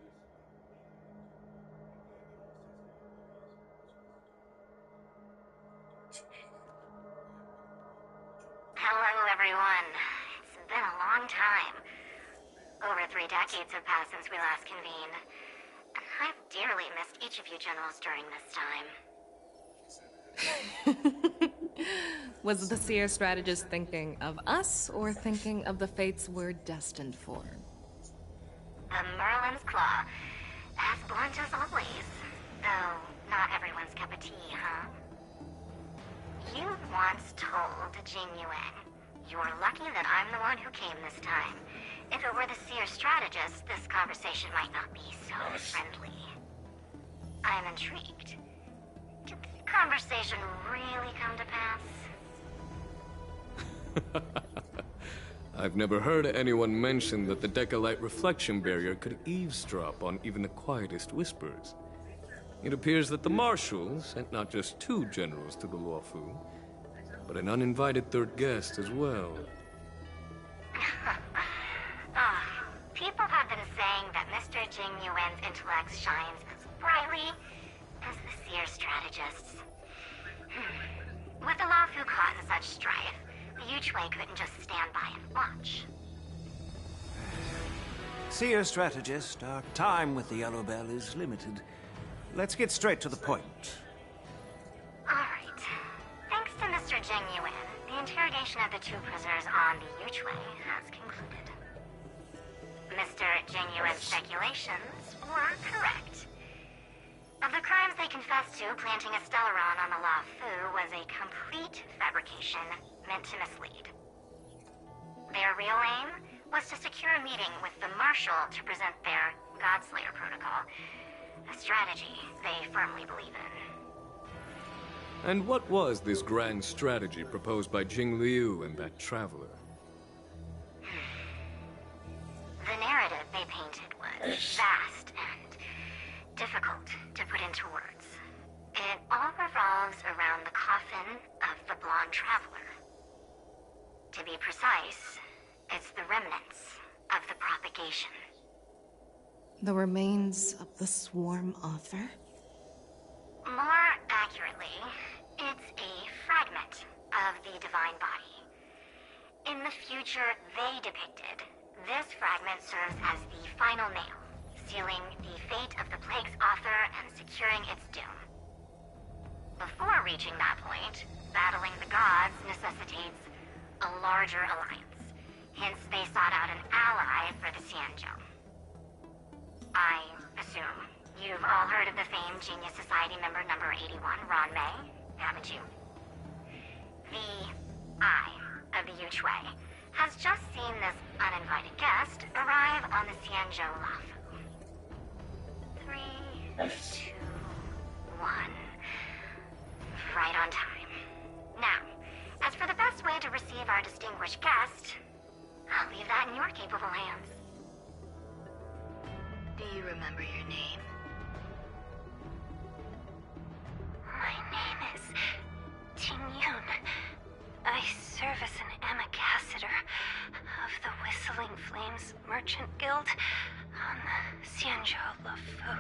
Hello, everyone. It's been a long time. Over 3 decades have passed since we last convened. And I've dearly missed each of you generals during this time. Was the Seer strategist thinking of us, or thinking of the fates we're destined for? The Merlin's Claw. As blunt as always. Though, not everyone's cup of tea, huh? You once told Jing Yuan, "You're lucky that I'm the one who came this time. If it were the Seer strategist, this conversation might not be so friendly." I'm intrigued. Did the conversation really come to pass? I've never heard anyone mention that the Decalite reflection barrier could eavesdrop on even the quietest whispers. It appears that the Marshal sent not just 2 generals to the Luofu, but an uninvited 3rd guest as well. People have been saying that Mr. Jing Yuan's intellect shines as brightly as the Seer strategist's. With the Luofu caught in such strife, the Yuchui couldn't just stand by and watch. Seer strategist, our time with the Yellow Bell is limited. Let's get straight to the point. Alright. Thanks to Mr. Jing Yuan, the interrogation of the 2 prisoners on the Yuchui has concluded. Mr. Jing Yuan's speculations were correct. Of the crimes they confessed to, planting a Stellaron on the Luofu was a complete fabrication meant to mislead. Their real aim was to secure a meeting with the Marshal to present their Godslayer protocol, a strategy they firmly believe in. And what was this grand strategy proposed by Jing Liu and that traveler? The narrative they painted was vast and difficult to put into words. It all revolves around the coffin of the blonde traveler. To be precise, it's the remnants of the propagation. The remains of the Swarm Author? More accurately, it's a fragment of the Divine Body. In the future they depicted, this fragment serves as the final nail, sealing the fate of the Plague's author and securing its doom. Before reaching that point, battling the gods necessitates a larger alliance. Hence, they sought out an ally for the Xianzhou. I assume you've all heard of the famed Genius Society member number 81, Ron May, haven't you? The Eye of the Yuchui has just seen this uninvited guest arrive on the Xianzhou Luofu. 3, 2, 1. Right on time. Now, as for the best way to receive our distinguished guest, I'll leave that in your capable hands. Do you remember your name? My name is Ting Yun. I serve as an ambassador of the Whistling Flames Merchant Guild on the Xianzhou Luofu.